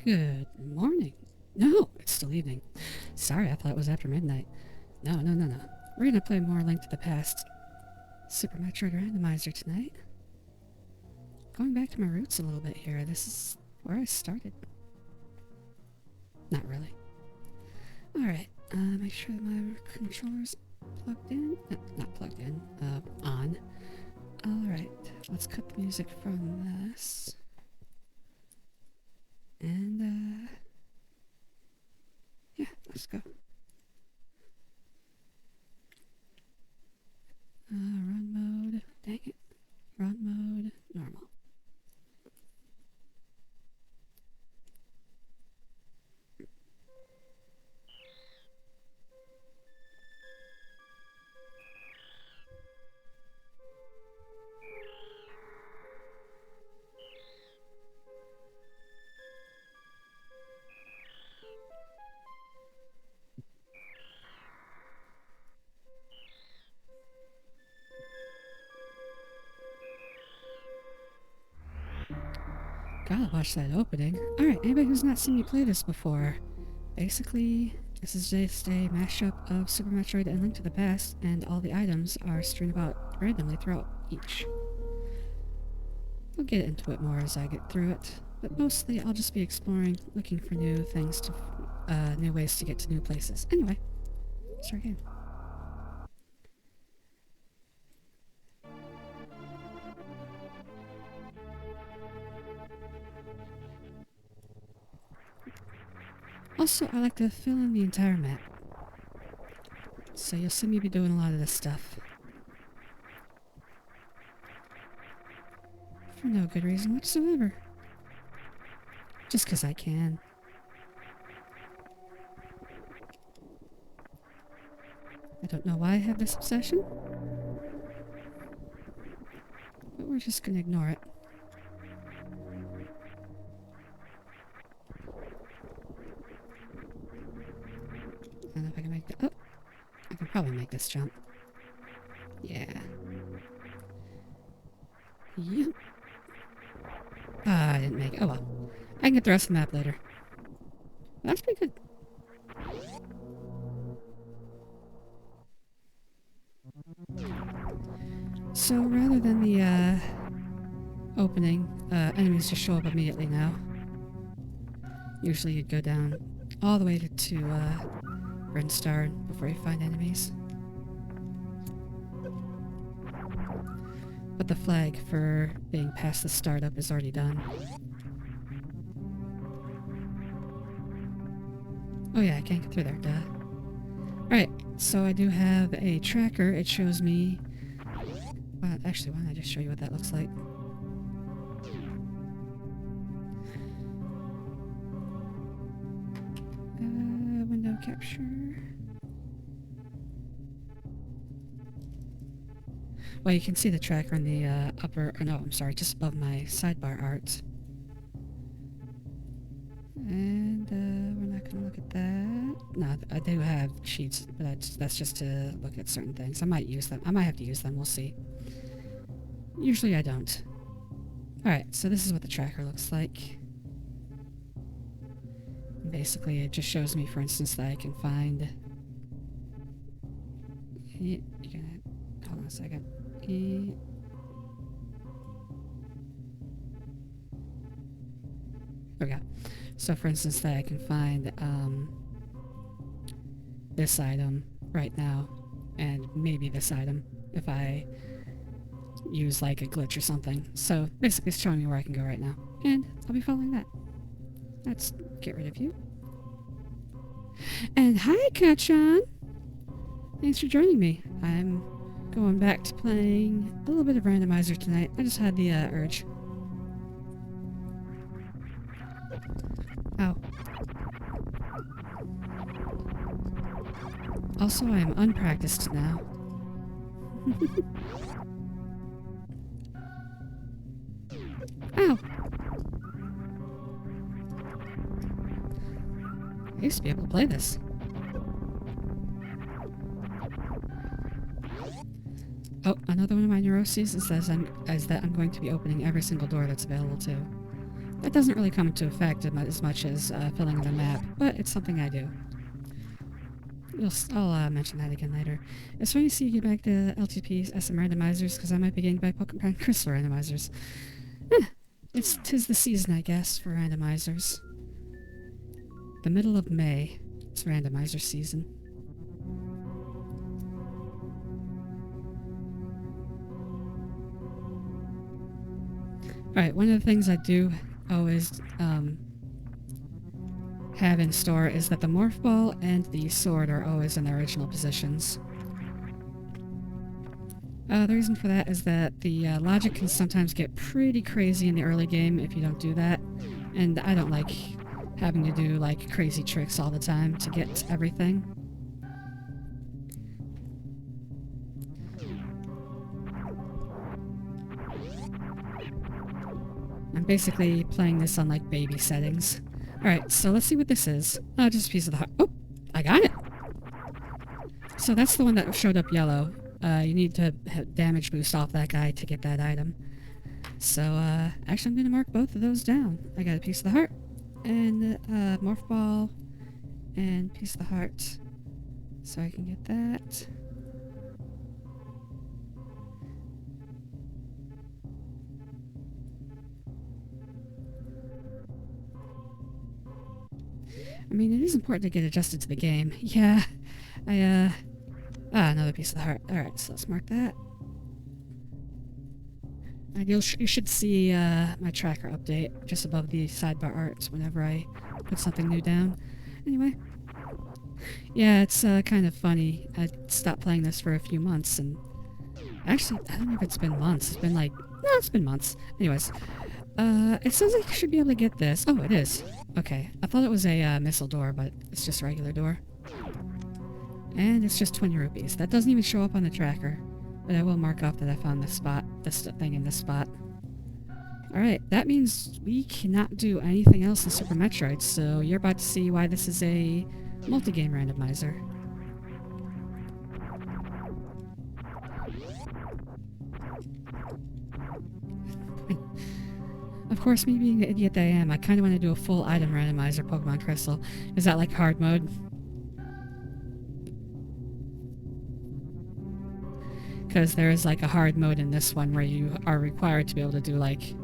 Good morning. No, it's still evening. Sorry, I thought it was after midnight. No. We're gonna play more Link to the Past Super Metroid Randomizer tonight. Going back to my roots a little bit here. This is where I started. Not really. Alright, make sure that my controller's plugged in. No, not plugged in. On. Alright, let's cut the music from this. And, yeah, let's go. Run mode. Dang it. Run mode. Normal. Gotta watch that opening. Alright, anybody who's not seen me play this before, basically, this is just a mashup of Super Metroid and Link to the Past, and all the items are strewn about randomly throughout each. I'll get into it more as I get through it, but mostly I'll just be exploring, looking for new things to, new ways to get to new places. Anyway, start again. Also, I like to fill in the entire map. So you'll see me be doing a lot of this stuff. For no good reason whatsoever. Just 'cause I can. I don't know why I have this obsession. But we're just gonna ignore it. I don't know if I can make that. Oh! I can probably make this jump. Yeah. Yep. Ah, I didn't make it. Oh well. I can get the rest of the map later. That's pretty good. So rather than the opening, enemies just show up immediately now. Usually you'd go down all the way to Brinstar before you find enemies. But the flag for being past the startup is already done. Oh yeah, I can't get through there, duh. Alright, so I do have a tracker. It shows me... Well, actually, why don't I just show you what that looks like? Window capture... Well, you can see the tracker on the upper... Or no, I'm sorry, just above my sidebar art. And we're not going to look at that. No, I do have sheets, but that's just to look at certain things. I might use them. I might have to use them. We'll see. Usually I don't. Alright, so this is what the tracker looks like. Basically, it just shows me, for instance, that I can find... You're gonna... Hold on a second. Okay. So, for instance, that I can find this item right now, and maybe this item if I use like a glitch or something. So, basically, it's showing me where I can go right now, and I'll be following that. Let's get rid of you. And hi, Kacchon! Thanks for joining me. I'm going back to playing a little bit of Randomizer tonight. I just had the urge. Ow. Also, I am unpracticed now. Ow! I used to be able to play this. Oh, another one of my neuroses is that I'm going to be opening every single door that's available too. That doesn't really come into effect as much as filling in the map, but it's something I do. I'll mention that again later. It's funny to see you get back to LTP SM randomizers, because I might be getting back Pokemon Crystal randomizers. Tis the season, I guess, for randomizers. The middle of May. It's randomizer season. Alright, one of the things I do always have in store is that the Morph Ball and the Sword are always in their original positions. The reason for that is that the logic can sometimes get pretty crazy in the early game if you don't do that, and I don't like having to do like crazy tricks all the time to get everything. I'm basically playing this on like baby settings. Alright, so let's see what this is. Oh, just a piece of the heart. Oh, I got it! So that's the one that showed up yellow. You need to damage boost off that guy to get that item. So, actually I'm going to mark both of those down. I got a piece of the heart, and Morph Ball, and piece of the heart. So I can get that. I mean, it is important to get adjusted to the game. Yeah, another piece of the heart. Alright, so let's mark that. And you should see my tracker update just above the sidebar art whenever I put something new down. Anyway. Yeah, it's kind of funny. I stopped playing this for a few months, and actually, I don't know if it's been months. It's been like, no, it's been months. Anyways, it sounds like you should be able to get this. Oh, it is. Okay, I thought it was a missile door, but it's just a regular door. And it's just 20 rupees. That doesn't even show up on the tracker, but I will mark off that I found this thing in this spot. Alright, that means we cannot do anything else in Super Metroid, so you're about to see why this is a multi-game randomizer. Of course, me being the idiot that I am, I kind of want to do a full item randomizer Pokemon Crystal. Is that like hard mode? Because there is like a hard mode in this one where you are required to be able to do like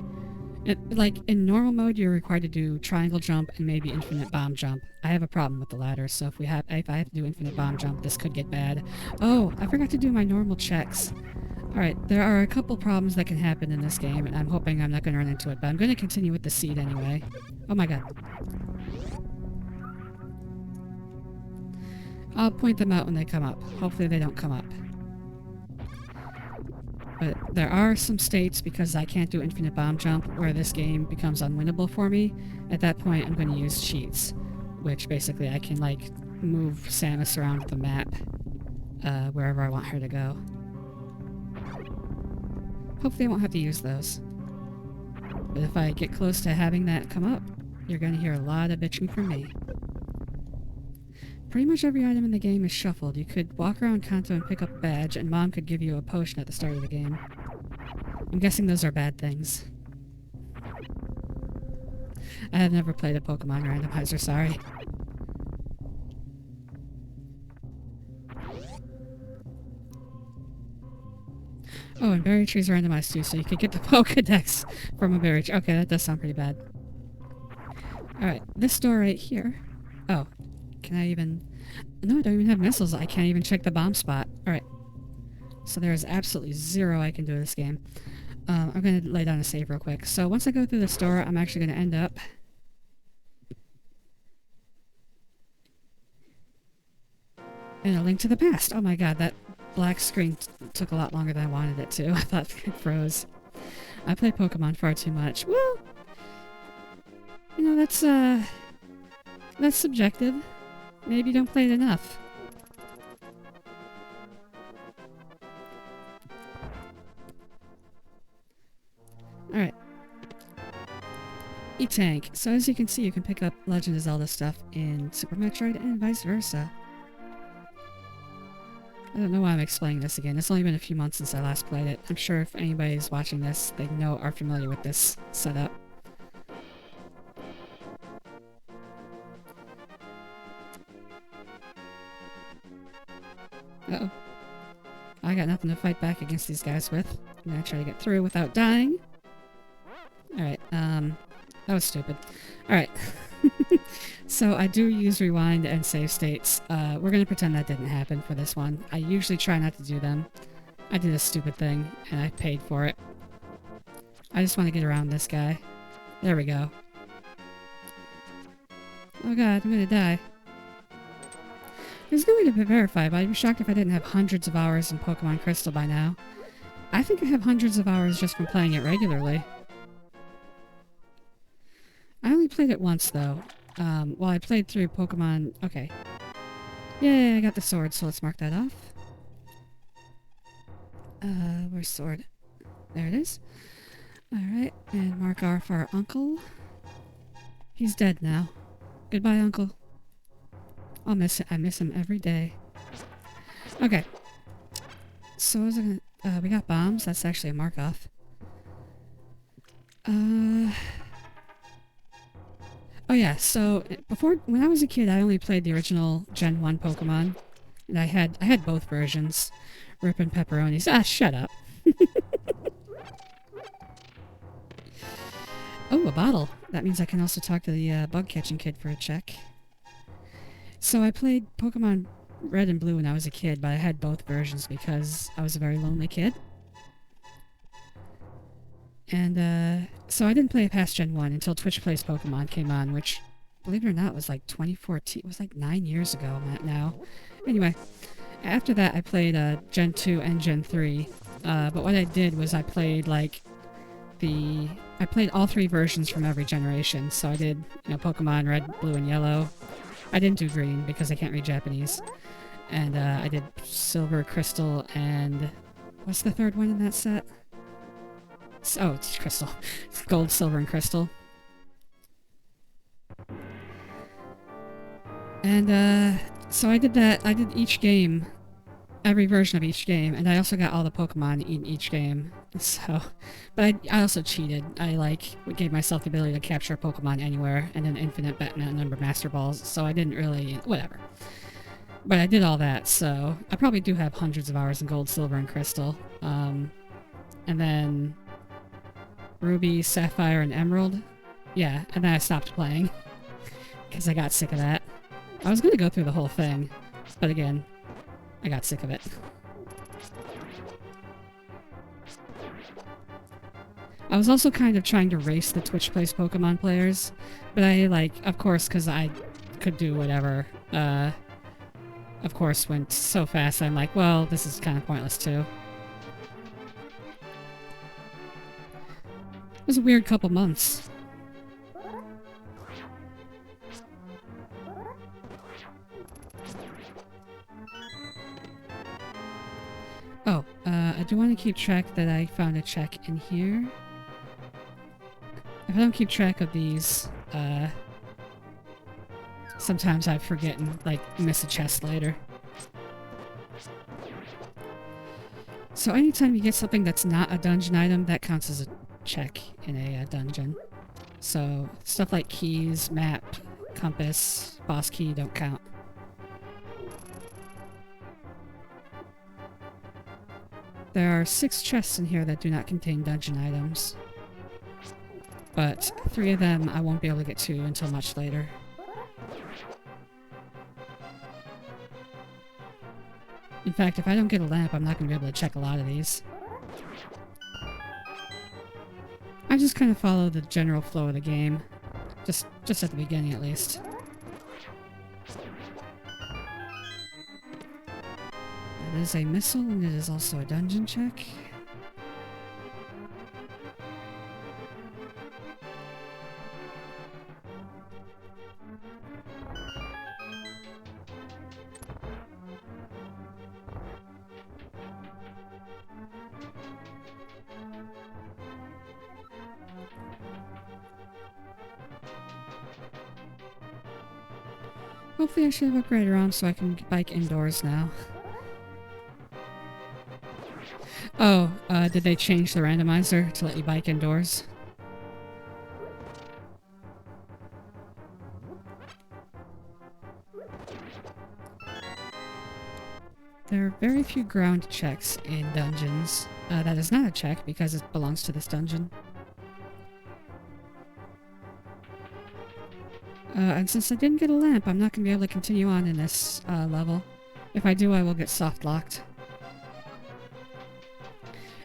in normal mode you're required to do triangle jump and maybe infinite bomb jump. I have a problem with the latter, so if I have to do infinite bomb jump, this could get bad. Oh, I forgot to do my normal checks. Alright, there are a couple problems that can happen in this game, and I'm hoping I'm not going to run into it, but I'm going to continue with the seed anyway. Oh my god. I'll point them out when they come up. Hopefully they don't come up. But there are some states, because I can't do infinite bomb jump, where this game becomes unwinnable for me. At that point, I'm going to use cheats, which basically I can, like, move Samus around the map wherever I want her to go. Hopefully I won't have to use those. But if I get close to having that come up, you're going to hear a lot of bitching from me. Pretty much every item in the game is shuffled. You could walk around Kanto and pick up a badge, and Mom could give you a potion at the start of the game. I'm guessing those are bad things. I have never played a Pokemon randomizer, sorry. Oh, and berry trees are randomized too, so you could get the Pokedex from a berry tree. Okay, that does sound pretty bad. Alright, this door right here. Oh, can I even... No, I don't even have missiles. I can't even check the bomb spot. Alright. So there's absolutely zero I can do in this game. I'm going to lay down a save real quick. So once I go through this door, I'm actually going to end up... in a Link to the Past. Oh my god, that black screen took a lot longer than I wanted it to. I thought it froze. I play Pokemon far too much. Well, you know, that's subjective. Maybe you don't play it enough. Alright. E-Tank. So as you can see, you can pick up Legend of Zelda stuff in Super Metroid and vice versa. I don't know why I'm explaining this again. It's only been a few months since I last played it. I'm sure if anybody's watching this, they are familiar with this setup. Uh-oh. I got nothing to fight back against these guys with. I'm gonna try to get through without dying. Alright, that was stupid. Alright. So I do use rewind and save states. We're gonna pretend that didn't happen for this one. I usually try not to do them. I did a stupid thing, and I paid for it. I just want to get around this guy. There we go. Oh god, I'm gonna die. There's no way to verify, but I'd be shocked if I didn't have hundreds of hours in Pokemon Crystal by now. I think I have hundreds of hours just from playing it regularly. I only played it once, though. Well, I played through Pokemon... Okay. Yay, I got the sword, so let's mark that off. Where's sword? There it is. Alright, and mark off our uncle. He's dead now. Goodbye, uncle. I'll miss it. I miss him every day. Okay. So was it gonna, we got bombs. That's actually a mark off. Oh yeah, so before, when I was a kid, I only played the original Gen 1 Pokemon. And I had both versions. Rip and Pepperonis. Ah, shut up. Oh, a bottle. That means I can also talk to the bug catching kid for a check. So I played Pokemon Red and Blue when I was a kid, but I had both versions because I was a very lonely kid. And so I didn't play past Gen 1 until Twitch Plays Pokemon came on, which, believe it or not, was like 2014. It was like 9 years ago now. Anyway, after that I played Gen 2 and Gen 3. But what I did was I played like I played all three versions from every generation. So I did, you know, Pokemon Red, Blue, and Yellow. I didn't do Green because I can't read Japanese. And I did Silver, Crystal, and what's the third one in that set? Oh, it's Crystal. Gold, Silver, and Crystal. And so I did that. I did each game, every version of each game, and I also got all the Pokemon in each game. So, but I also cheated. I gave myself the ability to capture a Pokemon anywhere and an infinite number of Master Balls. So I didn't really, whatever. But I did all that. So I probably do have hundreds of hours in Gold, Silver, and Crystal. And then Ruby, Sapphire, and Emerald. Yeah, and then I stopped playing because I got sick of that. I was going to go through the whole thing, but again, I got sick of it. I was also kind of trying to race the Twitch Plays Pokemon players, but I, of course, because I could do whatever, of course, went so fast, I'm like, well, this is kind of pointless too. It was a weird couple months. Oh, I do want to keep track that I found a check in here. If I don't keep track of these, sometimes I forget and, miss a chest later. So anytime you get something that's not a dungeon item, that counts as a check in a dungeon. So stuff like keys, map, compass, boss key don't count. There are 6 chests in here that do not contain dungeon items. But 3 of them I won't be able to get to until much later. In fact, if I don't get a lamp, I'm not going to be able to check a lot of these. I just kind of follow the general flow of the game. Just at the beginning, at least. It is a missile, and it is also a dungeon check. Hopefully I should have upgraded around so I can bike indoors now. Oh, did they change the randomizer to let you bike indoors? There are very few ground checks in dungeons. That is not a check because it belongs to this dungeon. And since I didn't get a lamp, I'm not going to be able to continue on in this level. If I do, I will get soft-locked.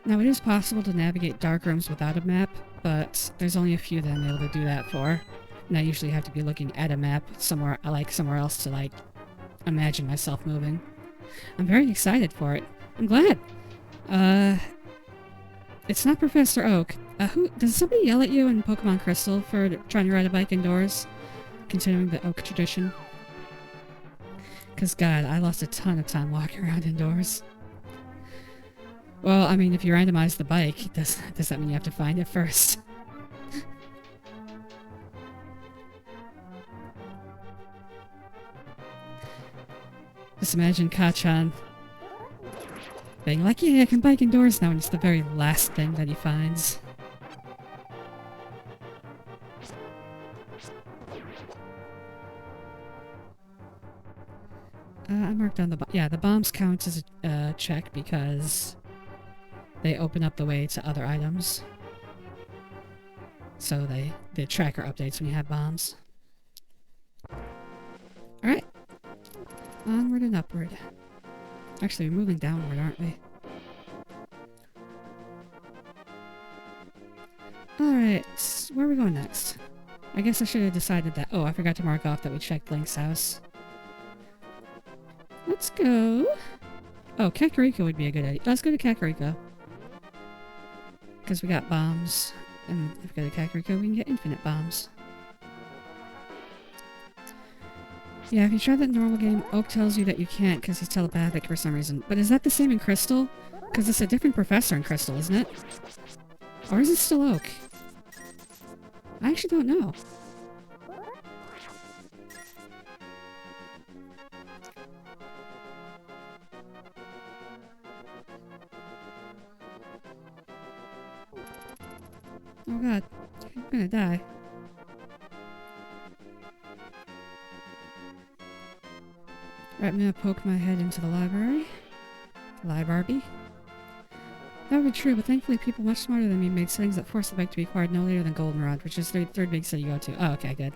Now, it is possible to navigate dark rooms without a map, but there's only a few that I'm able to do that for. And I usually have to be looking at a map somewhere else to, like, imagine myself moving. I'm very excited for it. I'm glad. It's not Professor Oak. Does somebody yell at you in Pokemon Crystal for trying to ride a bike indoors? Continuing the Oak tradition. Because, God, I lost a ton of time walking around indoors. Well, I mean, if you randomize the bike, does that mean you have to find it first? Just imagine Kacchon being like, yeah, I can bike indoors now, and it's the very last thing that he finds. I marked on the the bombs count as a check because they open up the way to other items. So the tracker updates when you have bombs. Alright. Onward and upward. Actually, we're moving downward, aren't we? Alright, where are we going next? I guess I should have decided that. Oh, I forgot to mark off that we checked Link's house. Let's go. Oh, Kakariko would be a good idea. Let's go to Kakariko. Because we got bombs. And if we go to Kakariko, we can get infinite bombs. Yeah, if you try that normal game, Oak tells you that you can't because he's telepathic for some reason. But is that the same in Crystal? Because it's a different professor in Crystal, isn't it? Or is it still Oak? I actually don't know. Oh god, I'm gonna die. Alright, I'm gonna poke my head into the library. Library. That would be true, but thankfully people much smarter than me made settings that force the bike to be acquired no later than Goldenrod, which is the third big city you go to. Oh, okay, good.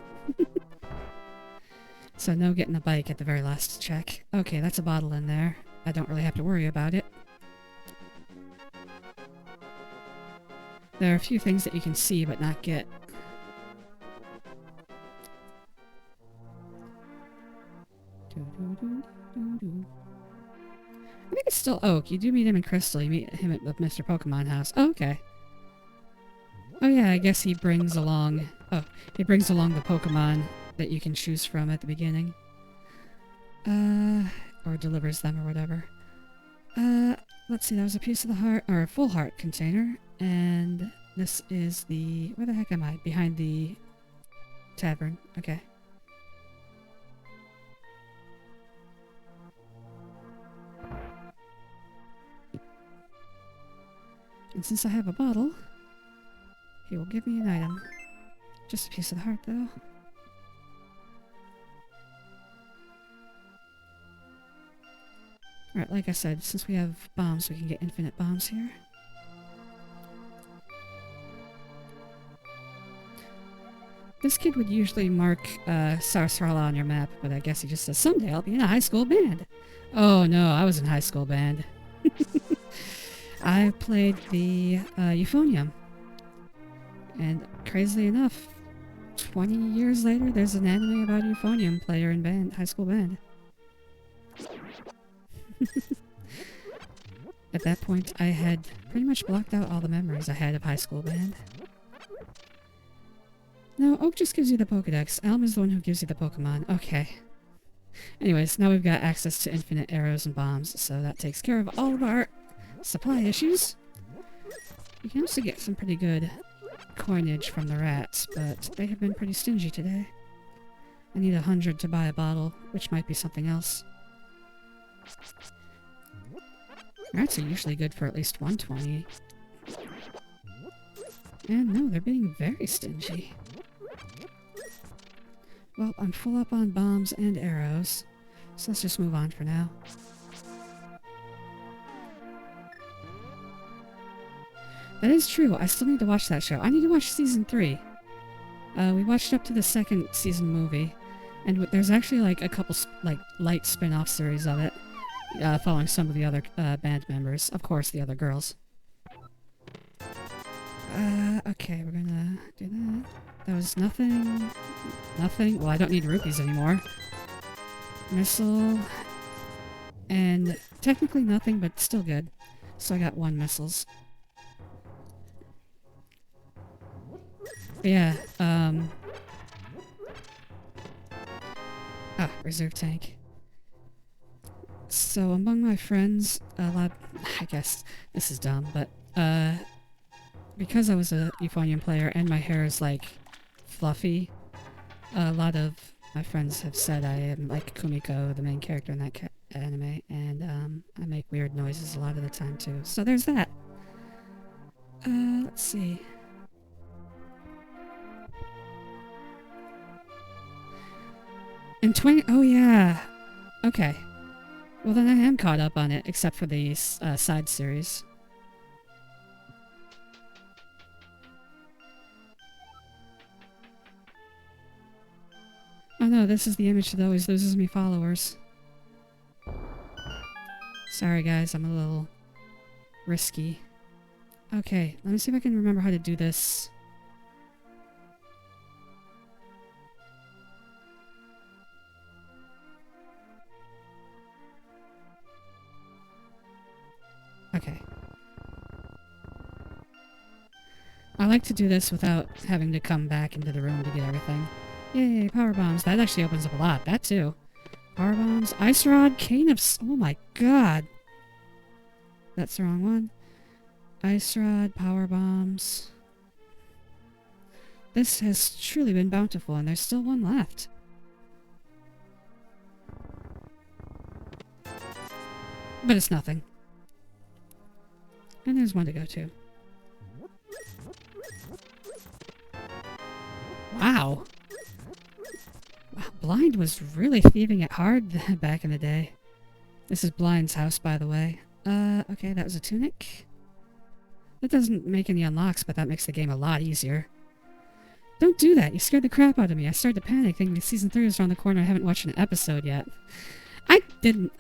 So no getting a bike at the very last check. Okay, that's a bottle in there. I don't really have to worry about it. There are a few things that you can see but not get. I think it's still Oak. You do meet him in Crystal. You meet him at Mr. Pokemon House. Oh, okay. Oh yeah, I guess he brings along... Oh, he brings along the Pokemon that you can choose from at the beginning. Or delivers them or whatever. Let's see, that was a piece of the heart, or a full heart container. And this is the... Where the heck am I? Behind the tavern. Okay. And since I have a bottle, he will give me an item. Just a piece of the heart, though. Alright, like I said, since we have bombs, we can get infinite bombs here. This kid would usually mark Sarsarala on your map, but I guess he just says, someday I'll be in a high school band. Oh no, I was in high school band. I played the Euphonium. And crazily enough, 20 years later, there's an anime about a Euphonium player in band, high school band. At that point, I had pretty much blocked out all the memories I had of high school band. No, Oak just gives you the Pokedex. Elm is the one who gives you the Pokemon. Okay. Anyways, now we've got access to infinite arrows and bombs, so that takes care of all of our supply issues. You can also get some pretty good coinage from the rats, but they have been pretty stingy today. I need 100 to buy a bottle, which might be something else. Rats are usually good for at least 120. And no, they're being very stingy. Well, I'm full up on bombs and arrows, so let's just move on for now. That is true. I still need to watch that show. I need to watch season 3. We watched up to the second season movie, and there's actually like a couple like light spin-off series of it, following some of the other band members. Of course, the other girls. Okay, we're gonna do that. That was nothing. Nothing. Well, I don't need rupees anymore. Missile. And technically nothing, but still good. So I got 1 missiles. But yeah, reserve tank. So among my friends, a lot, I guess this is dumb, but, because I was a euphonium player and my hair is, like, fluffy, a lot of my friends have said I am like Kumiko, the main character in that anime, and, I make weird noises a lot of the time, too. So there's that. Let's see. In 20... Oh, yeah. Okay. Well, then I am caught up on it, except for the side series. Oh no, this is the image that always loses me followers. Sorry guys, I'm a little risky. Okay, let me see if I can remember how to do this. Okay. I like to do this without having to come back into the room to get everything. Yay, power bombs. That actually opens up a lot. That too. Power bombs. Ice rod. Cane of... Oh my god. That's the wrong one. Ice rod. Power bombs. This has truly been bountiful, and there's still 1 left. But it's nothing. And there's 1 to go to. Wow. Wow, Blind was really thieving it hard back in the day. This is Blind's house, by the way. Okay, that was a tunic. That doesn't make any unlocks, but that makes the game a lot easier. Don't do that! You scared the crap out of me. I started to panic thinking season 3 was around the corner. I haven't watched an episode yet. I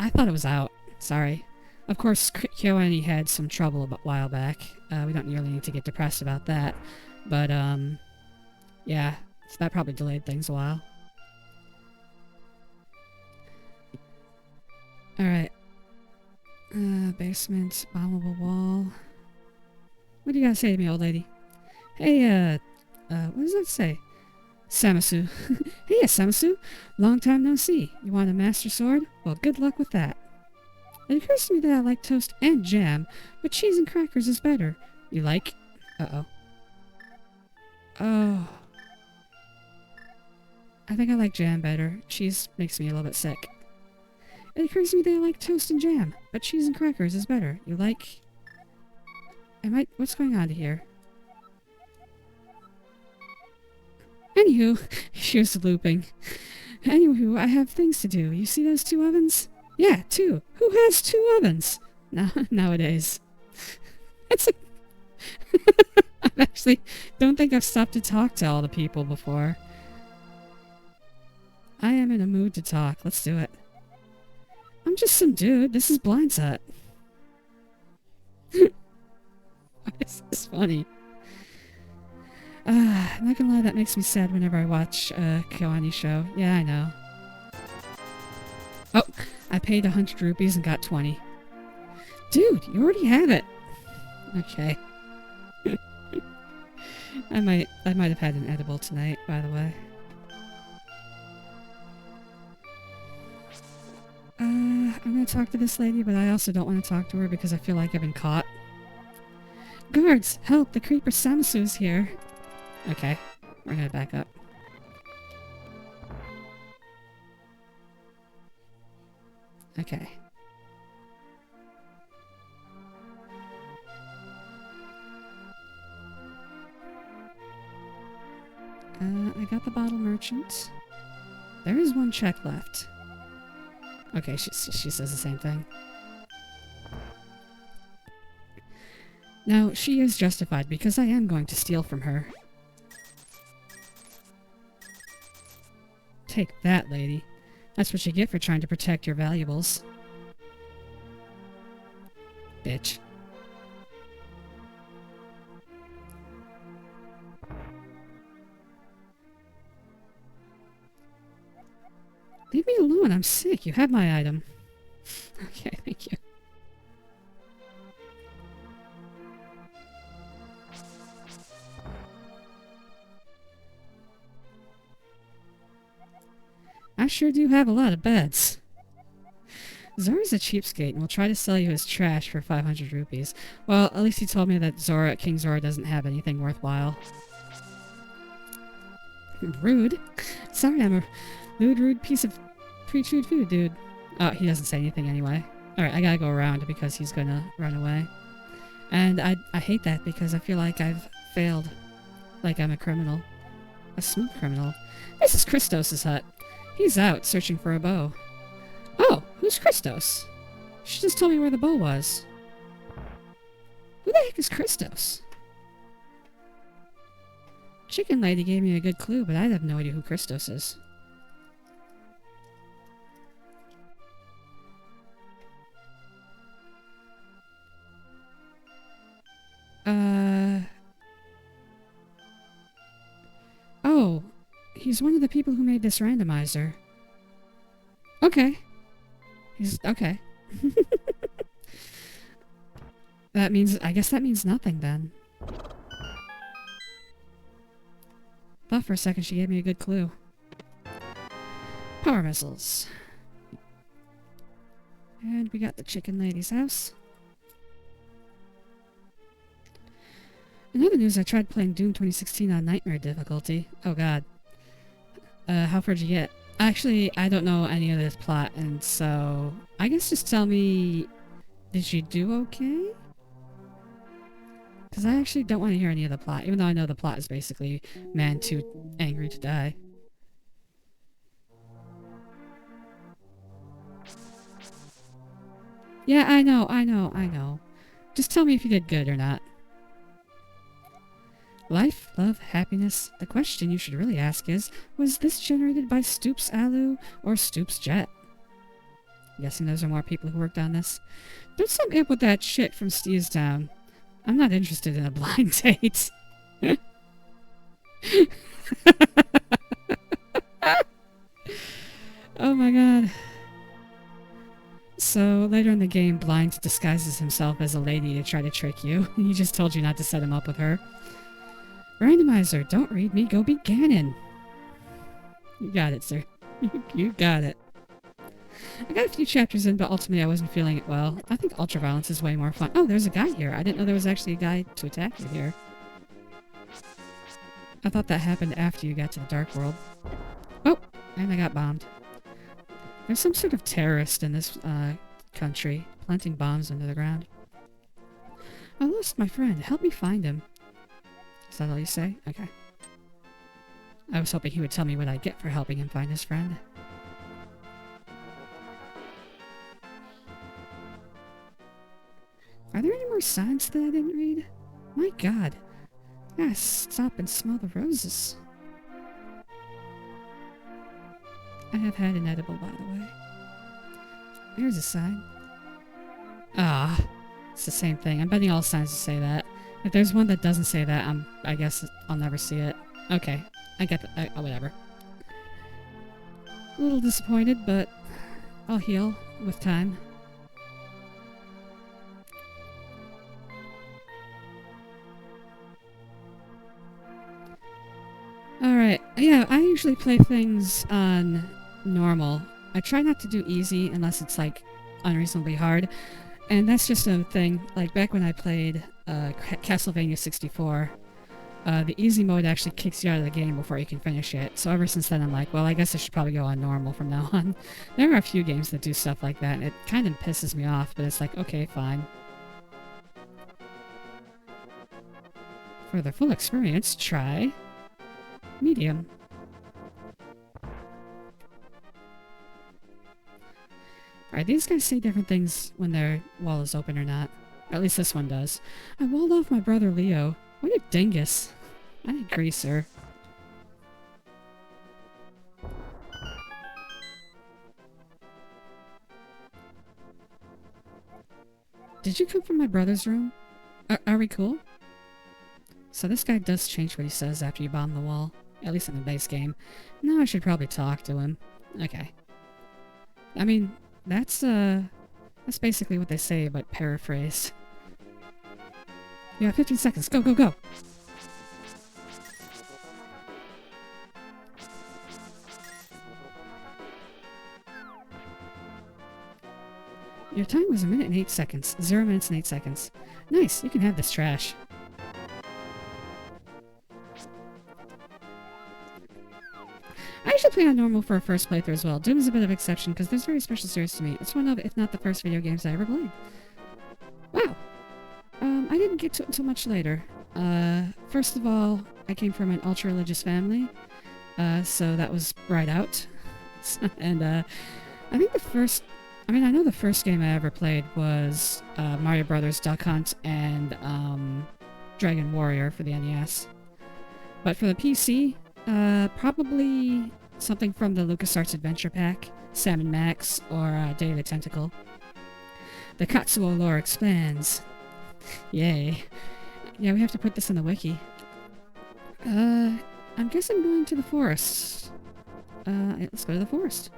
thought it was out. Sorry. Of course, Kyoani had some trouble a while back. We don't really need to get depressed about that. But, yeah. So that probably delayed things a while. Alright. Basement, bombable wall. What do you gotta say to me, old lady? Hey, what does that say? Samasu. Hey, Samasu. Long time no see. You want a master sword? Well, good luck with that. It occurs to me that I like toast and jam, but cheese and crackers is better. You like? Uh-oh. Oh. I think I like jam better. Cheese makes me a little bit sick. It occurs to me that I like toast and jam, but cheese and crackers is better. You like... What's going on here? Anywho, she was looping. Anywho, I have things to do. You see those 2 ovens? Yeah, 2. Who has 2 ovens? Nowadays. It's a... I actually don't think I've stopped to talk to all the people before. I am in a mood to talk. Let's do it. I'm just some dude. This is Blind's hut. This is funny. I'm not gonna lie, that makes me sad whenever I watch Kyoani show. Yeah, I know. Oh, I paid 100 rupees and got 20. Dude, you already have it. Okay. I might have had an edible tonight, by the way. I'm gonna talk to this lady, but I also don't want to talk to her because I feel like I've been caught. Guards! Help! The creeper Samasu's here! Okay, we're gonna back up. Okay. I got the bottle merchant. There is 1 check left. Okay, she says the same thing. Now, she is justified because I am going to steal from her. Take that, lady. That's what you get for trying to protect your valuables. Bitch. Leave me alone, I'm sick. You have my item. Okay, thank you. I sure do have a lot of beds. Zora's a cheapskate and will try to sell you his trash for 500 rupees. Well, at least he told me that King Zora doesn't have anything worthwhile. Rude? Sorry, I'm a rude piece of pre-chewed food, dude. Oh, he doesn't say anything anyway. Alright, I gotta go around because he's gonna run away. And I hate that because I feel like I've failed. Like I'm a criminal. A smooth criminal. This is Christos' hut. He's out searching for a bow. Oh, who's Christos? She just told me where the bow was. Who the heck is Christos? Chicken Lady gave me a good clue, but I have no idea who Christos is. Oh, he's one of the people who made this randomizer. Okay. Okay. I guess that means nothing then. Thought for a second she gave me a good clue. Power missiles. And we got the Chicken Lady's house. In other news, I tried playing Doom 2016 on Nightmare difficulty. Oh god. How far did you get? Actually, I don't know any of this plot, and so... I guess just tell me... Did you do okay? Because I actually don't want to hear any of the plot, even though I know the plot is basically man too angry to die. Yeah, I know. Just tell me if you did good or not. Life, love, happiness. The question you should really ask is, was this generated by Stoops Alu or Stoops Jet? I'm guessing those are more people who worked on this. Don't some imp with that shit from Steve's Town. I'm not interested in a blind date. Oh my god. So, later in the game, Blind disguises himself as a lady to try to trick you. He just told you not to set him up with her. Randomizer, don't read me, go be Ganon. You got it, sir. You got it. I got a few chapters in, but ultimately I wasn't feeling it well. I think ultraviolence is way more fun. Oh, there's a guy here. I didn't know there was actually a guy to attack you here. I thought that happened after you got to the Dark World. Oh, and I got bombed. There's some sort of terrorist in this country, planting bombs under the ground. I lost my friend. Help me find him. Is that all you say? Okay. I was hoping he would tell me what I'd get for helping him find his friend. Are there any more signs that I didn't read? My god. I gotta stop and smell the roses. I have had an edible, by the way. There's a sign. Ah, it's the same thing. I'm betting all signs to say that. If there's one that doesn't say that, I guess I'll never see it. Okay, I get that. Whatever. A little disappointed, but I'll heal with time. Alright, yeah, I usually play things on normal. I try not to do easy unless it's like unreasonably hard. And that's just a thing, like back when I played Castlevania 64, the easy mode actually kicks you out of the game before you can finish it. So ever since then I'm like, well, I guess I should probably go on normal from now on. There are a few games that do stuff like that, and it kind of pisses me off, but it's like, okay, fine. For the full experience, try medium. Alright, these guys say different things when their wall is open or not. At least this one does. I walled off my brother Leo. What a dingus. I agree, sir. Did you come from my brother's room? Are we cool? So this guy does change what he says after you bomb the wall. At least in the base game. Now I should probably talk to him. Okay. I mean, that's basically what they say, but paraphrased. Yeah, 15 seconds. Go, go, go! Your time was 1 minute and 8 seconds. 0 minutes and 8 seconds. Nice, you can have this trash. I usually play on normal for a first playthrough as well. Doom is a bit of an exception because there's very special series to me. It's one of, if not the first video games I ever played. Wow. I didn't get to it until much later. First of all, I came from an ultra-religious family, so that was right out. And, I think the first... I mean, I know the first game I ever played was Mario Brothers Duck Hunt and Dragon Warrior for the NES. But for the PC, probably something from the LucasArts Adventure Pack, Sam & Max, or Day of the Tentacle. The Katsuo lore expands. Yay. Yeah, we have to put this in the wiki. I guess I'm going to the forest. Let's go to the forest.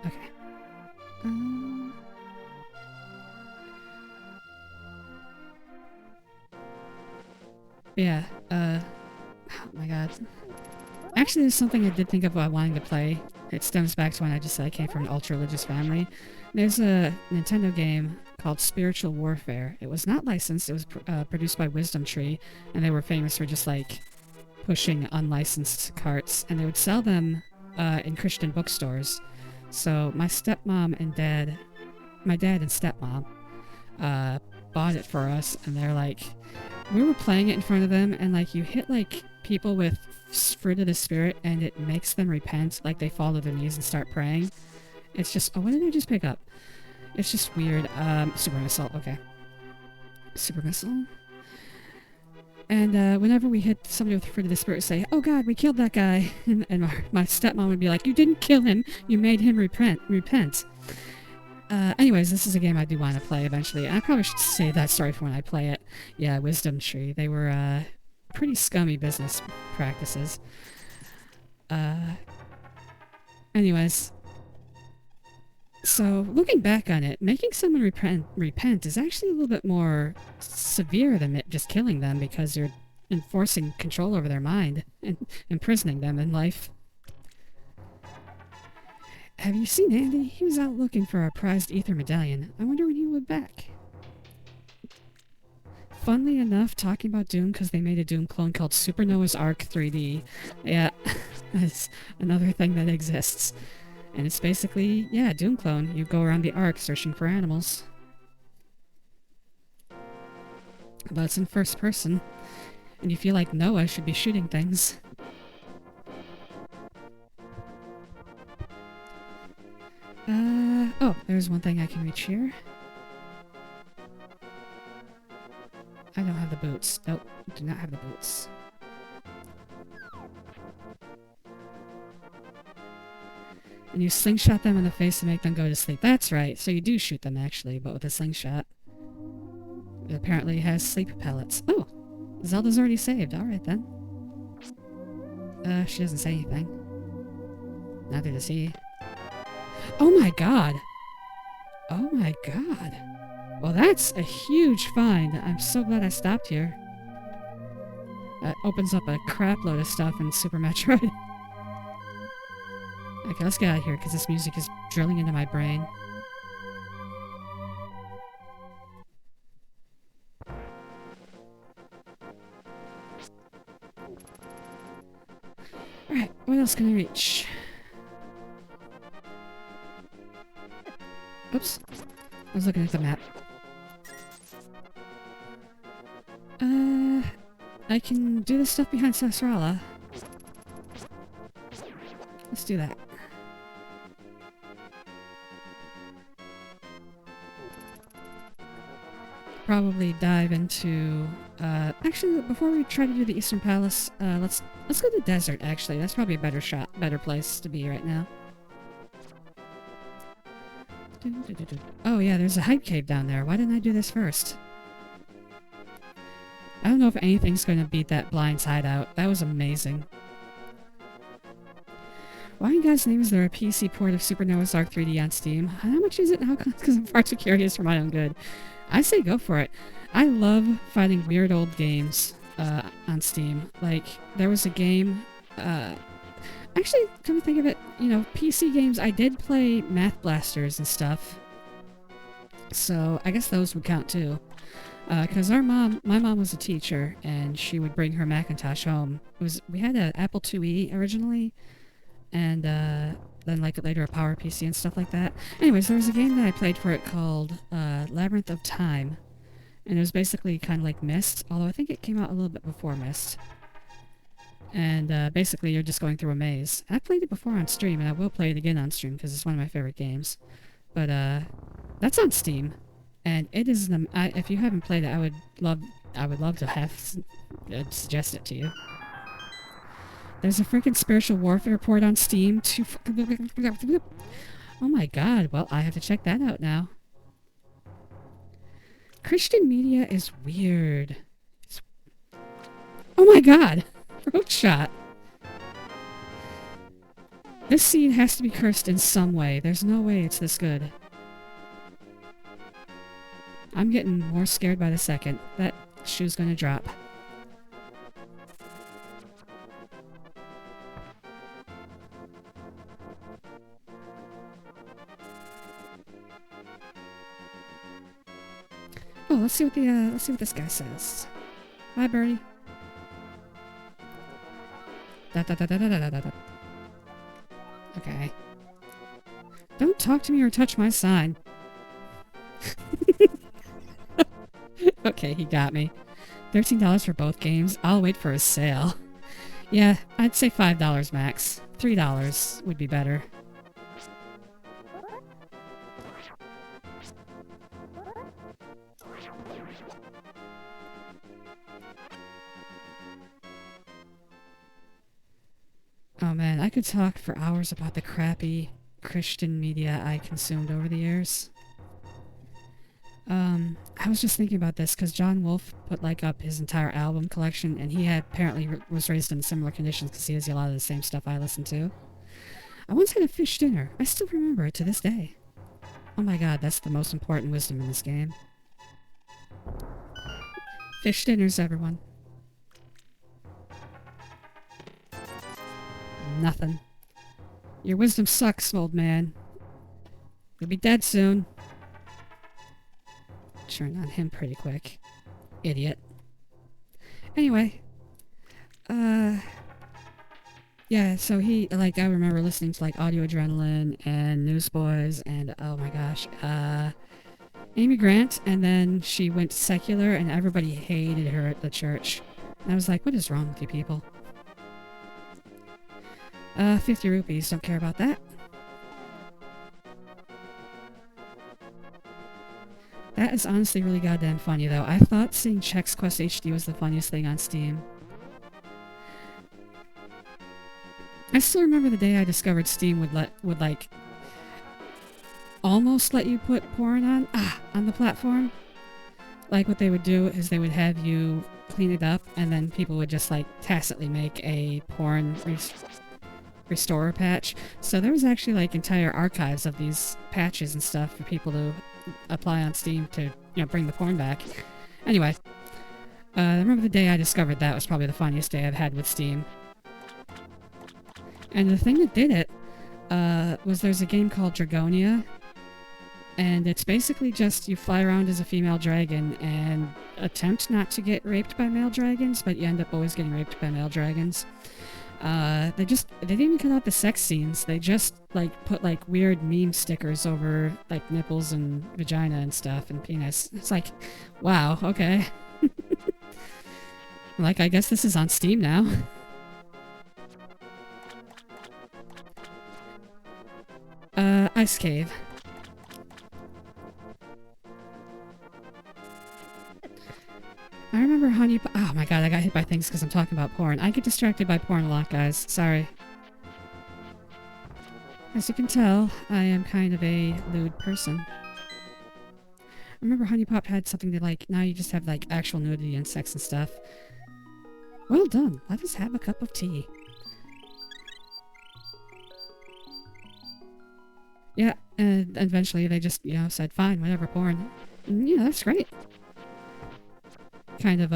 Okay. Yeah, oh my god. Actually, there's something I did think of while wanting to play. It stems back to when I just said I came from an ultra-religious family. There's a Nintendo game called Spiritual Warfare. It was not licensed, it was produced by Wisdom Tree, and they were famous for just, like, pushing unlicensed carts, and they would sell them in Christian bookstores. So my stepmom and dad, my dad and stepmom, bought it for us, and they're like, we were playing it in front of them, and like you hit like people with fruit of the spirit, and it makes them repent, like they fall to their knees and start praying. It's just, oh, what did I just pick up? It's just weird. Super missile, okay. Super missile. And whenever we hit somebody with fruit of the spirit, say, oh god, we killed that guy. And my stepmom would be like, you didn't kill him, you made him repent. Anyways, this is a game I do want to play eventually. I probably should save that story for when I play it. Yeah, Wisdom Tree. They were pretty scummy business practices. Anyways. So, looking back on it, making someone repent is actually a little bit more severe than just killing them, because you're enforcing control over their mind and imprisoning them in life. Have you seen Andy? He was out looking for our prized ether medallion. I wonder when he will be back. Funnily enough, talking about Doom because they made a Doom clone called Supernova's Ark 3D. Yeah, that's another thing that exists. And it's basically, yeah, Doom clone. You go around the Ark searching for animals. But it's in first person. And you feel like Noah should be shooting things. Oh, there's one thing I can reach here. I don't have the boots. Nope, do not have the boots. And you slingshot them in the face to make them go to sleep. That's right, so you do shoot them actually, but with a slingshot. It apparently has sleep pellets. Oh! Zelda's already saved, alright then. She doesn't say anything. Neither does he. Oh my god! Oh my god. Well, that's a huge find. I'm so glad I stopped here. That opens up a crap load of stuff in Super Metroid. Okay, let's get out of here, because this music is drilling into my brain. Alright, what else can I reach? Oops. I was looking at the map. I can do this stuff behind Sasrala. Let's do that. Probably dive into... actually, before we try to do the Eastern Palace, let's go to the desert, actually. That's probably a better place to be right now. Oh yeah, there's a hype cave down there. Why didn't I do this first? I don't know if anything's going to beat that Blind's hideout. That was amazing. Why in God's name is there a PC port of Super Noah's Ark 3D on Steam? How much is it now? Because I'm far too curious for my own good. I say go for it. I love finding weird old games on Steam. Like, there was a game... actually, come to think of it, you know, PC games, I did play Math Blasters and stuff. So, I guess those would count too. Because my mom was a teacher, and she would bring her Macintosh home. We had an Apple IIe originally, and then like later a PowerPC and stuff like that. Anyways, there was a game that I played for it called Labyrinth of Time, and it was basically kind of like Myst, although I think it came out a little bit before Myst. And basically you're just going through a maze. I played it before on stream, and I will play it again on stream because it's one of my favorite games. But that's on Steam. And it is if you haven't played it, I would love to have suggest it to you. There's a freaking spiritual warfare port on Steam to oh my god, well I have to check that out now. Christian media is weird. Oh my god! Rogue shot. This seed has to be cursed in some way. There's no way it's this good. I'm getting more scared by the second. That shoe's gonna drop. Oh, let's see what this guy says. Hi, Birdie. Okay. Don't talk to me or touch my sign. Okay, he got me. $13 for both games. I'll wait for a sale. Yeah, I'd say $5 max. $3 would be better. Oh man, I could talk for hours about the crappy Christian media I consumed over the years. I was just thinking about this because John Wolfe put up his entire album collection, and he apparently was raised in similar conditions because he has a lot of the same stuff I listen to. I once had a fish dinner. I still remember it to this day. Oh my god, that's the most important wisdom in this game. Fish dinners, everyone. Nothing. Your wisdom sucks, old man. You'll be dead soon. Turned on him pretty quick. Idiot. Anyway. Yeah, so I remember listening to Audio Adrenaline and Newsboys and, oh my gosh, Amy Grant, and then she went secular and everybody hated her at the church. And I was like, what is wrong with you people? 50 rupees, don't care about that. That is honestly really goddamn funny, though. I thought seeing Chex Quest HD was the funniest thing on Steam. I still remember the day I discovered Steam would almost let you put porn on the platform. Like, what they would do is they would have you clean it up, and then people would just, tacitly make a porn restorer patch. So there was actually, entire archives of these patches and stuff for people to apply on Steam to, bring the porn back. Anyway, I remember the day I discovered that was probably the funniest day I've had with Steam. And the thing that did it was there's a game called Dragonia, and it's basically just you fly around as a female dragon and attempt not to get raped by male dragons, but you end up always getting raped by male dragons. They didn't even cut out the sex scenes. They just, like, put, like, weird meme stickers over, like, nipples and vagina and stuff and penis. It's like, wow, okay. Like, I guess this is on Steam now. Ice Cave. I remember oh my god, I got hit by things because I'm talking about porn. I get distracted by porn a lot, guys. Sorry. As you can tell, I am kind of a lewd person. I remember Honey Pop had something that, like, now you just have, like, actual nudity and sex and stuff. Well done. Let us have a cup of tea. Yeah, and eventually they just, you know, said, fine, whatever, porn. And, you know, that's great. Kind of,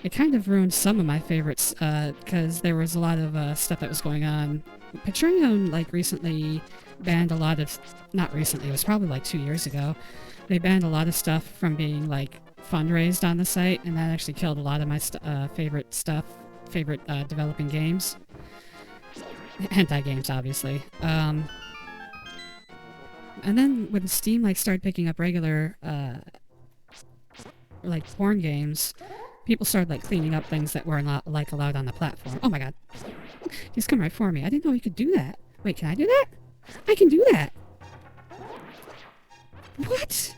it kind of ruined some of my favorites, because there was a lot of, stuff that was going on. Patreon, like, recently banned a lot of... Not recently, it was probably, like, 2 years ago. They banned a lot of stuff from being, like, fundraised on the site, and that actually killed a lot of my favorite developing games. Hentai games, obviously. And then when Steam, like, started picking up regular, like, porn games, people started, like, cleaning up things that were not, like, allowed on the platform. Oh my god. He's come right for me. I didn't know he could do that. Wait, can I do that? I can do that! What?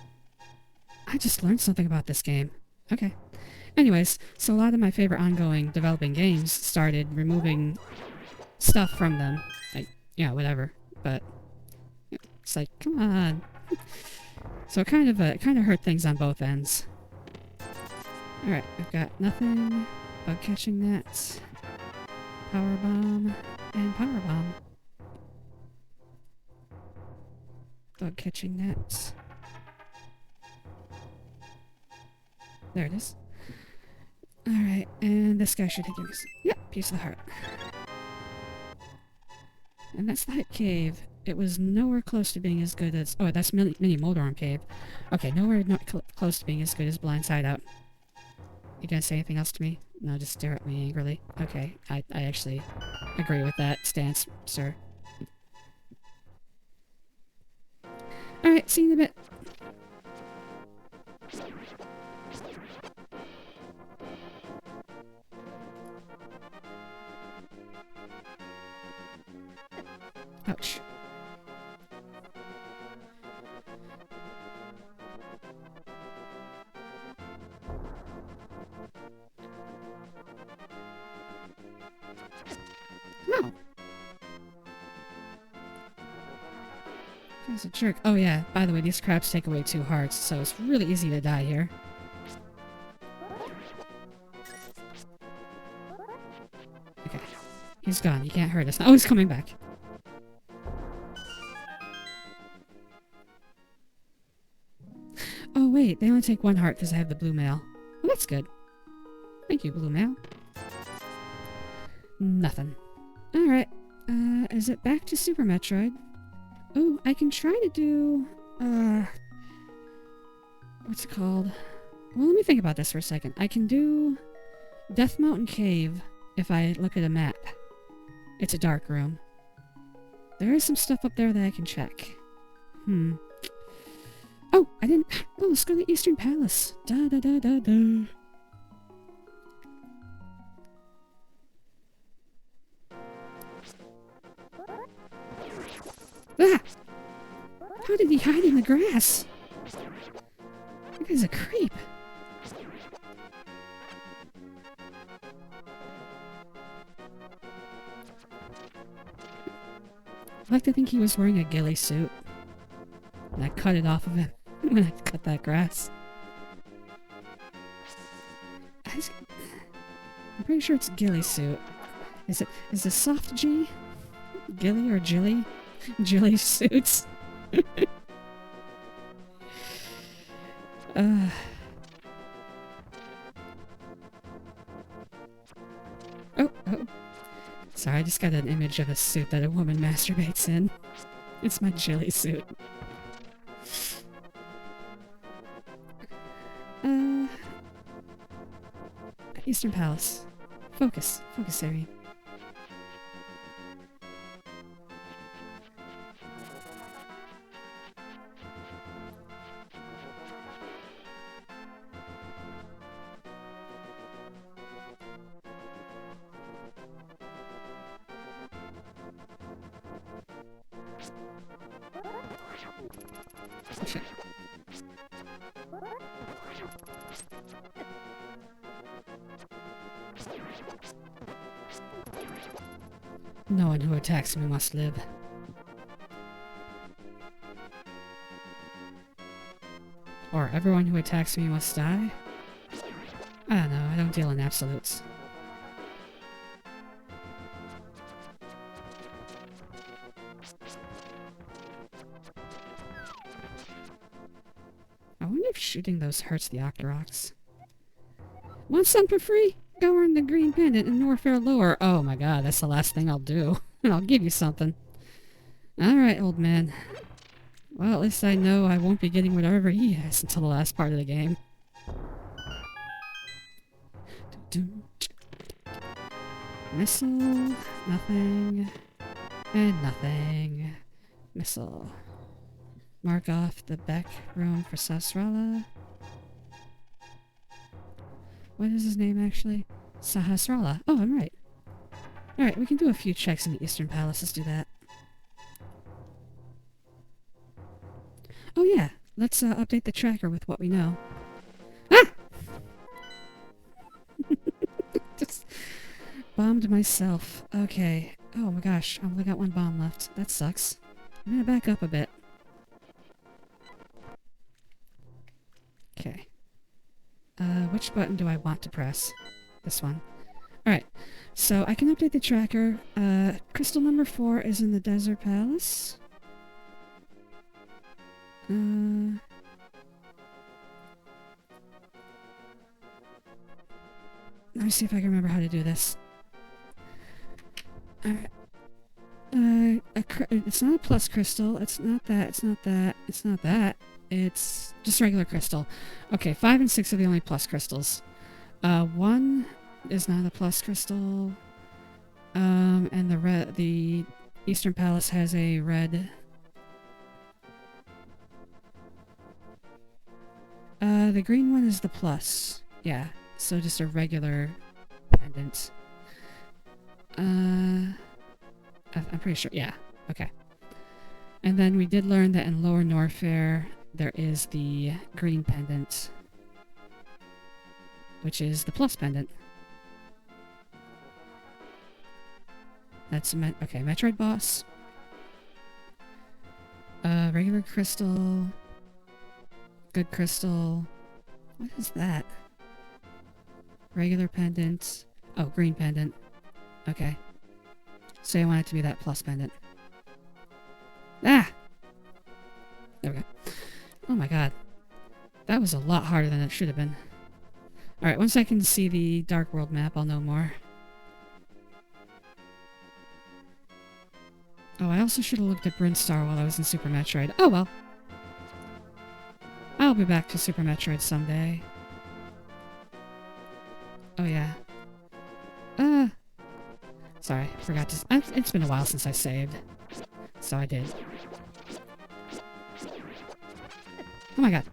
I just learned something about this game. Okay. Anyways, so a lot of my favorite ongoing developing games started removing stuff from them. Like, yeah, whatever. But it's like, come on. So it kind of hurt things on both ends. Alright, we've got nothing. Bug catching net. Power bomb. And power bomb. Bug catching net. There it is. Alright, and this guy should give us... Yep, piece of the heart. And that's the Hype Cave. It was nowhere close to being as good as... Oh, that's Mini Moldarm Cave. Okay, nowhere close to being as good as Blind Side Out. You gonna say anything else to me? No, just stare at me angrily. Okay, I actually agree with that stance, sir. Alright, see you in a bit. Ouch. No. He's a jerk. Oh yeah, by the way, these crabs take away 2 hearts, so it's really easy to die here. Okay. He's gone. He can't hurt us. Oh, he's coming back. Oh wait, they only take 1 heart because I have the blue mail. Well, that's good. Thank you, blue mail. Nothing. Alright. Is it back to Super Metroid? Oh, I can try to do... what's it called? Well, let me think about this for a second. I can do Death Mountain Cave if I look at a map. It's a dark room. There is some stuff up there that I can check. Oh, I didn't... Oh, let's go to the Eastern Palace. Da-da-da-da-da. Ah! How did he hide in the grass? That guy's a creep. I like to think he was wearing a ghillie suit. And I cut it off of him when I cut that grass. I'm pretty sure it's ghillie suit. Is it soft G? Ghillie or Jilly? Jilly suits. Oh. Sorry, I just got an image of a suit that a woman masturbates in. It's my Jilly suit. Eastern Palace. Focus, Irene. Oh, shit. No one who attacks me must live. Or everyone who attacks me must die? I don't know, I don't deal in absolutes. I wonder if shooting those hurts the Octoroks. Want some for free? Go earn the green pendant in Norfair Lower. Oh my god, that's the last thing I'll do. And I'll give you something. Alright, old man. Well, at least I know I won't be getting whatever he has until the last part of the game. Missile, nothing, and nothing. Missile. Mark off the back room for Sahasrara. What is his name actually? Sahasrara. Oh, I'm right. Alright, we can do a few checks in the Eastern Palace. Let's do that. Oh yeah, let's update the tracker with what we know. Ah! Just bombed myself. Okay. Oh my gosh, I've only got one bomb left. That sucks. I'm gonna back up a bit. Okay. Which button do I want to press? This one. Alright, so I can update the tracker. Crystal number 4 is in the Desert Palace. Let me see if I can remember how to do this. Alright. It's not a plus crystal. It's not that. It's not that. It's not that. It's just regular crystal. Okay, 5 and 6 are the only plus crystals. 1 is not a plus crystal. And the Eastern Palace has a red. The green one is the plus. Yeah, so just a regular pendant. I'm pretty sure. Yeah, okay. And then we did learn that in Lower Norfair, there is the green pendant, which is the plus pendant. That's okay, Metroid boss. Regular crystal. Good crystal. What is that? Regular pendant. Oh, green pendant. Okay. So I want it to be that plus pendant. Ah! There we go. Oh my god. That was a lot harder than it should have been. Alright, once I can see the Dark World map, I'll know more. Oh, I also should have looked at Brinstar while I was in Super Metroid. Oh well. I'll be back to Super Metroid someday. Oh yeah. Sorry, forgot to... it's been a while since I saved. So I did. Oh my god.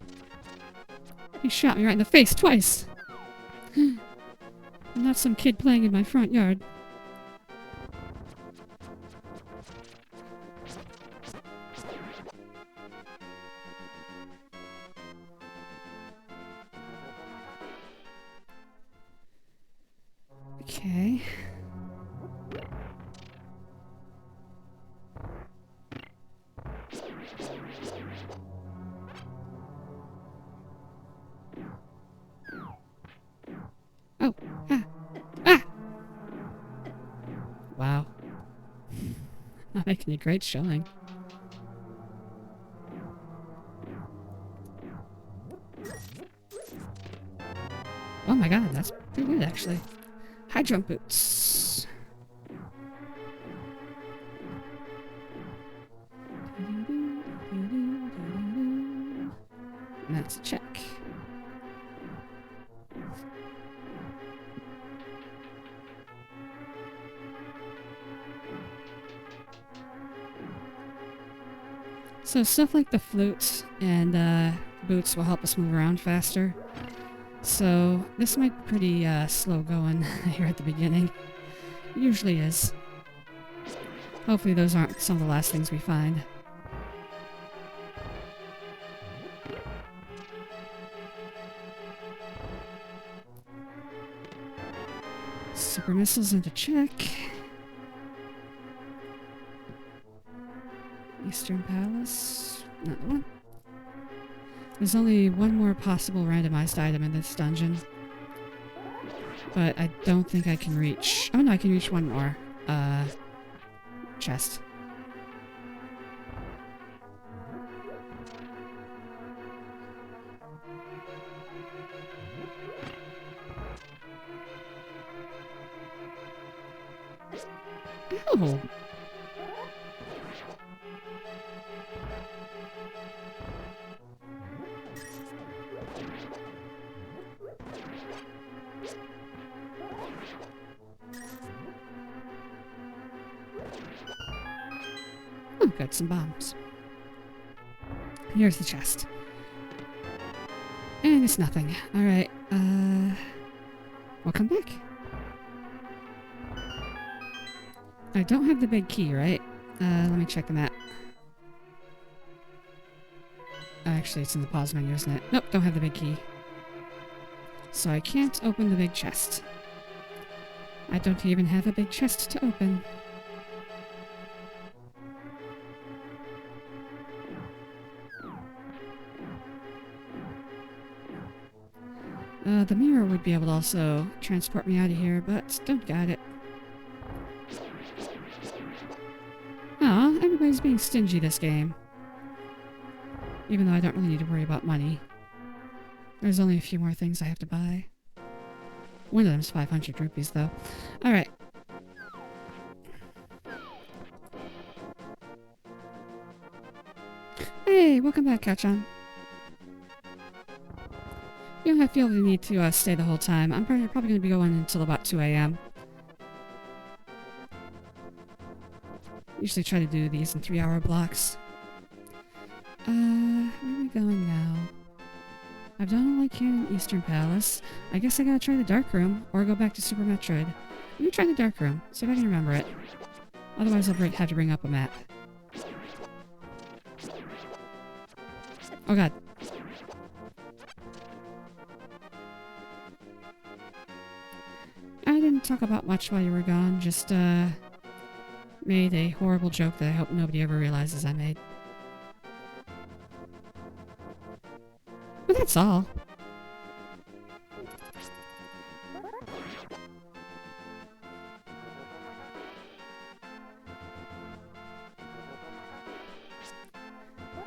He shot me right in the face twice! I'm not some kid playing in my front yard. Okay. Oh, ah, ah! Wow. Not making a great showing. Oh my god, that's pretty good actually. High jump boots. And that's a check. So stuff like the flute and boots will help us move around faster. So this might be pretty slow going here at the beginning. It usually is. Hopefully those aren't some of the last things we find. Super missiles into check. Eastern Palace. Not one. There's only one more possible randomized item in this dungeon. But I don't think I can reach... Oh no, I can reach one more. Chest. Oh! Oh, got some bombs. Here's the chest. And it's nothing. Alright, we'll come back. I don't have the big key, right? Let me check the map. Actually, it's in the pause menu, isn't it? Nope, don't have the big key. So I can't open the big chest. I don't even have a big chest to open. The mirror would be able to also transport me out of here, but don't got it. Aw, everybody's being stingy this game. Even though I don't really need to worry about money. There's only a few more things I have to buy. One of them's 500 rupees, though. Alright. Hey, welcome back, Kacchon. You don't feel the need to stay the whole time. I'm probably going to be going until about 2 a.m. Usually try to do these in 3-hour blocks. Where am I going now? I've done all I can in Eastern Palace. I guess I gotta try the Dark Room, or go back to Super Metroid. Let me try the Dark Room, see if I can remember it. Otherwise I'll have to bring up a map. Oh god. I didn't talk about much while you were gone, just, made a horrible joke that I hope nobody ever realizes I made. But that's all.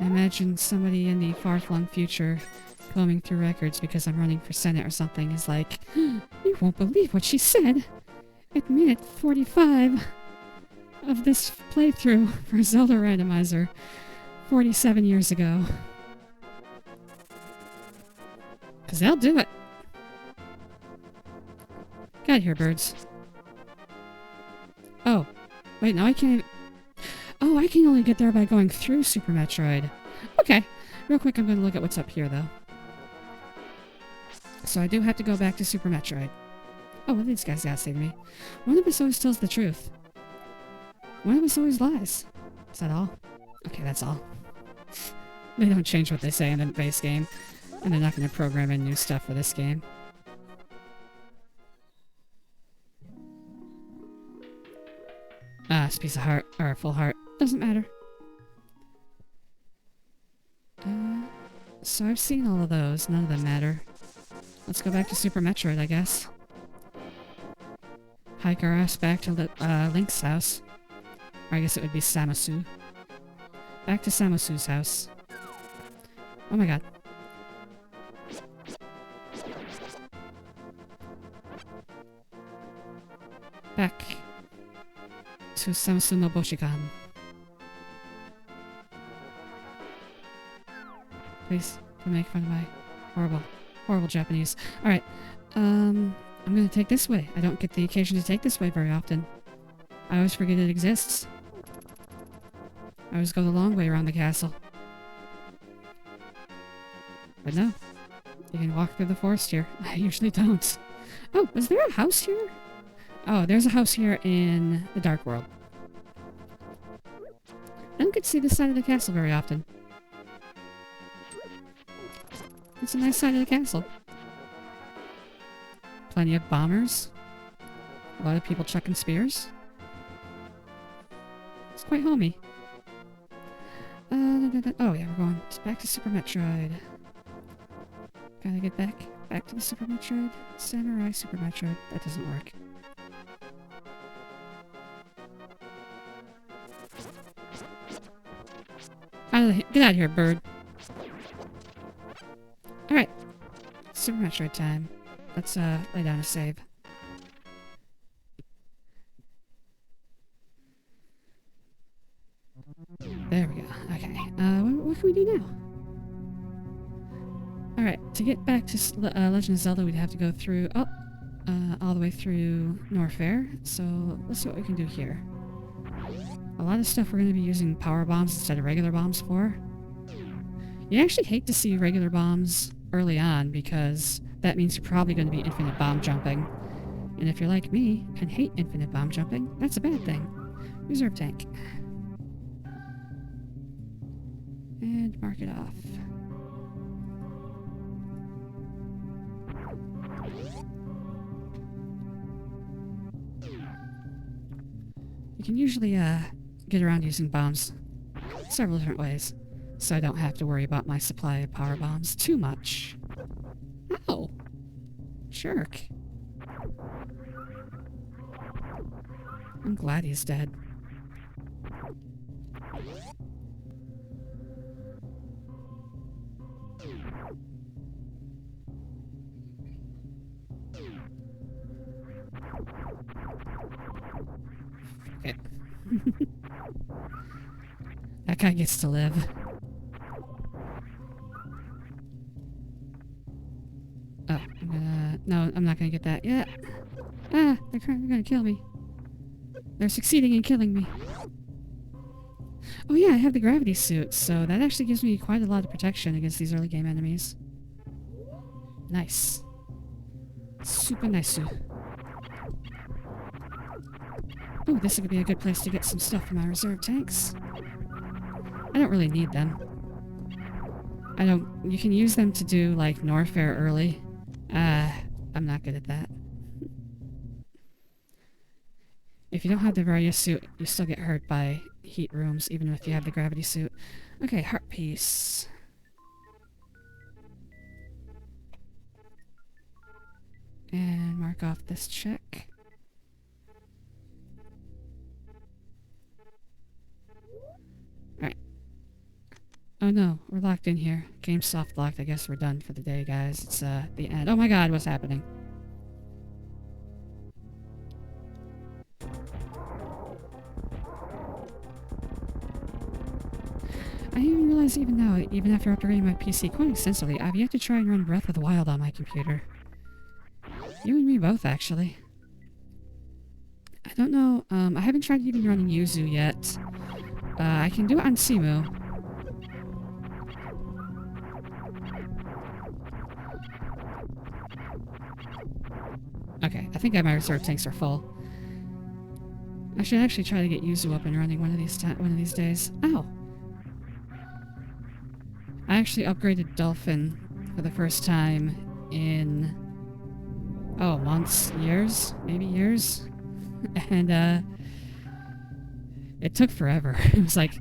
I imagine somebody in the far-flung future combing through records because I'm running for Senate or something is like, you won't believe what she said at minute 45 of this playthrough for Zelda Randomizer 47 years ago. Because they'll do it. Get out of here, birds. Oh. Wait, now I can't... Oh, I can only get there by going through Super Metroid. Okay. Real quick, I'm going to look at what's up here, though. So I do have to go back to Super Metroid. Oh, what are these guys got to say to me? One of us always tells the truth. One of us always lies. Is that all? Okay, that's all. They don't change what they say in the base game. And they're not going to program in new stuff for this game. Ah, it's a piece of heart, or a full heart. Doesn't matter. So I've seen all of those. None of them matter. Let's go back to Super Metroid, I guess. Hike our ass back to Link's house. Or I guess it would be Samusu. Back to Samusu's house. Oh my god. Back to Samusu no Boshigan. Please, don't make fun of my horrible Japanese. Alright, I'm gonna take this way. I don't get the occasion to take this way very often. I always forget it exists. I always go the long way around the castle. But no, you can walk through the forest here. I usually don't. Oh, is there a house here? Oh, there's a house here in the Dark World. I don't get to see this side of the castle very often. It's a nice side of the castle. Plenty of bombers. A lot of people chucking spears. It's quite homey. Oh yeah, we're going back to Super Metroid. Gotta get back to the Super Metroid. Samurai Super Metroid. That doesn't work. Get out of here, bird. Alright. Super Metroid time. Let's lay down a save. There we go. Okay. What can we do now? Alright, to get back to Legend of Zelda, we'd have to go through... all the way through Norfair. So, let's see what we can do here. A lot of stuff we're going to be using power bombs instead of regular bombs for. You actually hate to see regular bombs early on, because that means you're probably going to be infinite bomb jumping. And if you're like me, and hate infinite bomb jumping, that's a bad thing. Reserve tank. And mark it off. You can usually get around using bombs several different ways, so I don't have to worry about my supply of power bombs too much. Ow! Jerk. I'm glad he's dead. Okay. That guy gets to live. Oh, no, I'm not gonna get that yet. Ah, they're gonna kill me. They're succeeding in killing me. Oh yeah, I have the gravity suit, so that actually gives me quite a lot of protection against these early game enemies. Nice. Super nice. Oh, this would be a good place to get some stuff for my reserve tanks. I don't really need them. You can use them to do, like, Norfair early. I'm not good at that. If you don't have the various suit, you still get hurt by heat rooms, even if you have the gravity suit. Okay, heart piece. And mark off this check. Alright. Oh no, we're locked in here. Game's soft locked. I guess we're done for the day, guys. It's the end. Oh my god, what's happening? I didn't realize even now, even after upgrading my PC quite extensively, I've yet to try and run Breath of the Wild on my computer. You and me both, actually. I don't know, I haven't tried even running Yuzu yet. I can do it on Simu. Okay, I think my reserve tanks are full. I should actually try to get Yuzu up and running one of these days. Ow! I actually upgraded Dolphin for the first time in... oh, months? Years? Maybe years? And, it took forever. It was like...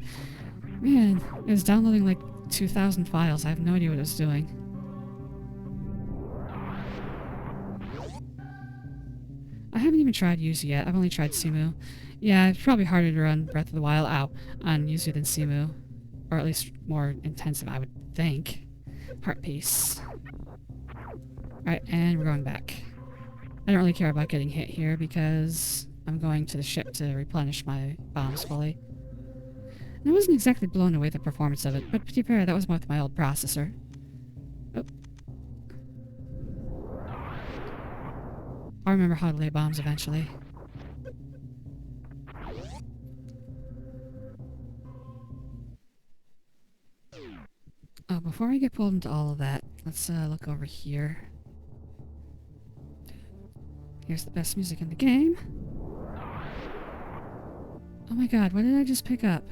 man, it was downloading like 2,000 files. I have no idea what it was doing. I haven't even tried Yuzu yet. I've only tried Simu. Yeah, it's probably harder to run Breath of the Wild on Yuzu than Simu. Or at least more intensive, I would think. Heart piece. Alright, and we're going back. I don't really care about getting hit here because I'm going to the ship to replenish my bombs fully. And I wasn't exactly blown away with the performance of it, but to be fair, that was with my old processor. Oh. I'll remember how to lay bombs eventually. Oh, before I get pulled into all of that, let's look over here. Here's the best music in the game. Oh my god, what did I just pick up?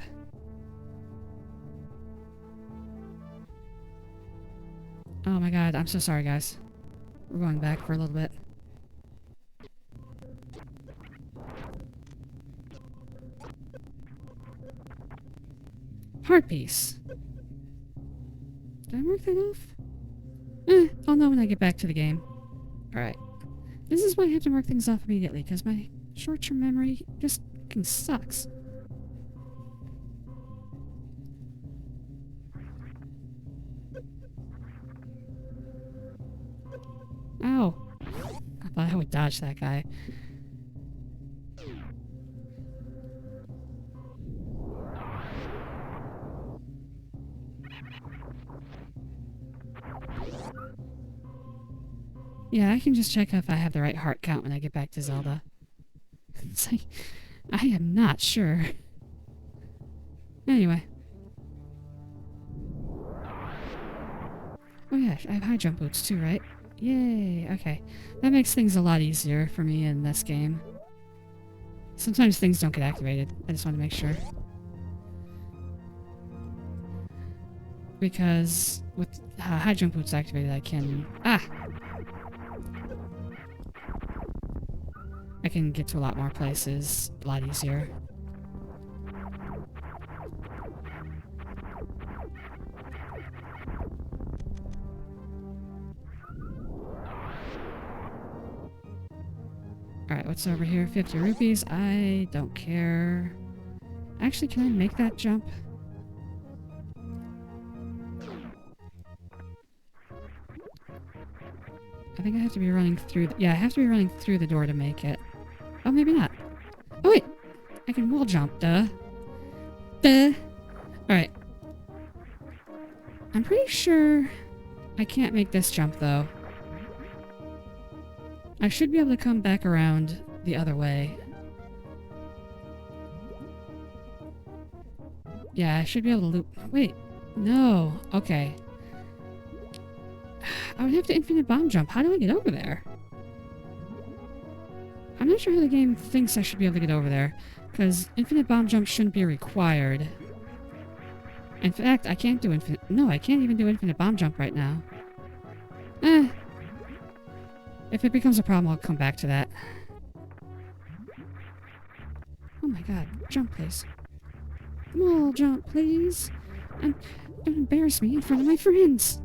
Oh my god, I'm so sorry, guys. We're going back for a little bit. Heart piece. Did I mark that off? I'll know when I get back to the game. Alright. This is why I have to mark things off immediately, because my short-term memory just fucking sucks. Ow. I thought I would dodge that guy. Yeah, I can just check if I have the right heart count when I get back to Zelda. It's like, I am not sure. Anyway. Oh yeah, I have high jump boots too, right? Yay, okay. That makes things a lot easier for me in this game. Sometimes things don't get activated. I just want to make sure. Because with high jump boots activated, I can... I can get to a lot more places a lot easier. Alright, what's over here? 50 rupees. I don't care. Actually, can I make that jump? I think I have to be running through... yeah, I have to be running through the door to make it. Oh, maybe not. Oh, wait! I can wall jump, duh. Duh! Alright. I'm pretty sure I can't make this jump, though. I should be able to come back around the other way. Yeah, I should be able to loop... wait. No. Okay. I would have to infinite bomb jump. How do I get over there? I'm not sure how the game thinks I should be able to get over there, because infinite bomb jump shouldn't be required. In fact, I can't do infinite... no, I can't even do infinite bomb jump right now. If it becomes a problem, I'll come back to that. Oh my god, jump please. Wall jump please. Don't embarrass me in front of my friends.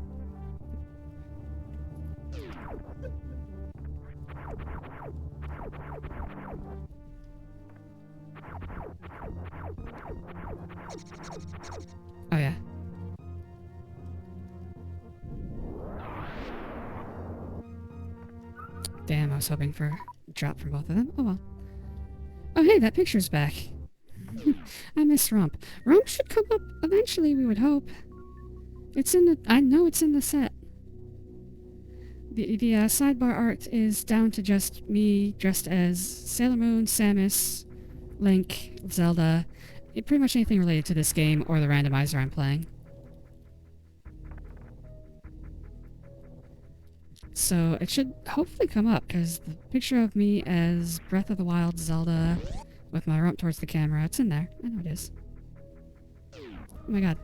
Oh yeah. Damn, I was hoping for a drop from both of them. Oh well. Oh hey, that picture's back. I miss Rump. Rump should come up eventually, we would hope. It's in the... I know it's in the set. The sidebar art is down to just me dressed as Sailor Moon, Samus, Link, Zelda, pretty much anything related to this game or the randomizer I'm playing. So it should hopefully come up, because the picture of me as Breath of the Wild Zelda with my rump towards the camera, it's in there. I know it is. Oh my god.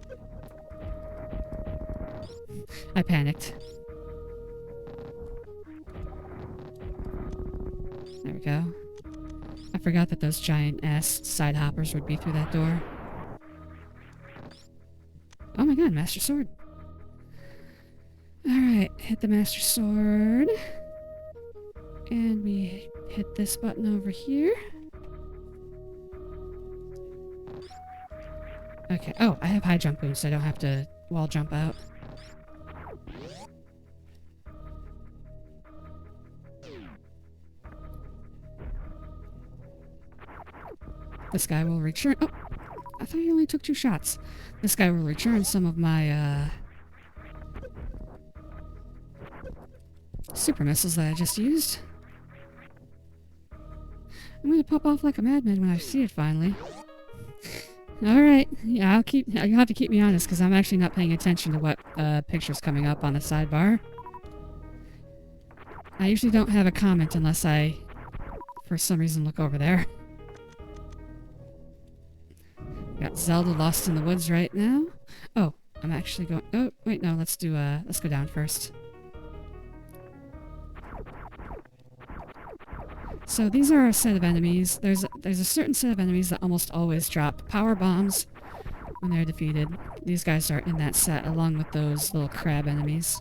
I panicked. There we go. I forgot that those giant-ass side hoppers would be through that door. Oh my god, Master Sword. Alright, hit the Master Sword. And we hit this button over here. Okay, oh, I have high jump boots, so I don't have to wall jump out. This guy will return... oh! I thought he only took 2 shots. This guy will return some of my, super missiles that I just used. I'm gonna pop off like a madman when I see it finally. Alright, yeah, you'll have to keep me honest, because I'm actually not paying attention to what, picture's coming up on the sidebar. I usually don't have a comment unless I, for some reason, look over there. Got Zelda lost in the woods right now. Oh, I'm actually going... oh, wait, no, let's go down first. So these are a set of enemies. There's a certain set of enemies that almost always drop power bombs when they're defeated. These guys are in that set along with those little crab enemies.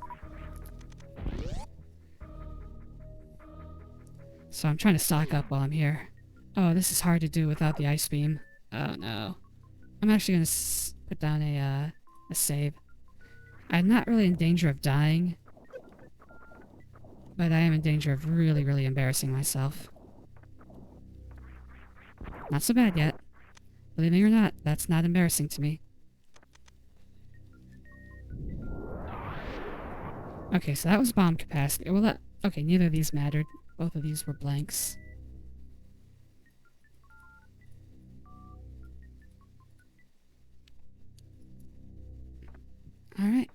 So I'm trying to stock up while I'm here. Oh, this is hard to do without the ice beam. Oh no. I'm actually going to put down a save. I'm not really in danger of dying, but I am in danger of really, really embarrassing myself. Not so bad yet. Believe me or not, that's not embarrassing to me. Okay, so that was bomb capacity. Well, okay, neither of these mattered. Both of these were blanks. Alright.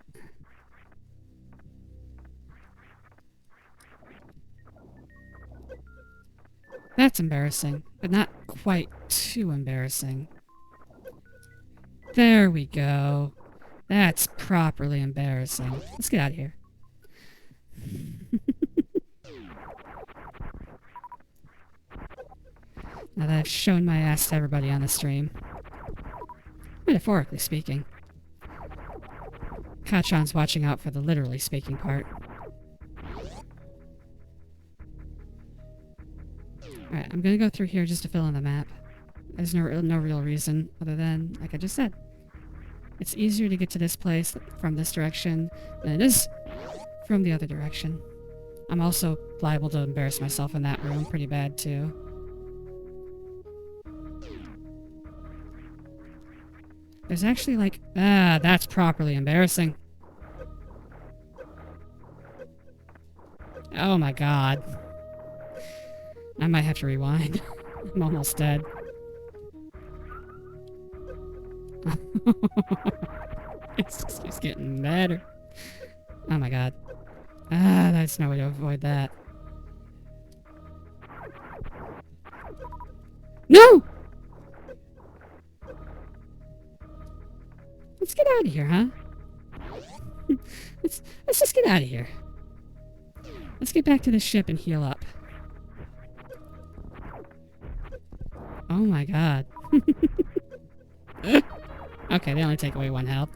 That's embarrassing, but not quite too embarrassing. There we go. That's properly embarrassing. Let's get out of here. Now that I've shown my ass to everybody on the stream. Metaphorically speaking. Kacchon's watching out for the literally speaking part. Alright, I'm gonna go through here just to fill in the map. There's no real reason other than, like I just said, it's easier to get to this place from this direction than it is from the other direction. I'm also liable to embarrass myself in that room pretty bad too. There's actually like, that's properly embarrassing. Oh my god. I might have to rewind. I'm almost dead. It just keeps getting better. Oh my god. That's no way to avoid that. No! Let's get out of here, huh? Let's just get out of here. Let's get back to the ship and heal up. Oh my god. Okay, they only take away 1 health.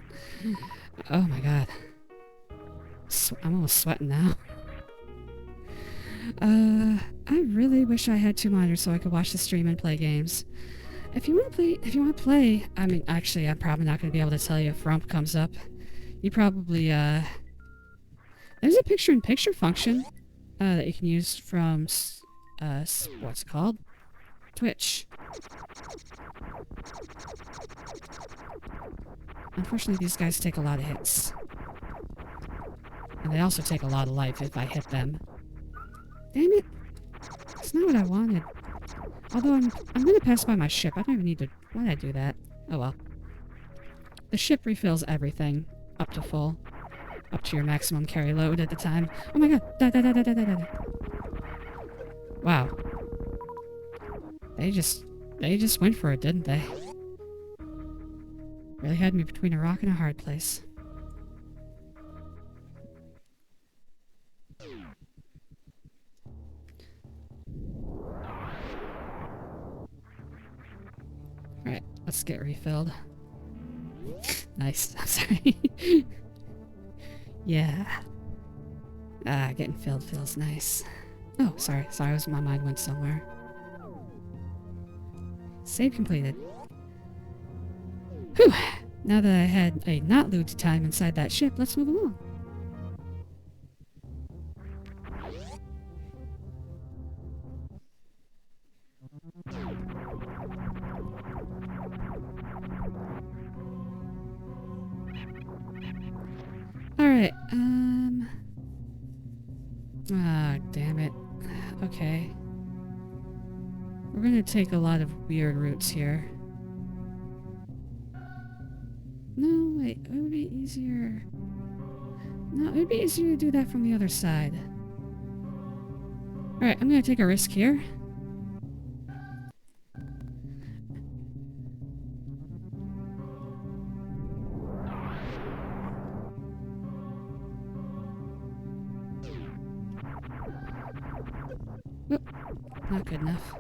Oh my god. I'm almost sweating now. I really wish I had 2 monitors so I could watch the stream and play games. If you want to play, I mean, actually, I'm probably not going to be able to tell you if Rump comes up. You probably, there's a picture-in-picture function, that you can use from, what's it called? Twitch. Unfortunately, these guys take a lot of hits. And they also take a lot of life if I hit them. Damn it! That's not what I wanted. Although I'm gonna pass by my ship. I don't even need to... Why did I do that? Oh well. The ship refills everything up to full. Up to your maximum carry load at the time. Oh my god! Die. Wow. They just went for it, didn't they? Really had me between a rock and a hard place. Alright, let's get refilled. Nice. I'm sorry. Yeah. Getting filled feels nice. Oh, sorry. My mind went somewhere. Save completed. Whew! Now that I had a not loot time inside that ship, let's move along. Alright, damn it. Okay. We're gonna take a lot of weird routes here. No, wait, it would be easier... No, it would be easier to do that from the other side. Alright, I'm gonna take a risk here. Oop, not good enough.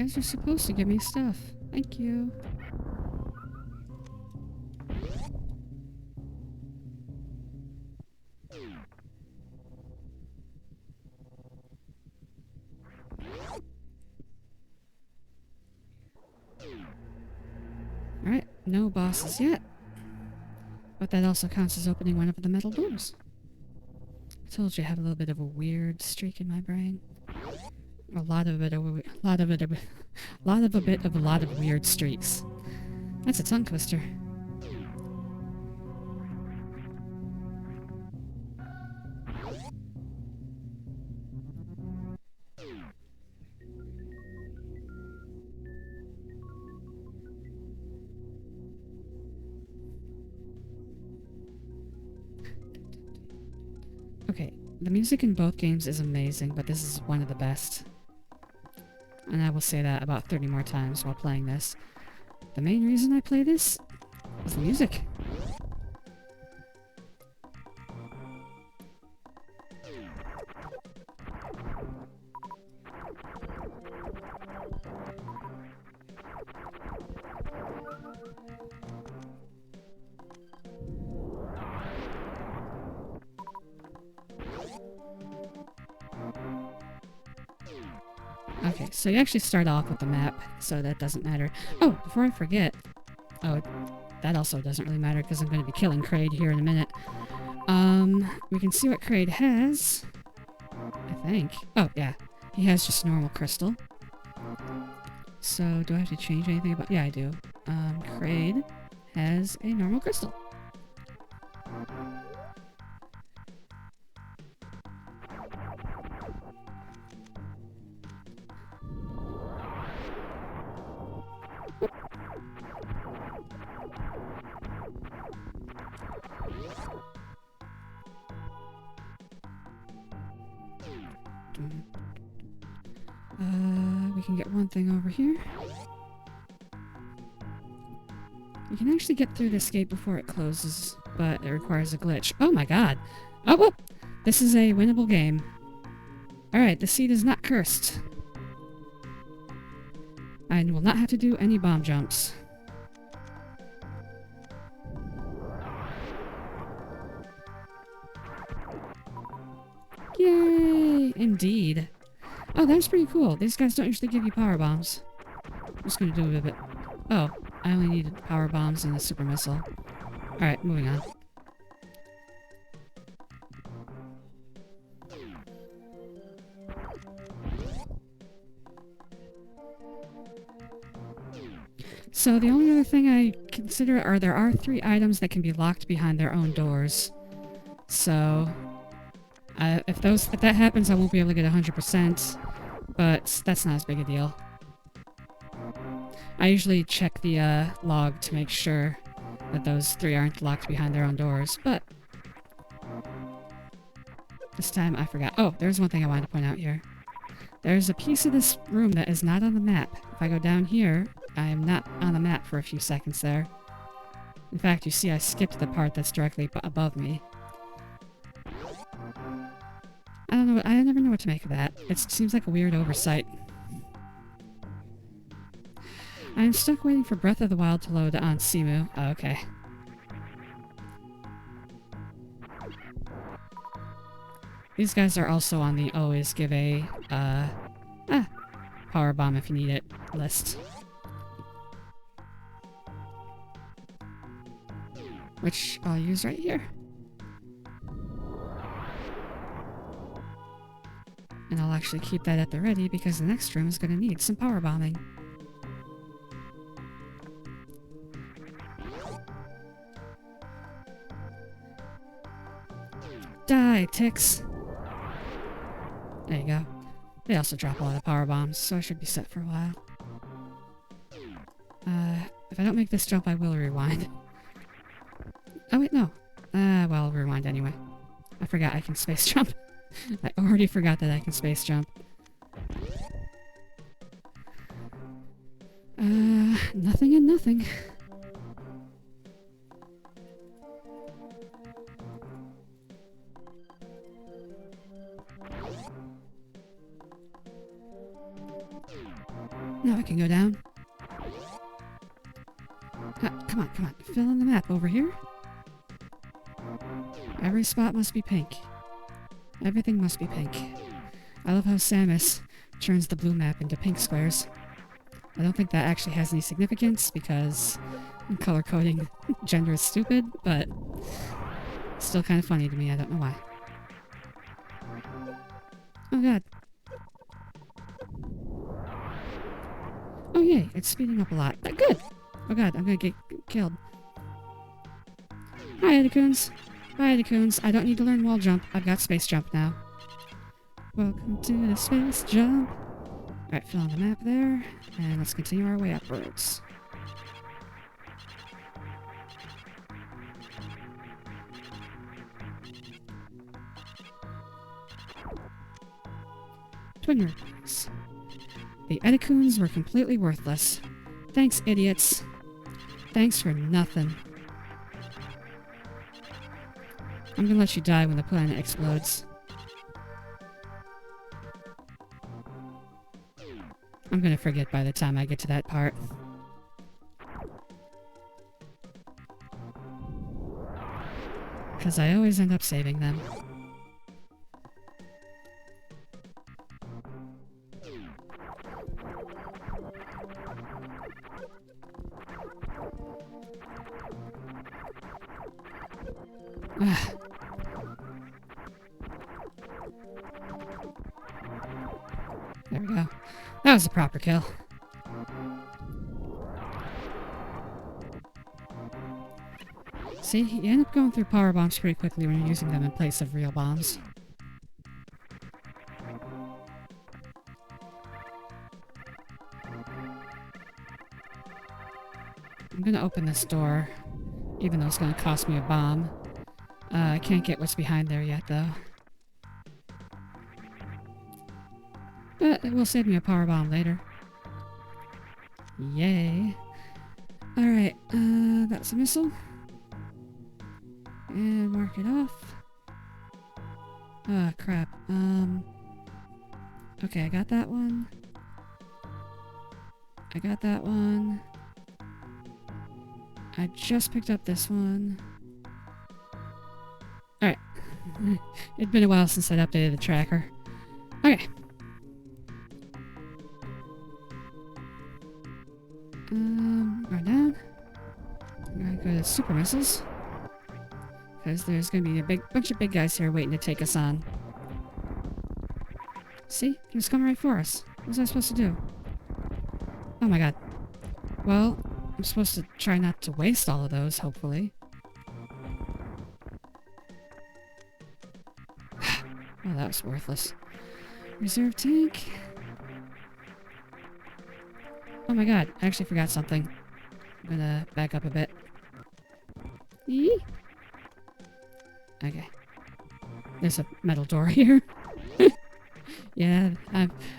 You guys are supposed to give me stuff. Thank you. Alright, no bosses yet. But that also counts as opening one of the metal doors. I told you I have a little bit of a weird streak in my brain. A lot of weird streaks. That's a tongue twister. Okay, the music in both games is amazing, but this is one of the best. And I will say that about 30 more times while playing this. The main reason I play this is the music. Okay, so you actually start off with the map, so that doesn't matter. Oh, before I forget... Oh, that also doesn't really matter because I'm going to be killing Kraid here in a minute. We can see what Kraid has. I think. Oh, yeah. He has just normal crystal. So, do I have to change anything about... Yeah, I do. Kraid has a normal crystal. We can get one thing over here. You can actually get through this gate before it closes, but it requires a glitch. Oh my god! Oh, whoop! This is a winnable game. Alright, the seed is not cursed. I will not have to do any bomb jumps. Yay! Indeed. Oh, that's pretty cool. These guys don't usually give you power bombs. I'm just gonna do a bit. Oh, I only needed power bombs and a super missile. Alright, moving on. So the only other thing I consider are there are 3 items that can be locked behind their own doors. So if that happens, I won't be able to get 100%, but that's not as big a deal. I usually check the log to make sure that those 3 aren't locked behind their own doors, but this time I forgot. Oh, there's one thing I wanted to point out here. There's a piece of this room that is not on the map. If I go down here, I am not on the map for a few seconds there. In fact, you see I skipped the part that's directly above me. I don't know, I never know what to make of that. It seems like a weird oversight. I'm stuck waiting for Breath of the Wild to load on Simu. Oh, okay. These guys are also on the always give a, power bomb if you need it list. Which I'll use right here. And I'll actually keep that at the ready because the next room is going to need some power bombing. Die, ticks! There you go. They also drop a lot of power bombs, so I should be set for a while. If I don't make this jump, I will rewind. Oh wait, no. Well, I'll rewind anyway. I forgot I can space jump. I already forgot that I can space jump. Nothing and nothing. No, can go down. Come on, come on. Fill in the map over here. Every spot must be pink. Everything must be pink. I love how Samus turns the blue map into pink squares. I don't think that actually has any significance because color coding gender is stupid, but it's still kind of funny to me. I don't know why. Oh god. Oh yay, it's speeding up a lot. Good! Oh god, I'm gonna get killed. Hi, Edacoons. Hi, Edacoons. I don't need to learn wall jump. I've got space jump now. Welcome to the space jump. Alright, fill in the map there. And let's continue our way upwards. Twin rings. The Edacoons were completely worthless. Thanks, idiots. Thanks for nothing. I'm gonna let you die when the planet explodes. I'm gonna forget by the time I get to that part. Because I always end up saving them. There we go. That was a proper kill. See, you end up going through power bombs pretty quickly when you're using them in place of real bombs. I'm gonna open this door, even though it's gonna cost me a bomb. I can't get what's behind there yet, though. But it will save me a power bomb later. Yay. Alright, that's a missile. And mark it off. Ah, crap. Okay, I got that one. I got that one. I just picked up this one. Alright. It'd been a while since I'd updated the tracker. Okay. Right down. I'm gonna go to super missiles. Because there's gonna be a bunch of big guys here waiting to take us on. See? They're just coming right for us. What was I supposed to do? Oh my god. Well, I'm supposed to try not to waste all of those, hopefully. Oh, that was worthless. Reserve tank. Oh my god, I actually forgot something. I'm gonna back up a bit. Eee. Okay. There's a metal door here. Yeah,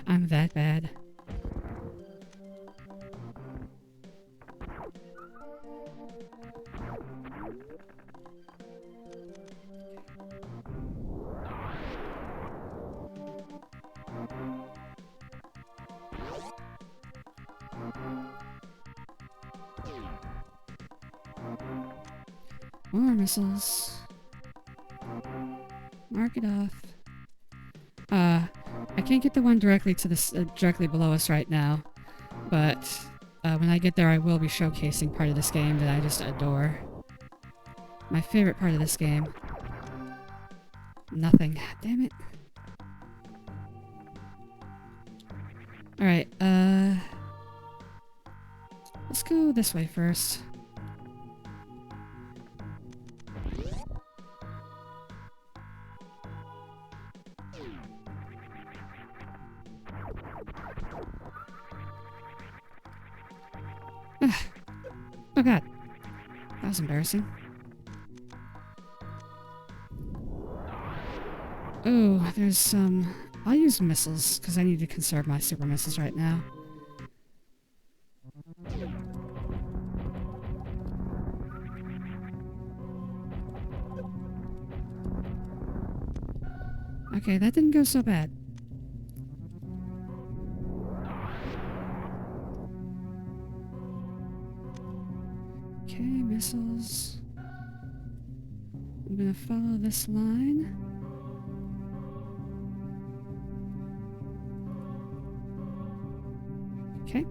I'm that bad. More missiles. Mark it off. I can't get the one directly to this directly below us right now, but when I get there, I will be showcasing part of this game that I just adore. My favorite part of this game. Nothing. Damn it. Alright, let's go this way first. Oh god. That was embarrassing. Oh, there's some... I'll use missiles, because I need to conserve my super missiles right now. Okay, that didn't go so bad. Okay, missiles. I'm gonna follow this line. Okay.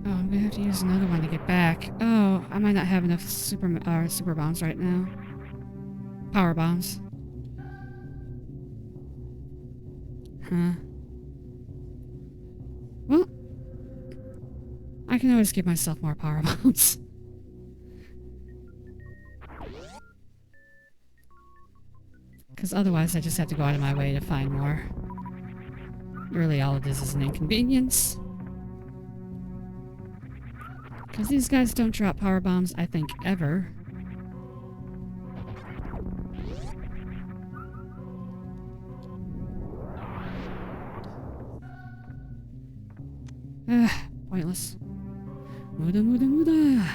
Oh, I'm gonna have to use another one to get back. Oh, I might not have enough super bombs right now. Power bombs. Huh. Well, I can always give myself more power bombs. Because otherwise I just have to go out of my way to find more. Really, all of this is an inconvenience. Because these guys don't drop power bombs, I think, ever. Pointless. Muda, muda, muda.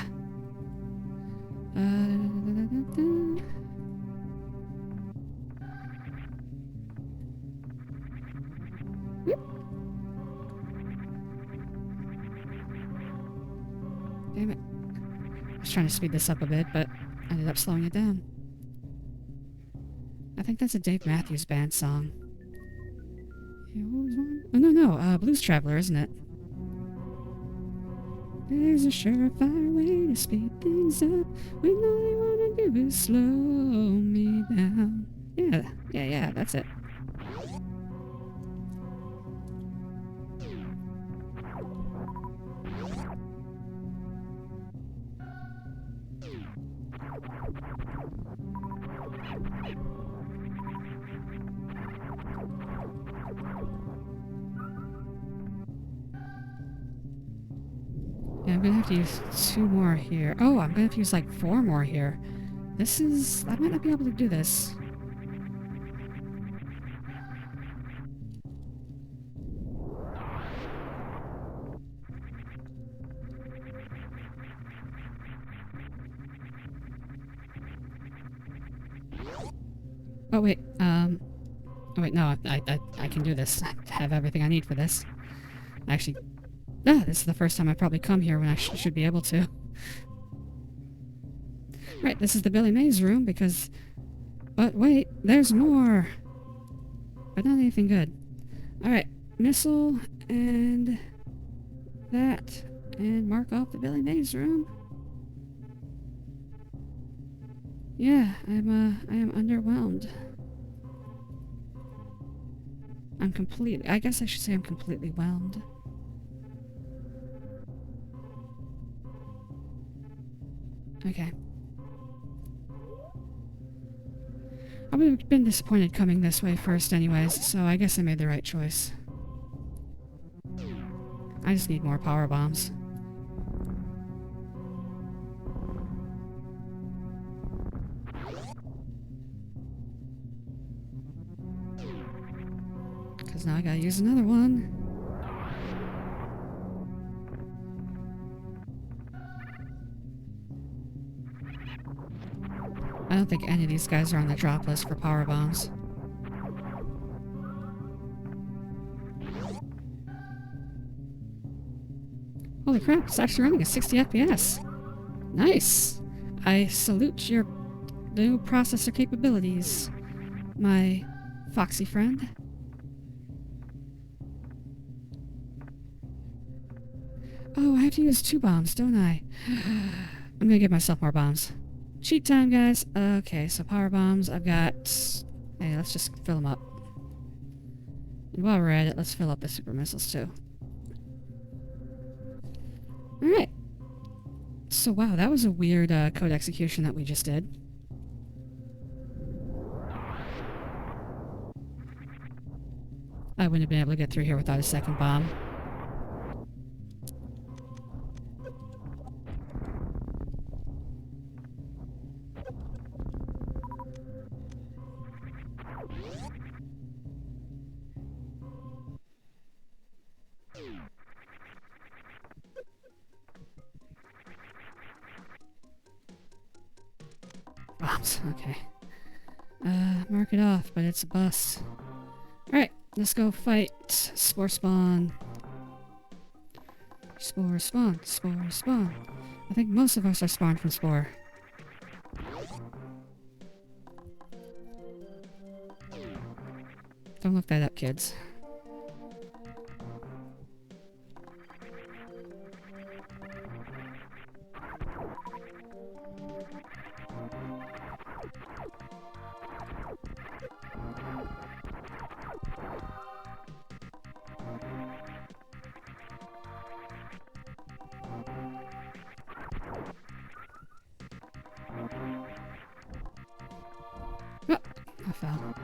Damn it. I was trying to speed this up a bit, but I ended up slowing it down. I think that's a Dave Matthews Band song. Yeah, what was one? Oh, no, Blues Traveler, isn't it? There's a surefire way to speed things up when all you wanna do is slow me down. Yeah, that's it. Yeah, I'm gonna have to use 2 more here. Oh, I'm gonna have to use like 4 more here. This is... I might not be able to do this. Oh, wait, oh, wait, no, I can do this. I have everything I need for this. Actually, this is the first time I've probably come here when I should be able to. Right, this is the Billy Mays room because... But wait, there's more! But not anything good. Alright, missile, and... that, and mark off the Billy Mays room. Yeah, I am underwhelmed. I guess I should say I'm completely whelmed. Okay. I would have been disappointed coming this way first anyways, so I guess I made the right choice. I just need more power bombs. Because now I gotta use another one. I don't think any of these guys are on the drop list for power bombs. Holy crap, it's actually running at 60 FPS. Nice! I salute your new processor capabilities, my foxy friend. Oh, I have to use 2 bombs, don't I? I'm gonna give myself more bombs. Cheat time, guys. Okay, so power bombs, I've got... Hey, let's just fill them up. And while we're at it, let's fill up the super missiles, too. Alright. So, wow, that was a weird code execution that we just did. I wouldn't have been able to get through here without a second bomb. Bombs, okay. Mark it off, but it's a bust. Alright, let's go fight Spore Spawn. Spore spawn. Spore spawn. I think most of us are spawned from spore. Don't look that up, kids. Oh, I fell.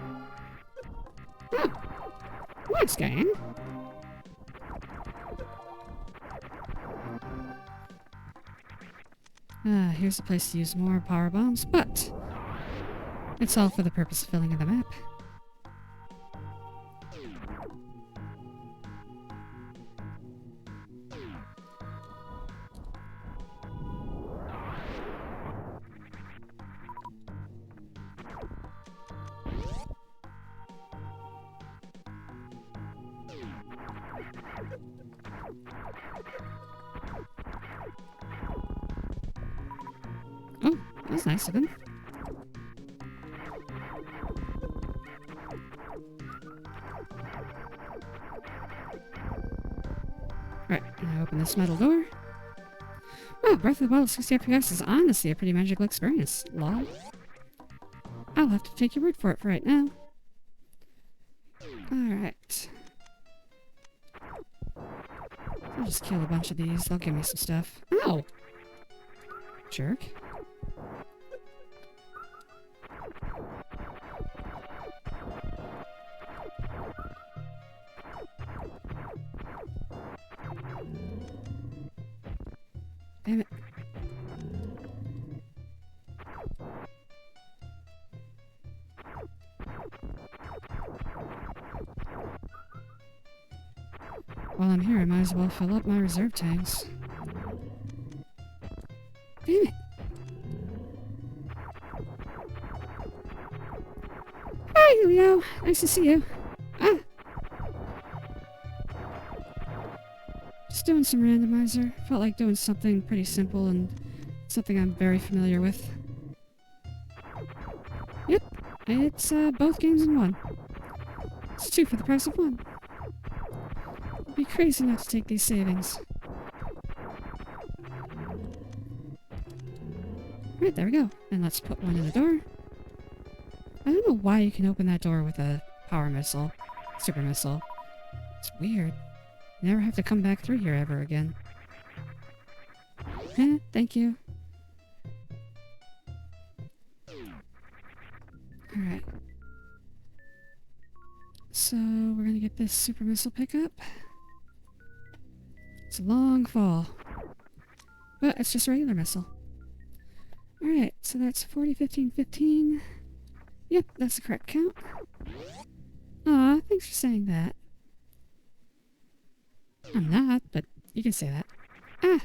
Oh, what's going? Here's a place to use more power bombs, but it's all for the purpose of filling in the map. Oh, that's nice of him. Right, now open this metal door. Wow, Breath of the Wild 60 FPS is honestly a pretty magical experience. Lol. I'll have to take your word for it for right now. Alright. I'll just kill a bunch of these. They'll give me some stuff. Ow! Jerk. Damn it. While I'm here, I might as well fill up my reserve tanks. Damn it. Hi, Leo. Nice to see you. Ah. Just doing some randomizer. Felt like doing something pretty simple and something I'm very familiar with. Yep. It's both games in one. It's 2 for the price of 1. It'd be crazy not to take these savings. Right, there we go. And let's put one in the door. I don't know why you can open that door with a power missile. Super missile. It's weird. You never have to come back through here ever again. Thank you. Alright. So, we're gonna get this super missile pickup. It's a long fall. But it's just a regular missile. Alright, so that's 40, 15, 15. Yep, that's the correct count. Aw, thanks for saying that. I'm not, but you can say that. Ah!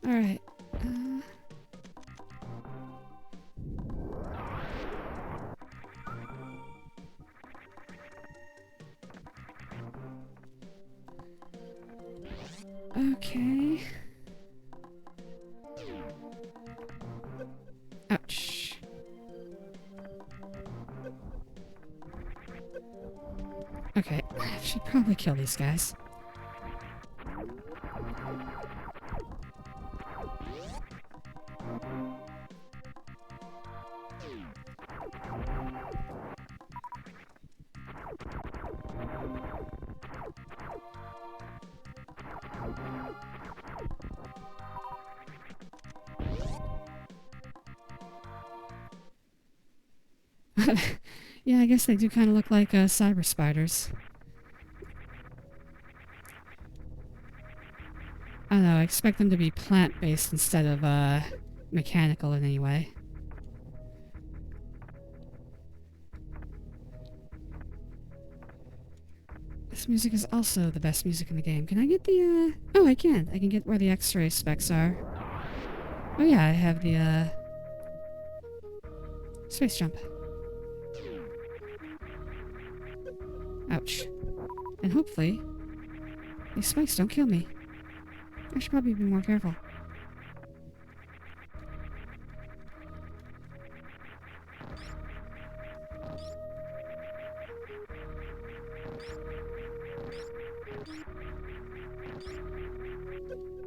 Alright. Okay. Ouch. Okay, I should probably kill these guys. Yeah, I guess they do kind of look like cyber spiders. I don't know, I expect them to be plant-based instead of mechanical in any way. This music is also the best music in the game. Can I get the oh, I can. I can get where the X-ray specs are. Oh yeah, I have the Space jump. Ouch. And hopefully, these spikes don't kill me. I should probably be more careful.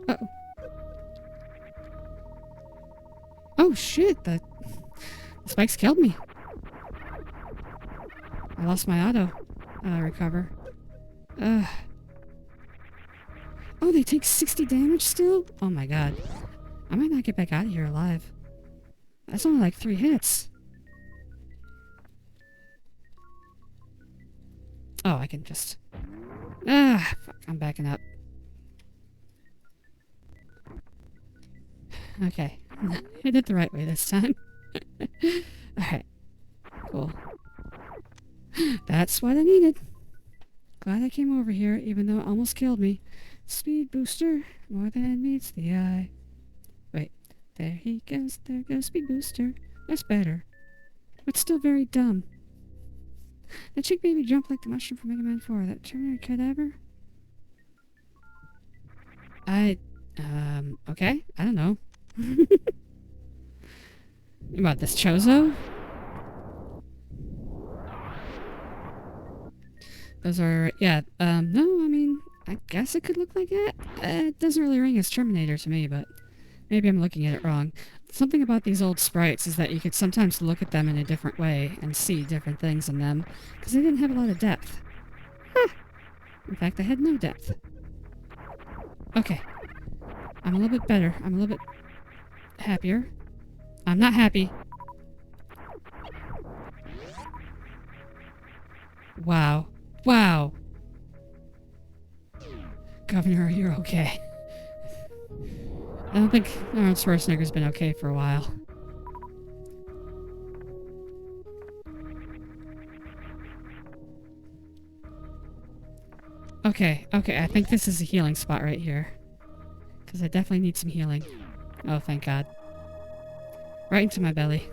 Uh-oh. Oh shit, the spikes killed me. I lost my auto recover. Oh, they take 60 damage still? Oh my god. I might not get back out of here alive. That's only like 3 hits. Oh, I can just... fuck, I'm backing up. Okay. I did it the right way this time. Alright. Cool. That's what I needed. Glad I came over here, even though it almost killed me. Speed booster, more than meets the eye. Wait, there he goes, there goes speed booster. That's better. But still very dumb. That chick baby jumped like the mushroom from Mega Man 4. That Terminator cadaver? Okay, I don't know. About this Chozo? Those are, yeah, no, I mean, I guess it could look like that. It doesn't really ring as Terminator to me, but maybe I'm looking at it wrong. Something about these old sprites is that you could sometimes look at them in a different way and see different things in them, because they didn't have a lot of depth. Huh. In fact, they had no depth. Okay. I'm a little bit better. I'm a little bit happier. I'm not happy. Wow. Wow. Governor, you're okay. I don't think Arnold Schwarzenegger's been okay for a while. Okay, I think this is a healing spot right here. Because I definitely need some healing. Oh, thank God. Right into my belly.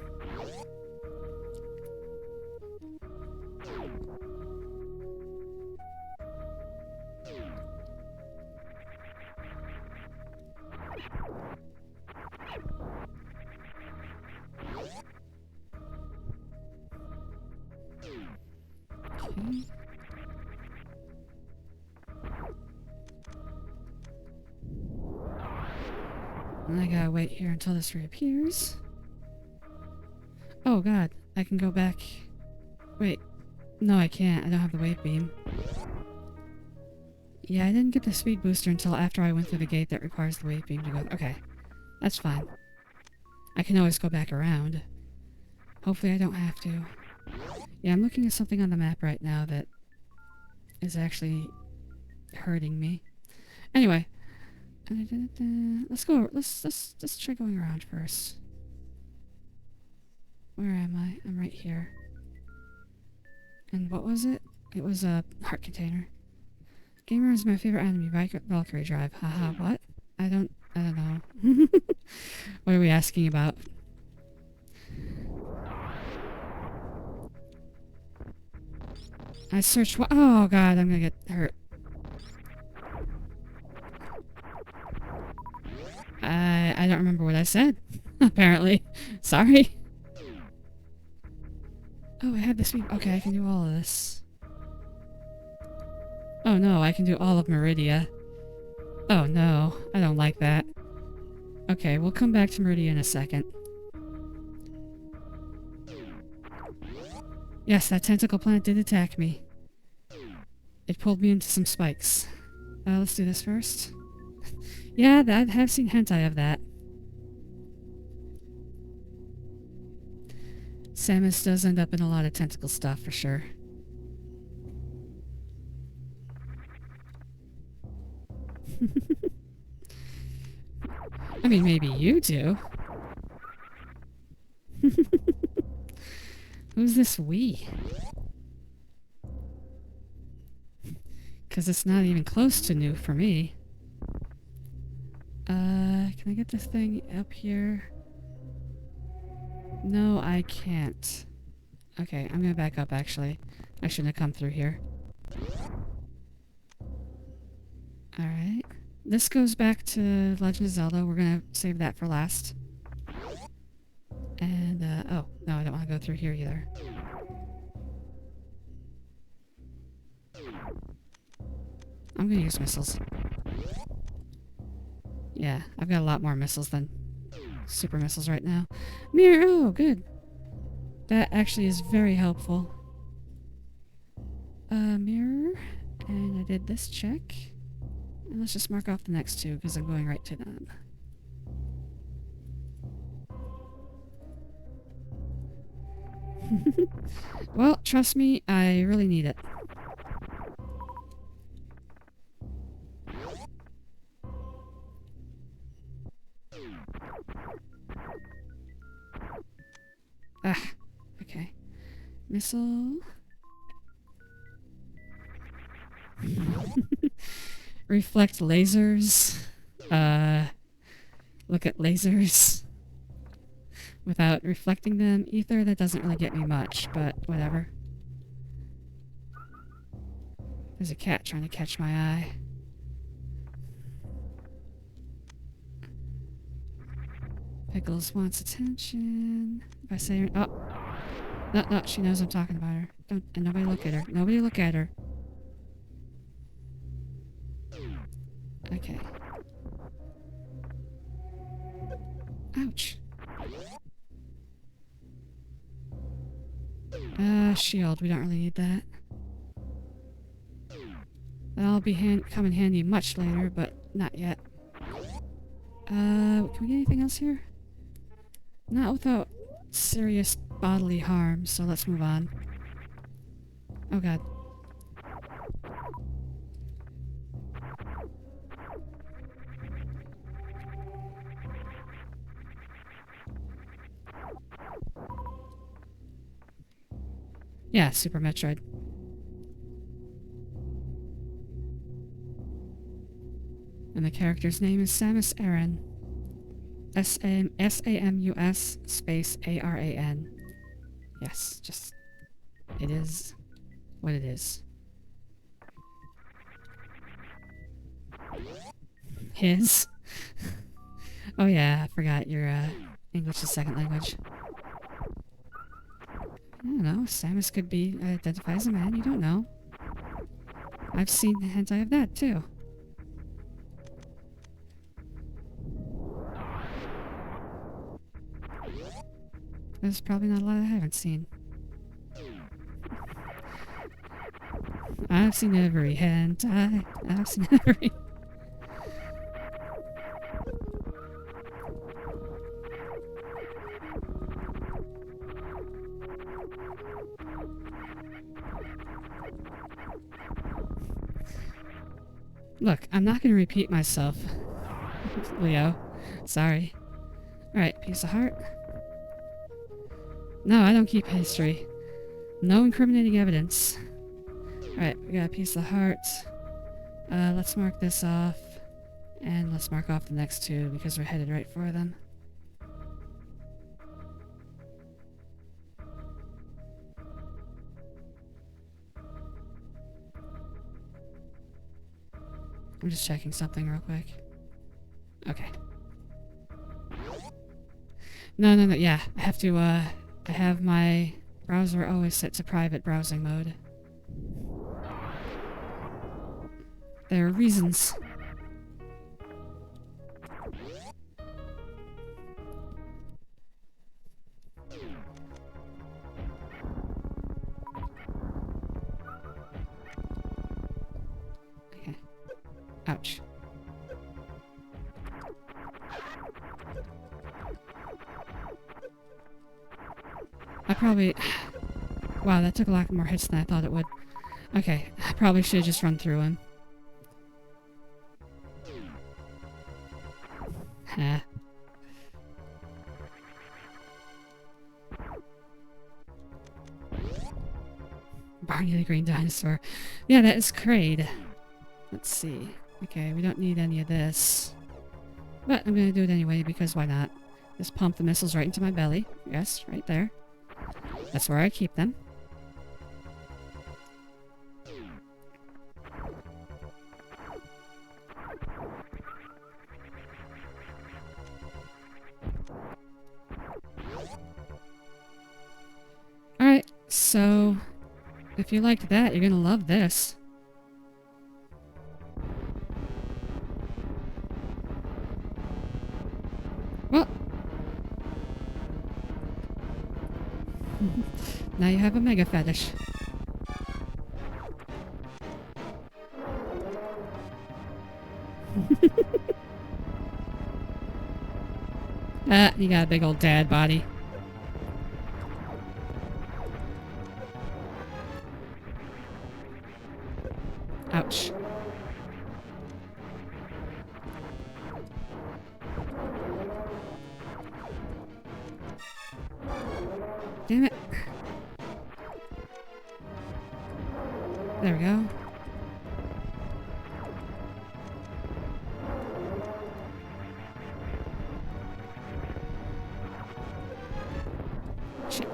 Okay. And I gotta wait here until this reappears. Oh god, I can go back. Wait. No, I can't. I don't have the wave beam. Yeah, I didn't get the speed booster until after I went through the gate that requires the wave beam to go. Okay. That's fine. I can always go back around. Hopefully I don't have to. Yeah, I'm looking at something on the map right now that is actually hurting me. Anyway. Let's go. Let's try going around first. Where am I? I'm right here. And what was it? It was a heart container. Gamer is my favorite enemy. Valkyrie drive. Haha, what? I don't know. What are we asking about? I searched what? Oh god, I'm gonna get hurt. I don't remember what I said. Apparently. Sorry. Oh, I had this week. Okay, I can do all of this. Oh no, I can do all of Meridia. Oh no, I don't like that. Okay, we'll come back to Meridia in a second. Yes, that tentacle plant did attack me. It pulled me into some spikes. Let's do this first. Yeah, I have seen hentai of that. Samus does end up in a lot of tentacle stuff, for sure. I mean, maybe you do. Who's this we? Because it's not even close to new for me. Can I get this thing up here? No, I can't. Okay, I'm gonna back up, actually. I shouldn't have come through here. Alright. This goes back to Legend of Zelda. We're gonna save that for last. And, oh, no, I don't want to go through here either. I'm gonna use missiles. Yeah, I've got a lot more missiles than super missiles right now. Mirror! Oh, good. That actually is very helpful. Mirror. And I did this check. And let's just mark off the next two, because I'm going right to them. Well, trust me, I really need it. Ah, okay. Missile. Reflect lasers. Look at lasers. Without reflecting them. Ether, that doesn't really get me much, but whatever. There's a cat trying to catch my eye. Pickles wants attention. If I say her... Oh! No, she knows I'm talking about her. Don't... And nobody look at her. Nobody look at her. Okay. Ouch. Shield. We don't really need that. That'll be come in handy much later, but not yet. Can we get anything else here? Not without serious bodily harm, so let's move on. Oh god. Yeah, Super Metroid. And the character's name is Samus Aran. S-A-M-U-S space A-R-A-N. Yes, just... It is what it is. His? Oh yeah, I forgot your English is second language. I don't know, Samus could be identified as a man, you don't know. I've seen the hentai of that too. There's probably not a lot I haven't seen. I've seen every hentai. I've seen every... Look, I'm not going to repeat myself. Leo. Sorry. Alright, piece of heart. No, I don't keep history. No incriminating evidence. Alright, we got a piece of heart. Let's mark this off. And let's mark off the next two because we're headed right for them. I'm just checking something real quick. Okay. No, yeah. I have to, I have my browser always set to private browsing mode. There are reasons. Okay. Ouch. I probably... Wow, that took a lot more hits than I thought it would. Okay, I probably should have just run through him. Huh. Barney the Green Dinosaur. Yeah, that is Kraid. Let's see. Okay, we don't need any of this. But I'm gonna do it anyway, because why not? Just pump the missiles right into my belly. Yes, right there. That's where I keep them. Alright, so if you liked that, you're gonna love this. Well, now you have a mega fetish. Ah, you got a big old dad body. Ouch. Damn it. There we go. Shit.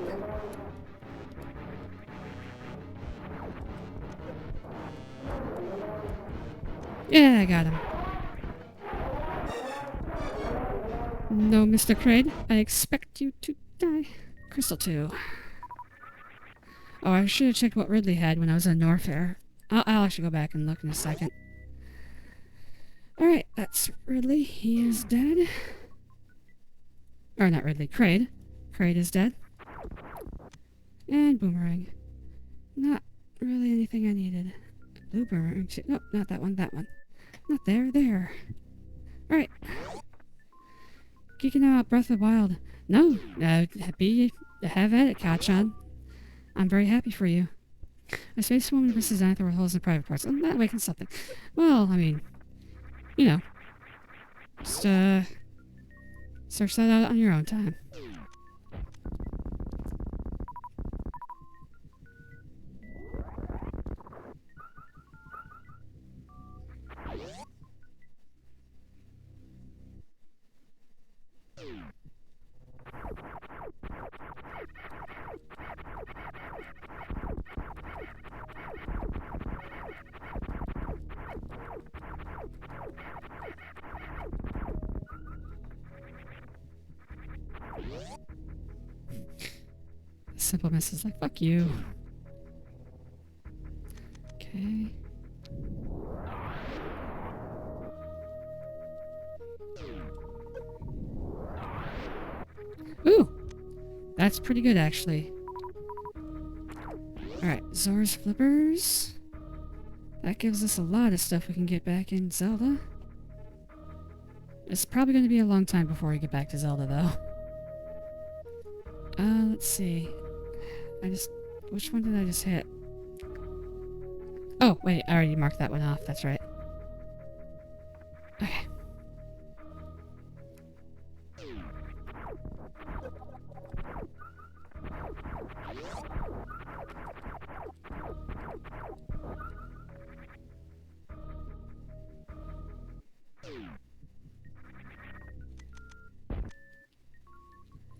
Yeah, I got him. No, Mr. Kraid, I expect you to die. Crystal 2. Oh, I should have checked what Ridley had when I was in Norfair. I'll actually go back and look in a second. Alright, that's Ridley. He is dead. Or not Ridley, Kraid. Kraid is dead. And Boomerang. Not really anything I needed. Blue Boomerang. Nope, not that one, that one. Not there, there. Alright. Geeking out Breath of the Wild. No, have at it, Kacchon. I'm very happy for you. A space woman versus Xanathar with holes in private parts. I'm not making something. Well, I mean, you know. Just, search that out on your own time. Simple Miss is like, fuck you. Okay. Ooh! That's pretty good, actually. Alright, Zora's Flippers. That gives us a lot of stuff we can get back in Zelda. It's probably going to be a long time before we get back to Zelda, though. Let's see. Which one did I just hit? Oh, wait, I already marked that one off, that's right. Okay.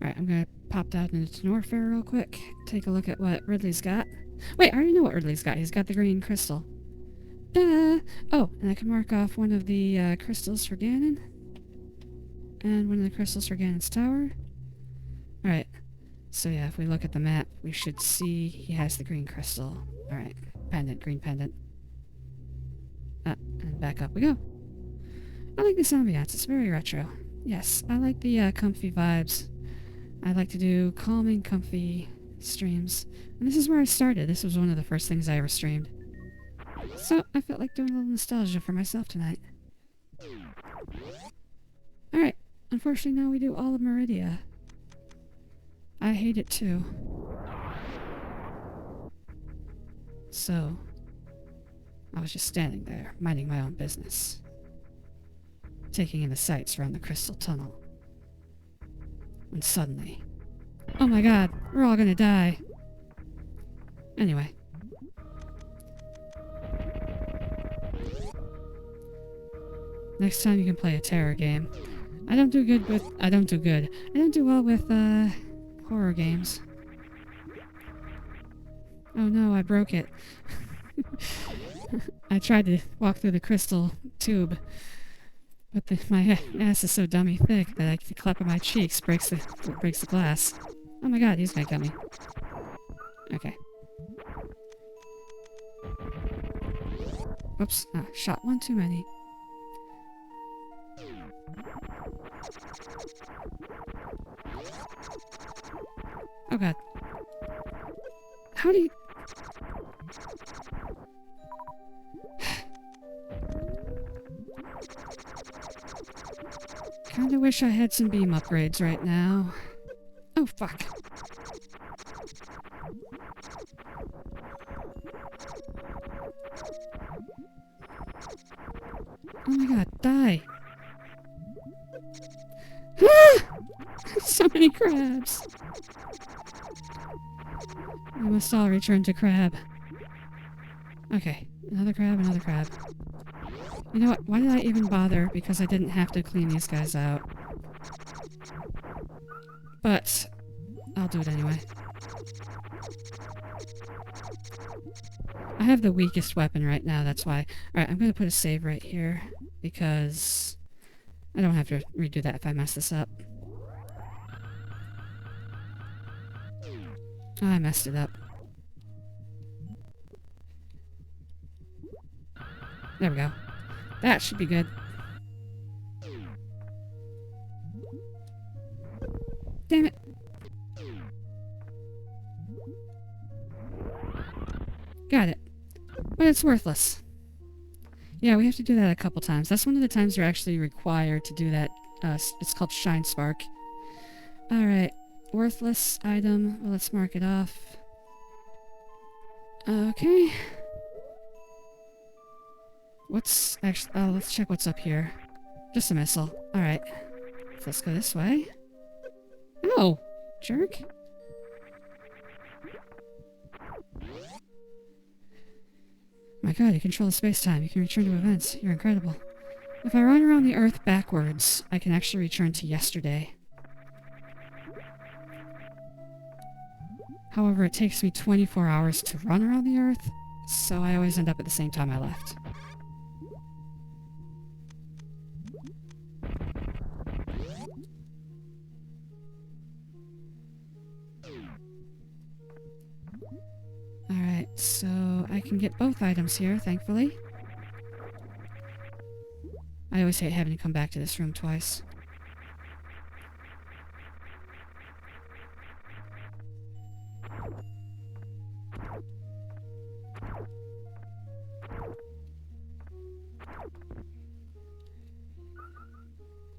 Alright, I'm gonna pop out into Norfair real quick. Take a look at what Ridley's got. Wait, I already know what Ridley's got. He's got the green crystal. Duh! Oh, and I can mark off one of the crystals for Ganon. And one of the crystals for Ganon's tower. Alright. So yeah, if we look at the map, we should see he has the green crystal. Alright. Pendant, green pendant. And back up we go. I like this ambiance. It's very retro. Yes, I like the comfy vibes. I like to do calming, comfy streams. And this is where I started. This was one of the first things I ever streamed. So, I felt like doing a little nostalgia for myself tonight. Alright. Unfortunately, now we do all of Meridia. I hate it too. So, I was just standing there, minding my own business. Taking in the sights around the crystal tunnel. When suddenly... Oh my god, we're all gonna die. Anyway. Next time you can play a terror game, I don't do good with... I don't do well with, horror games. Oh no, I broke it. I tried to walk through the crystal tube, but my ass is so dummy thick that the clap of my cheeks breaks the glass. Oh my god, he's gonna get me. Okay. Oops, shot one too many. Oh god. How do you... Kinda wish I had some beam upgrades right now. Oh fuck. Oh my god, die! So many crabs! We must all return to crab. Okay, another crab, another crab. You know what? Why did I even bother? Because I didn't have to clean these guys out. But I'll do it anyway. I have the weakest weapon right now, that's why. Alright, I'm gonna put a save right here, because I don't have to redo that if I mess this up. Oh, I messed it up. There we go. That should be good. Damn it. Got it. But it's worthless. Yeah, we have to do that a couple times. That's one of the times you're actually required to do that. It's called Shine Spark. Alright. Worthless item. Well, let's mark it off. Okay. What's actually... Oh, let's check what's up here. Just a missile. Alright. So let's go this way. Oh! Jerk. My god, you control the space-time. You can return to events. You're incredible. If I run around the Earth backwards, I can actually return to yesterday. However, it takes me 24 hours to run around the Earth, so I always end up at the same time I left. Alright, so I can get both items here, thankfully. I always hate having to come back to this room twice.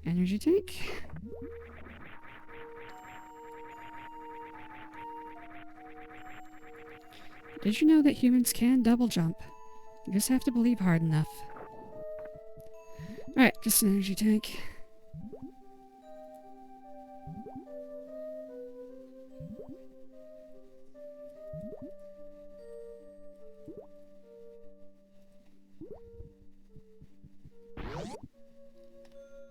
Energy tank. Did you know that humans can double jump? You just have to believe hard enough. Alright, just an energy tank.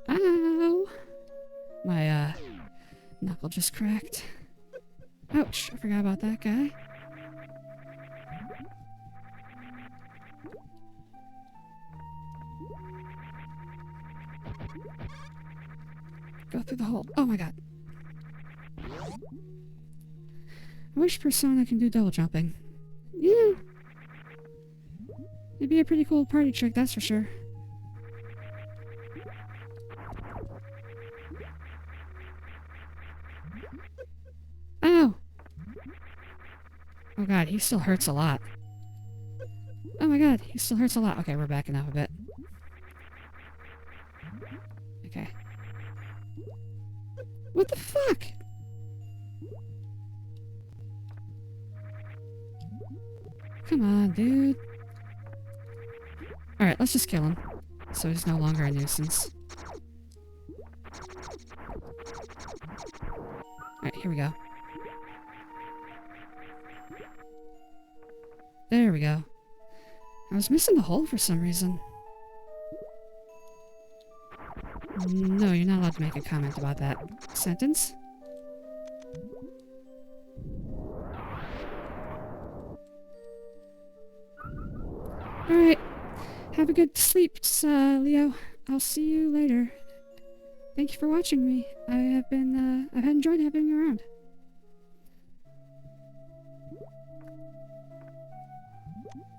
Ow! My, knuckle just cracked. Ouch, I forgot about that guy. Go through the hole. Oh my god. I wish Persona can do double jumping. Yeah. It'd be a pretty cool party trick, that's for sure. Ow! Oh god, he still hurts a lot. Oh my god, he still hurts a lot. Okay, we're backing up a bit. Okay. What the fuck? Come on, dude. Alright, let's just kill him. So he's no longer a nuisance. Alright, here we go. There we go. I was missing the hole for some reason. No, you're not allowed to make a comment about that sentence. Alright. Have a good sleep, Leo. I'll see you later. Thank you for watching me. I've enjoyed having you around.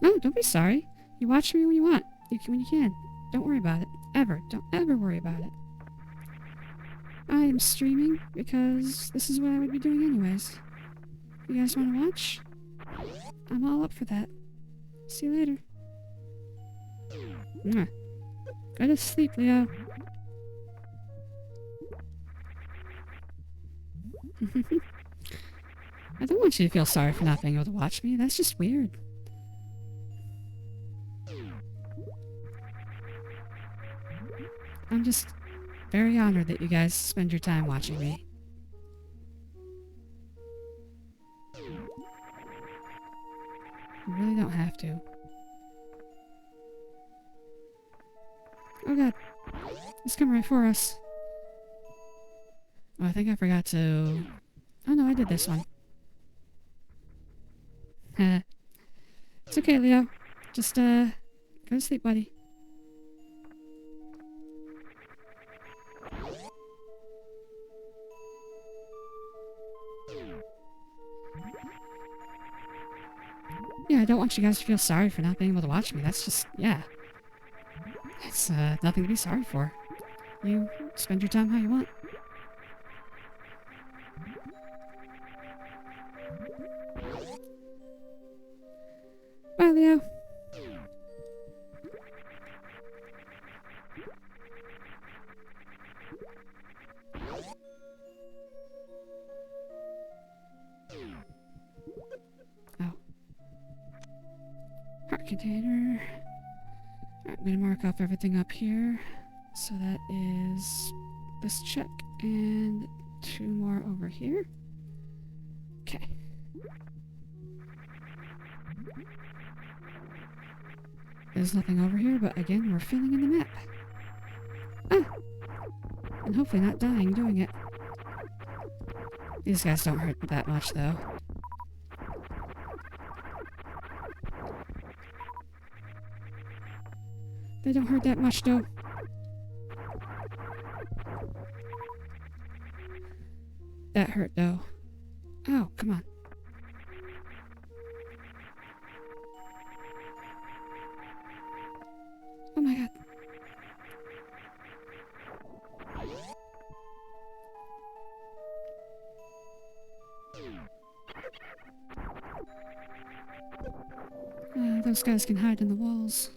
No, don't be sorry. You watch me when you want. When you can. Don't worry about it. Ever. Don't ever worry about it. I am streaming because this is what I would be doing anyways. You guys want to watch? I'm all up for that. See you later. Mwah. Go to sleep, Leo. I don't want you to feel sorry for not being able to watch me. That's just weird. I'm just very honored that you guys spend your time watching me. You really don't have to. Oh god. It's coming right for us. Oh, I think I forgot to... Oh no, I did this one. It's okay, Leo. Just, go to sleep, buddy. Yeah, I don't want you guys to feel sorry for not being able to watch me. That's just, yeah. It's, nothing to be sorry for. You spend your time how you want. Bye, Leo. Oh. Heart container. Alright, I'm gonna mark off everything up here. So that is this check and 2 more over here. Okay. There's nothing over here, but again, we're filling in the map. Ah! And hopefully not dying doing it. These guys don't hurt that much, though. They don't hurt that much, though. That hurt, though. Oh, come on. Oh my god. Those guys can hide in the walls.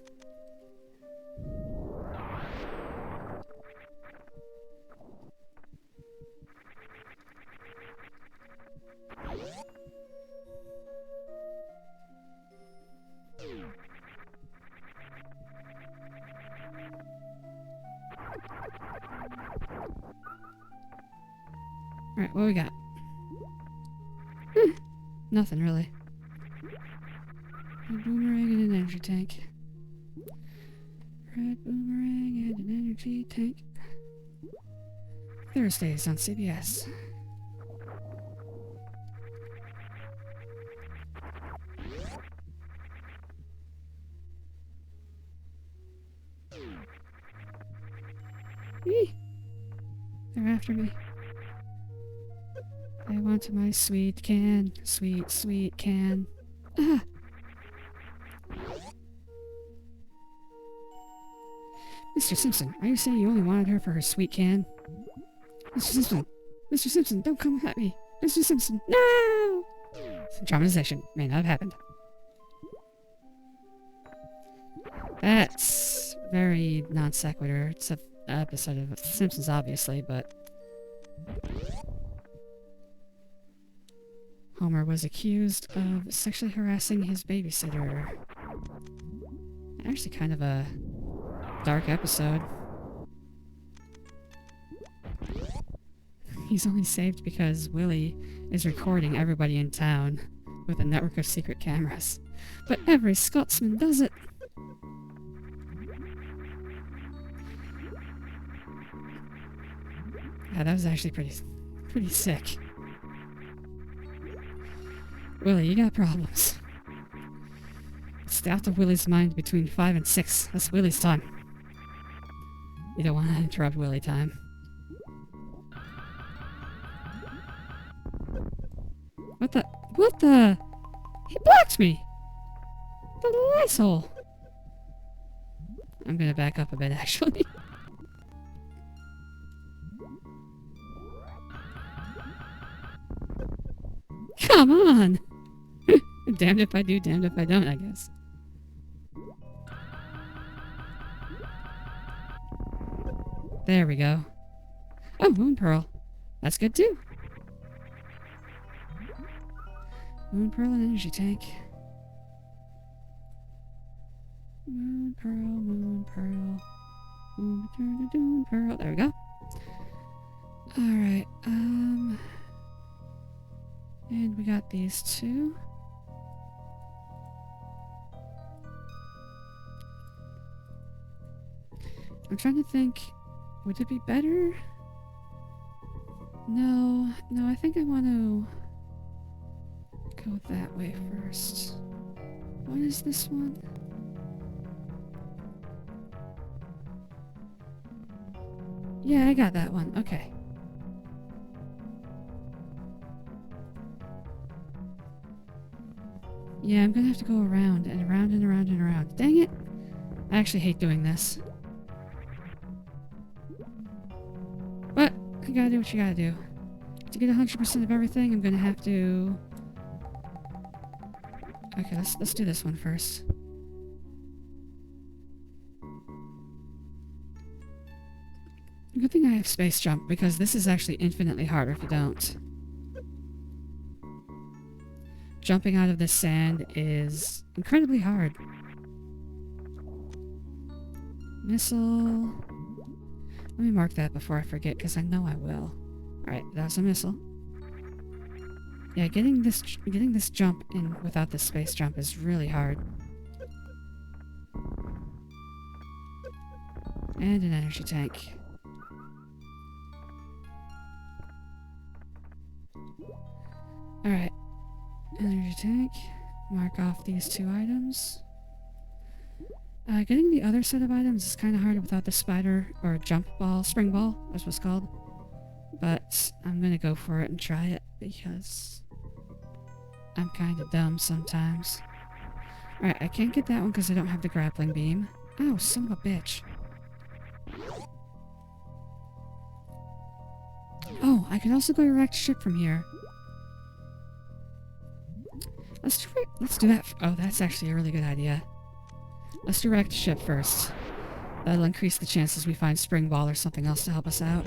Alright, what we got? Nothing, really. Red boomerang and an energy tank. Red boomerang and an energy tank. Thursdays on CBS. Eee! They're after me. I want my sweet can. Sweet, sweet can. Ah! Mr. Simpson, are you saying you only wanted her for her sweet can? Mr. Simpson! Mr. Simpson, don't come at me! Mr. Simpson, no! Traumatization may not have happened. That's very non sequitur. It's an episode of The Simpsons, obviously, but... Homer was accused of sexually harassing his babysitter. Actually kind of a dark episode. He's only saved because Willie is recording everybody in town with a network of secret cameras. But every Scotsman does it! Yeah, that was actually pretty sick. Willie, you got problems. Stay out of Willie's mind between 5 and 6. That's Willie's time. You don't want to interrupt Willie time. What the? What the? He blocked me! The little asshole! I'm gonna back up a bit, actually. Come on! Damned if I do, damned if I don't, I guess. There we go. Oh, Moon Pearl. That's good too. Moon Pearl and Energy Tank. Moon Pearl, Moon Pearl. Moon Pearl. There we go. Alright, and we got these two. I'm trying to think, would it be better? No, I think I want to go that way first. What is this one? Yeah, I got that one. Okay. Yeah, I'm gonna have to go around and around and around and around. Dang it! I actually hate doing this. But, you gotta do what you gotta do. To get 100% of everything, I'm gonna have to... Okay, let's do this one first. Good thing I have space jump, because this is actually infinitely harder if you don't. Jumping out of the sand is incredibly hard. Missile. Let me mark that before I forget, because I know I will. Alright, that's a missile. Yeah, getting this jump in without the space jump is really hard. And an energy tank. Alright. Energy tank. Mark off these two items. Getting the other set of items is kind of hard without the spider, or jump ball, spring ball, that's what it's called. But I'm gonna go for it and try it, because I'm kind of dumb sometimes. Alright, I can't get that one because I don't have the grappling beam. Oh, son of a bitch. Oh, I can also go erect ship from here. Let's do that. Oh, that's actually a really good idea. Let's direct ship first. That'll increase the chances we find spring ball or something else to help us out.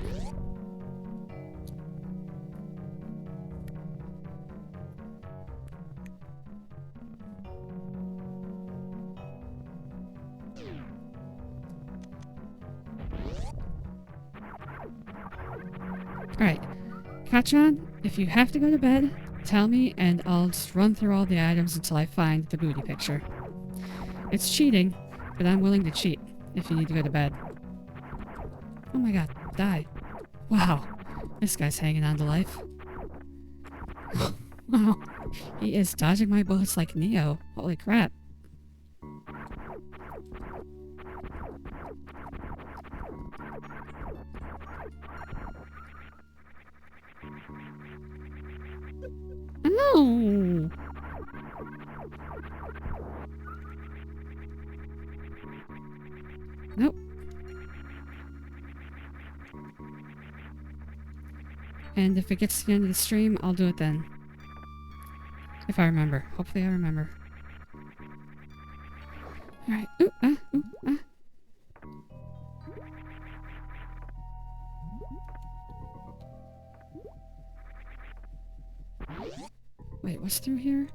Alright. Kacchon, if you have to go to bed, tell me and I'll just run through all the items until I find the booty picture. It's cheating, but I'm willing to cheat if you need to go to bed. Oh my god, die. Wow, this guy's hanging on to life. Wow, he is dodging my bullets like Neo. Holy crap. Oh! Nope. And if it gets to the end of the stream, I'll do it then. If I remember. Hopefully I remember. Alright. Ooh, ah, ooh, ah. Wait, what's through here?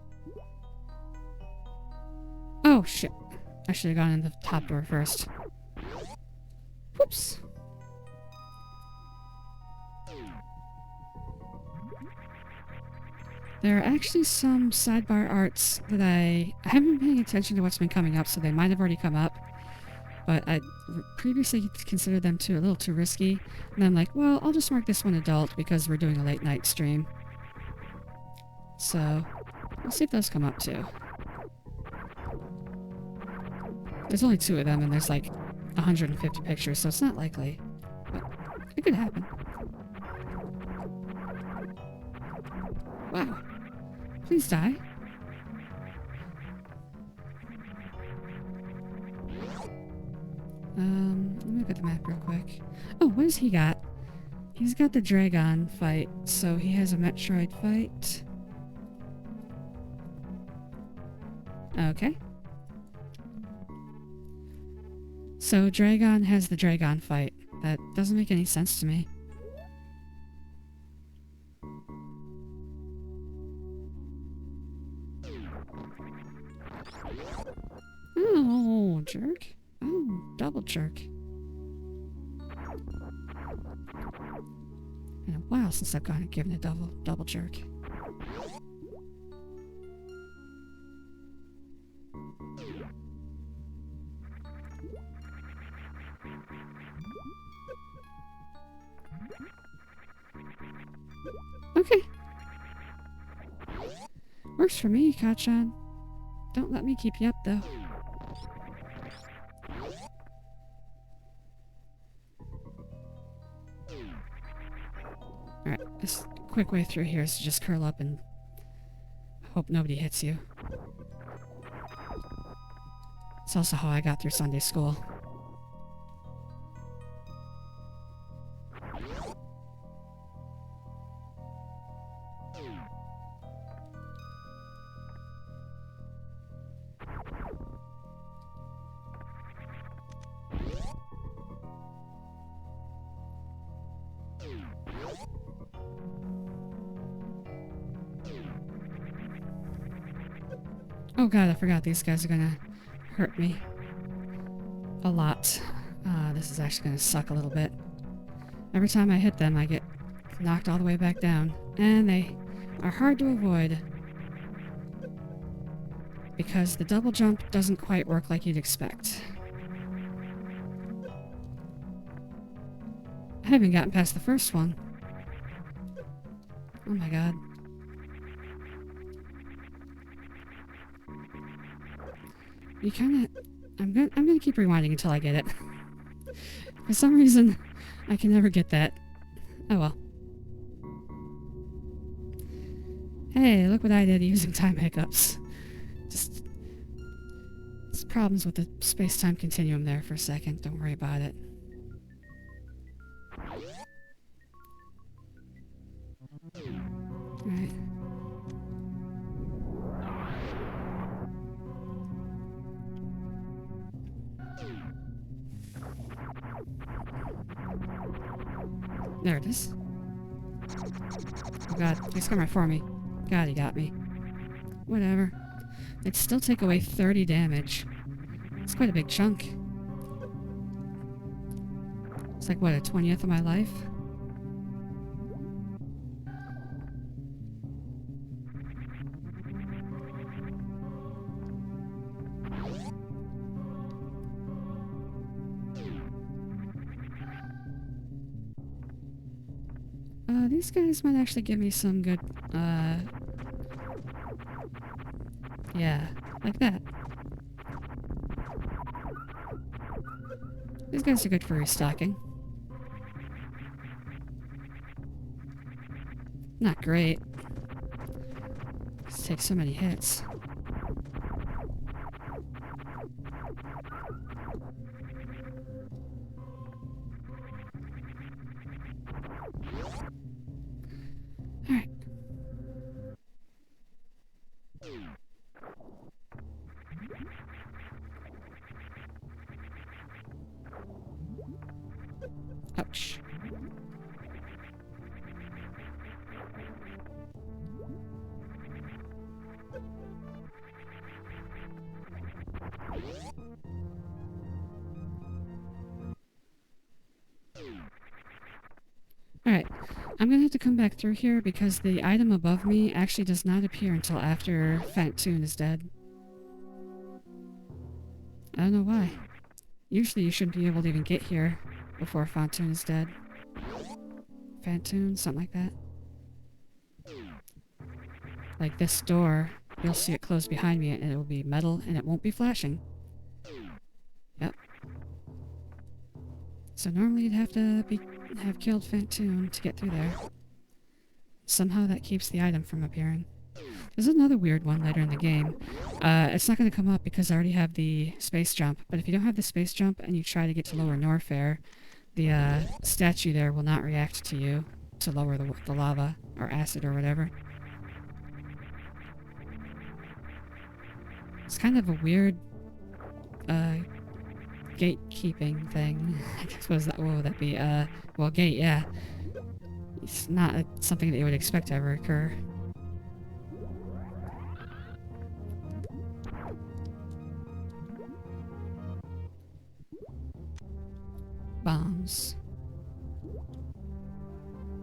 Oh, shit. I should have gone in the top door first. Whoops. There are actually some sidebar arts that I haven't been paying attention to what's been coming up, so they might have already come up. But I previously considered them a little too risky. And I'm like, well, I'll just mark this one adult because we're doing a late night stream. So, we'll see if those come up too. There's only 2 of them and there's like 150 pictures, so it's not likely. But it could happen. Wow. Please die. Let me look at the map real quick. Oh, what has he got? He's got the Dragon fight, so he has a Metroid fight. Okay. So Dragon has the Dragon fight. That doesn't make any sense to me. Oh, jerk. Oh, double jerk. Been a while since I've gone and given a double jerk. Okay. Works for me, Kacchon. Don't let me keep you up, though. Alright, this quick way through here is to just curl up and hope nobody hits you. It's also how I got through Sunday school. Oh god, I forgot these guys are gonna hurt me a lot. This is actually gonna suck a little bit. Every time I hit them, I get knocked all the way back down. And they are hard to avoid. Because the double jump doesn't quite work like you'd expect. I haven't gotten past the first one. Oh my god. You kinda... I'm gonna keep rewinding until I get it. For some reason, I can never get that. Oh well. Hey, look what I did using time hiccups. Just... problems with the space-time continuum there for a second. Don't worry about it. Alright. There it is. Oh god, he's coming for me. God, he got me. Whatever. It'd still take away 30 damage. It's quite a big chunk. It's like, what, a 20th of my life? These guys might actually give me some good, yeah, like that. These guys are good for restocking. Not great. This takes so many hits. Alright. Ouch. Alright, I'm gonna have to come back through here because the item above me actually does not appear until after Kacchon is dead. I don't know why. Usually you shouldn't be able to even get here before Fantoon is dead. Fantoon, something like that. Like this door, you'll see it close behind me and it will be metal and it won't be flashing. Yep. So normally you'd have to have killed Fantoon to get through there. Somehow that keeps the item from appearing. There's another weird one later in the game. It's not going to come up because I already have the space jump, but if you don't have the space jump and you try to get to Lower Norfair, the statue there will not react to you to lower the lava or acid or whatever. It's kind of a weird gatekeeping thing. I suppose that, what would that be? Well, gate, yeah. It's not something that you would expect to ever occur. Bombs.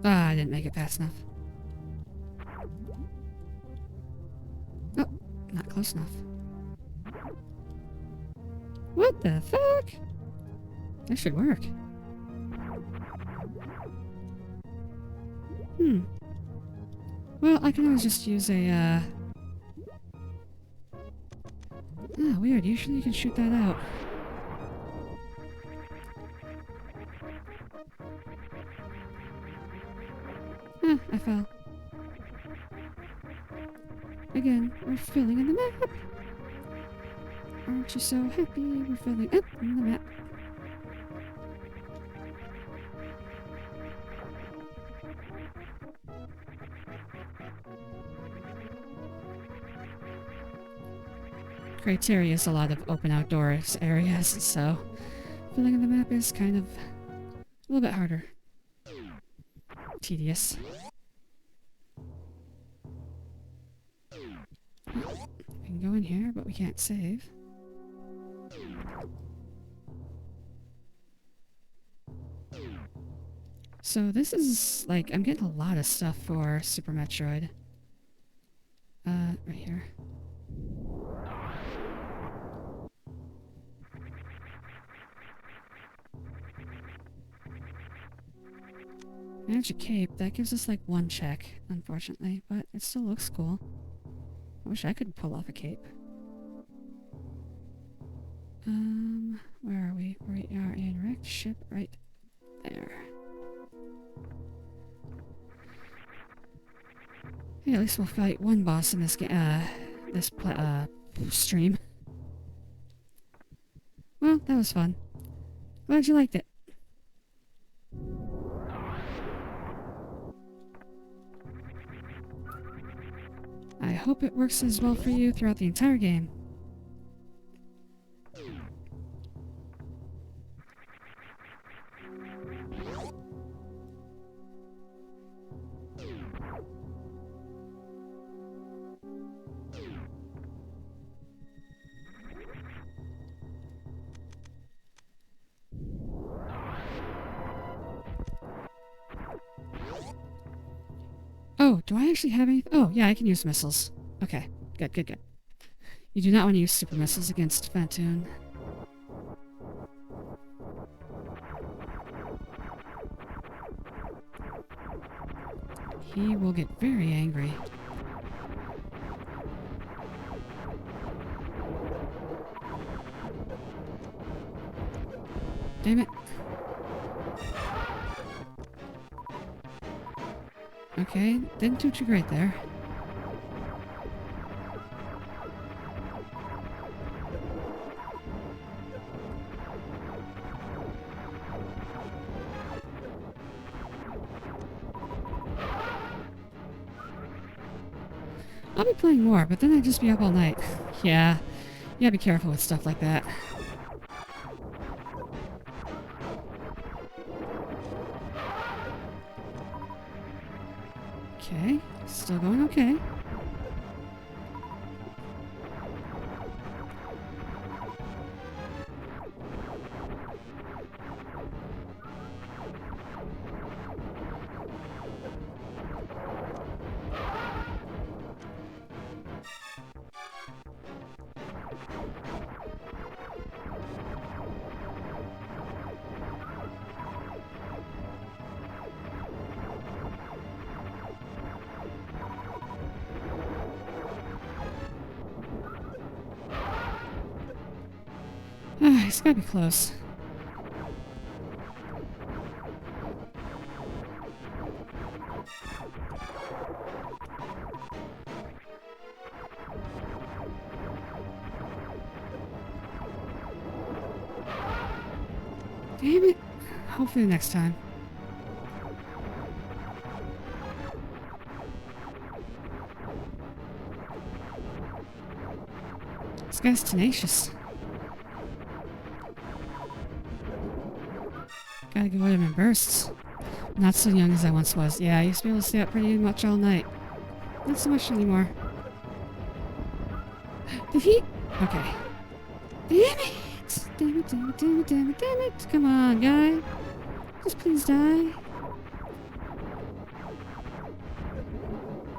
Ah, I didn't make it fast enough. Oh, not close enough. What the fuck? That should work. Well, I can always just use a, Ah, weird. Usually you can shoot that out. Ah, I fell. Again, we're filling in the map. Aren't you so happy we're filling up in the map? Criteria is a lot of open outdoors areas, so filling in the map is kind of a little bit harder. Tedious. We can go in here, but we can't save. So this is, like, I'm getting a lot of stuff for Super Metroid. Right here. Magic Cape, that gives us like one check, unfortunately, but it still looks cool. I wish I could pull off a cape. Where are we? We are in wrecked ship right there. Hey, at least we'll fight one boss in this stream. Well, that was fun. Glad you liked it. I hope it works as well for you throughout the entire game. Oh, do I actually have any? Oh, yeah, I can use missiles. Okay, good, good, good. You do not want to use super missiles against Fantoon. He will get very angry. Damn it. Okay, didn't do too great there. I'll be playing more, but then I'd just be up all night. Yeah, be careful with stuff like that. Okay, still going okay. It's gotta be close. Damn it. Hopefully next time. This guy's tenacious. Gotta go at him in bursts. Not so young as I once was. Yeah, I used to be able to stay up pretty much all night. Not so much anymore. Did he? Okay. Damn it! Damn it, damn it, damn it, damn it, damn it! Come on, guy. Just please die.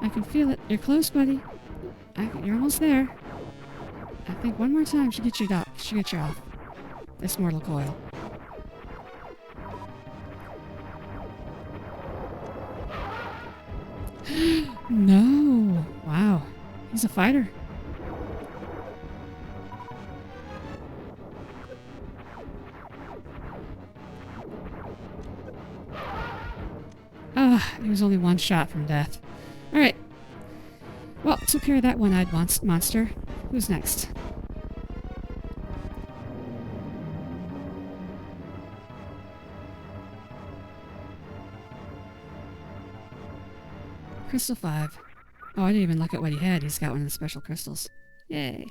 I can feel it. You're close, buddy. You're almost there. I think one more time should get you out. Should get you off this mortal coil. No! Wow. He's a fighter. Ah, it was only one shot from death. Alright. Well, took care of that one-eyed monster. Who's next? Crystal 5. Oh, I didn't even look at what he had. He's got one of the special crystals. Yay.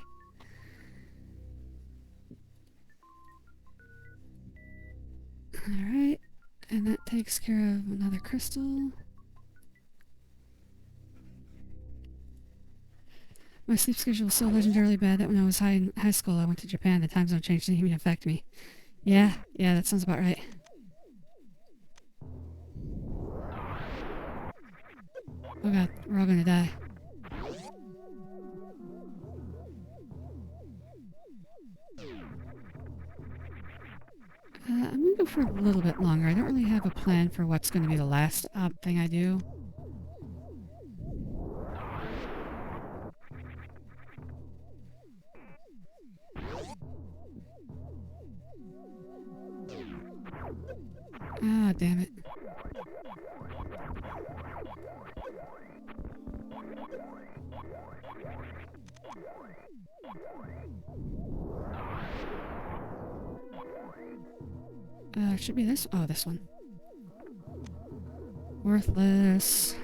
Alright. And that takes care of another crystal. My sleep schedule was so legendarily bad that when I was in high school I went to Japan. The time zone change didn't even affect me. Yeah, that sounds about right. Oh god, we're all gonna die. I'm gonna go for a little bit longer. I don't really have a plan for what's gonna be the last thing I do. Ah, damn it. It should be this. Oh, this one. Worthless.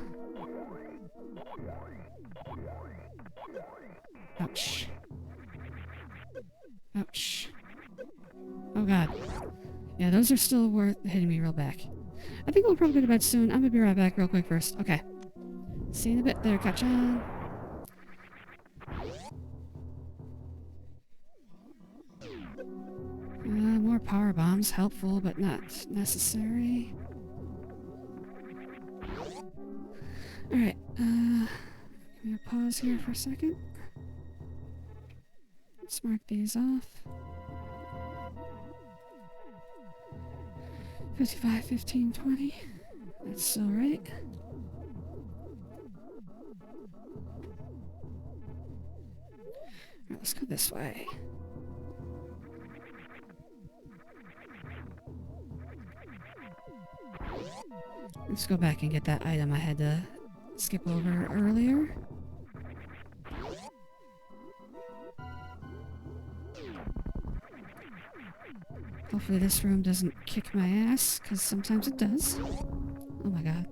Ouch. Ouch. Oh god. Yeah, those are still worth hitting me real back. I think we'll probably go to bed soon. I'm gonna be right back real quick first. Okay. See you in a bit there, Kacchon. More power bombs. Helpful, but not necessary. Alright, give me a pause here for a second. Let's mark these off. 55, 15, 20. That's still right. Alright, let's go this way. Let's go back and get that item I had to skip over earlier. Hopefully this room doesn't kick my ass, because sometimes it does. Oh my god.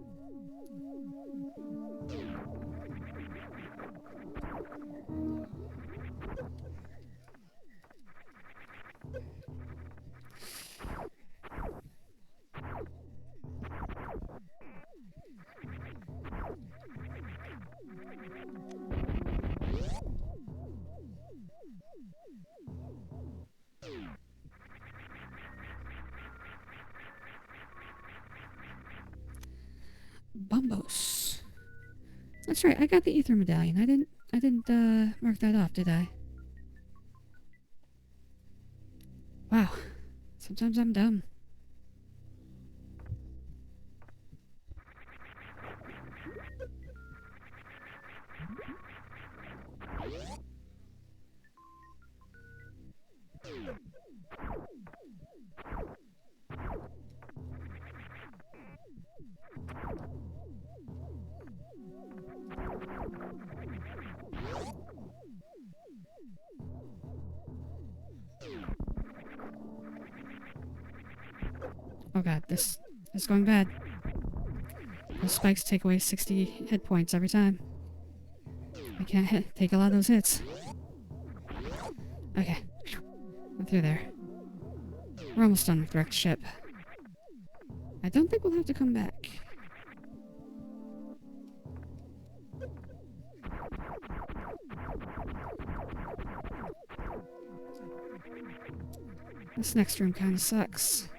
Bumbos. That's right, I got the ether medallion. I didn't mark that off, did I? Wow. Sometimes I'm dumb. Oh god, this is going bad. Those spikes take away 60 hit points every time. I can't take a lot of those hits. Okay. I'm through there. We're almost done with wrecked ship. I don't think we'll have to come back. This next room kind of sucks.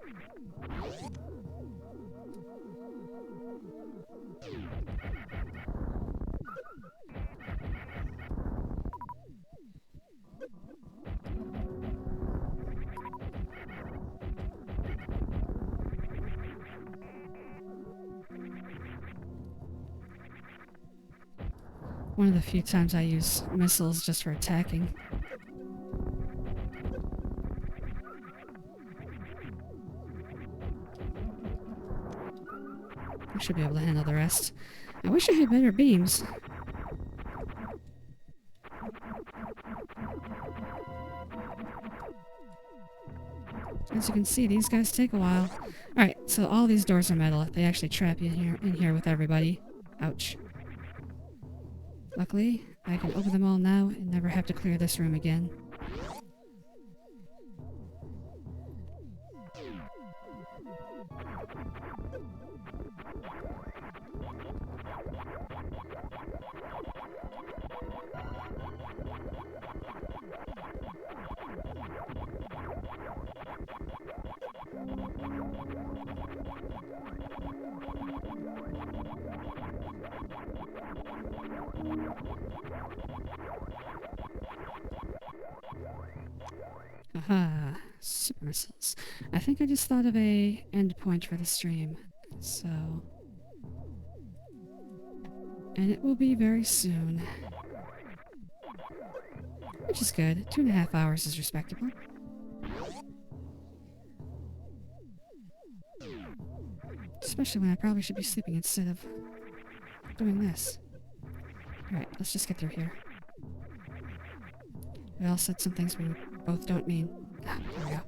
One of the few times I use missiles just for attacking. I should be able to handle the rest. I wish I had better beams. As you can see, these guys take a while. Alright, so all these doors are metal. They actually trap you in here with everybody. Ouch. Luckily, I can open them all now and never have to clear this room again. Aha, super missiles. I think I just thought of a end point for the stream, so... And it will be very soon. Which is good. 2.5 hours is respectable. Especially when I probably should be sleeping instead of doing this. Alright, let's just get through here. We all said some things we both don't mean. Ah, there we go.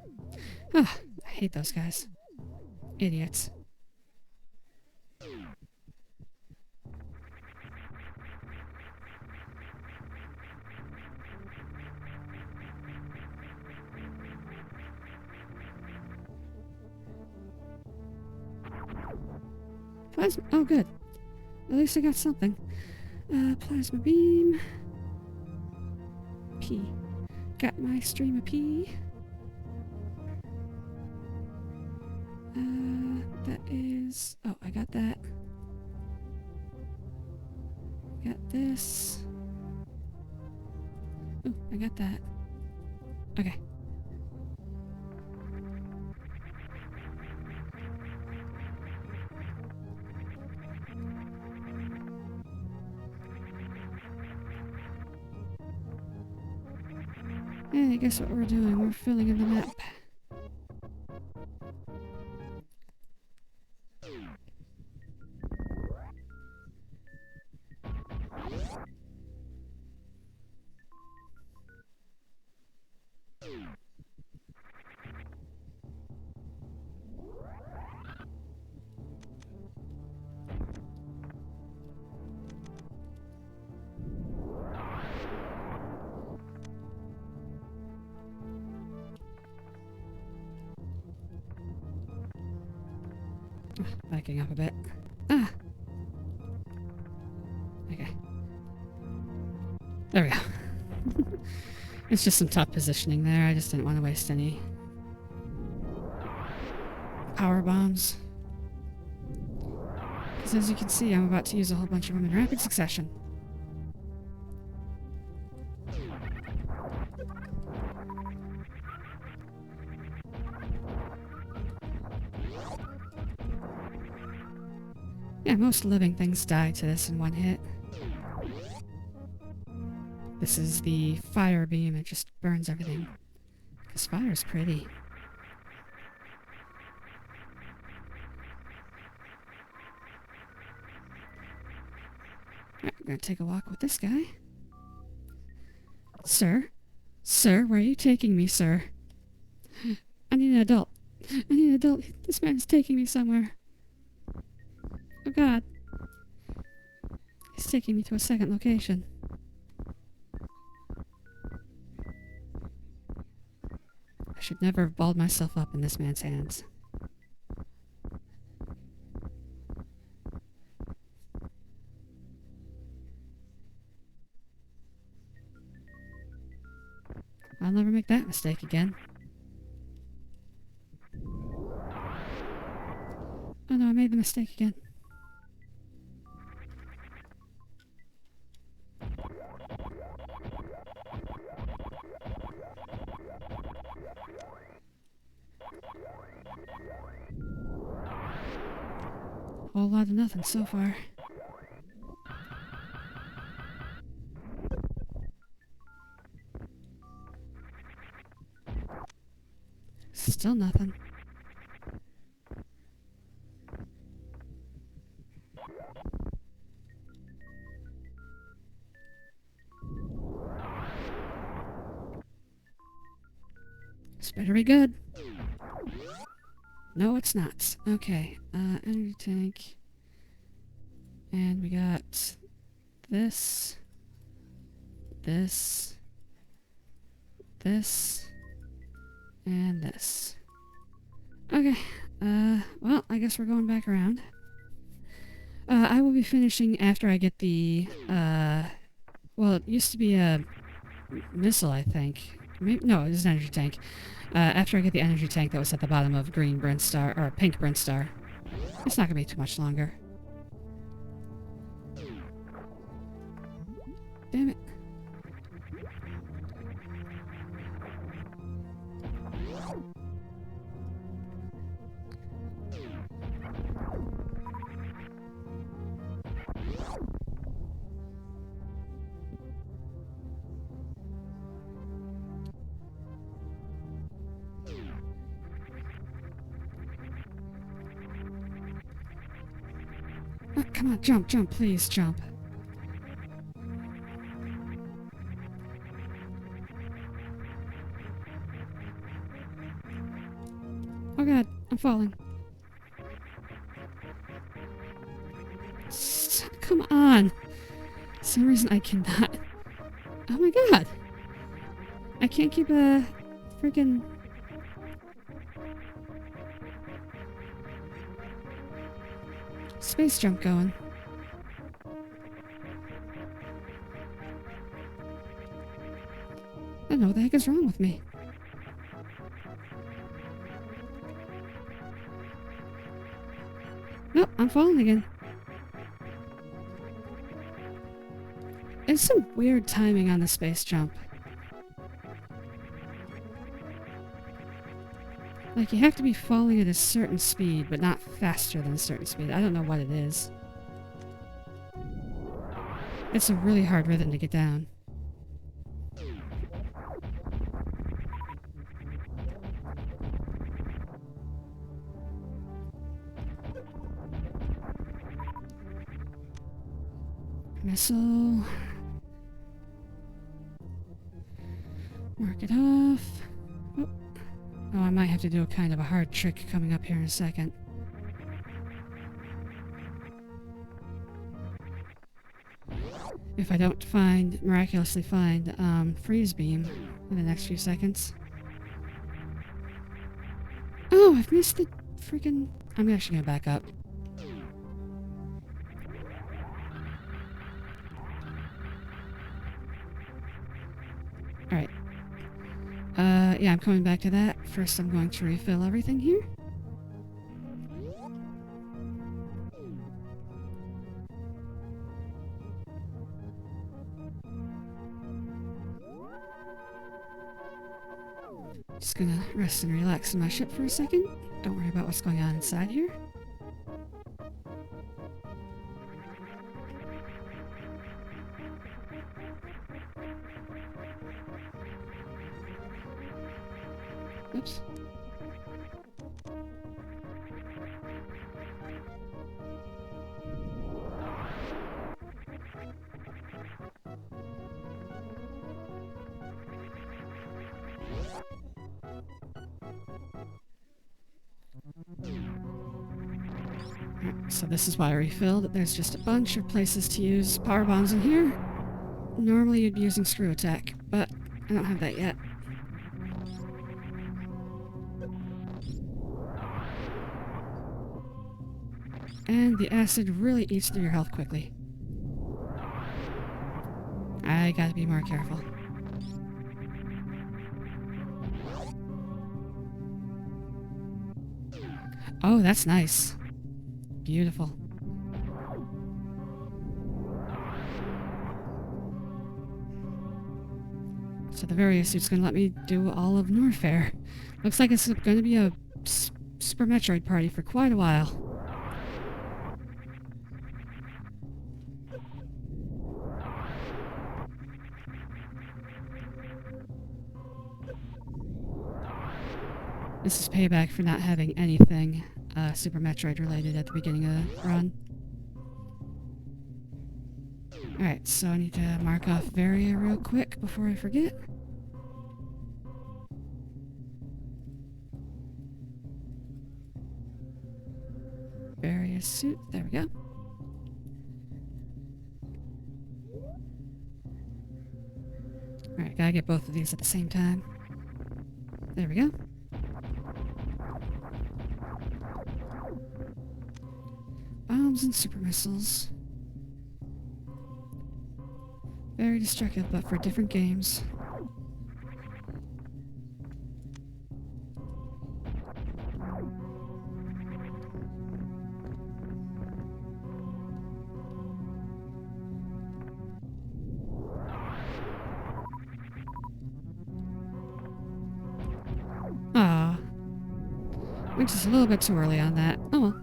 Ah, I hate those guys. Idiots. Plasma. Oh, good. At least I got something. Plasma beam. P. Got my stream of P. That is... Oh, I got that. Got this. Oh, I got that. Okay. Hey, guess what we're doing? We're filling in the map. Backing up a bit. Ah! Okay. There we go. It's just some top positioning there. I just didn't want to waste any power bombs. Because as you can see, I'm about to use a whole bunch of them in rapid succession. Yeah, most living things die to this in one hit. This is the fire beam, it just burns everything. Because fire's pretty. Alright, I'm gonna take a walk with this guy. Sir, Sir, where are you taking me, sir? I need an adult. I need an adult. This man is taking me somewhere. Oh god. He's taking me to a second location. I should never have balled myself up in this man's hands. I'll never make that mistake again. Oh no, I made the mistake again. Whole lot of nothing so far. Still nothing. This better be good. No, it's not. Okay, energy tank. And we got this, this, and this. Okay, well, I guess we're going back around. I will be finishing after I get the, well, it used to be a missile, I think. Maybe, no, it was an energy tank. After I get the energy tank that was at the bottom of green Brintstar, or pink Brintstar. It's not gonna be too much longer. Damn it. Oh, come on, jump, jump, please, jump. Oh god, I'm falling. Come on! For some reason I cannot. Oh my god! I can't keep a freaking... space jump going. I don't know what the heck is wrong with me. Nope, I'm falling again. It's some weird timing on the space jump. Like, you have to be falling at a certain speed, but not faster than a certain speed. I don't know what it is. It's a really hard rhythm to get down. Missile. Mark it off. Oh. Oh, I might have to do a kind of a hard trick coming up here in a second. If I don't miraculously find, freeze beam in the next few seconds. Oh, I've missed the freaking... I'm actually gonna back up. Alright. Yeah, I'm coming back to that. First, I'm going to refill everything here. Just gonna rest and relax in my ship for a second. Don't worry about what's going on inside here. Oops. Alright, so this is why I refilled. There's just a bunch of places to use power bombs in here. Normally you'd be using screw attack, but I don't have that yet. And the acid really eats through your health quickly. I gotta be more careful. Oh, that's nice. Beautiful. So the various suit's gonna let me do all of Norfair. Looks like it's gonna be a Super Metroid party for quite a while. This is payback for not having anything Super Metroid related at the beginning of the run. Alright, so I need to mark off Varia real quick before I forget. Varia suit, there we go. Alright, gotta get both of these at the same time. There we go. Bombs and super missiles. Very destructive, but for different games. Ah, we're just a little bit too early on that. Oh well.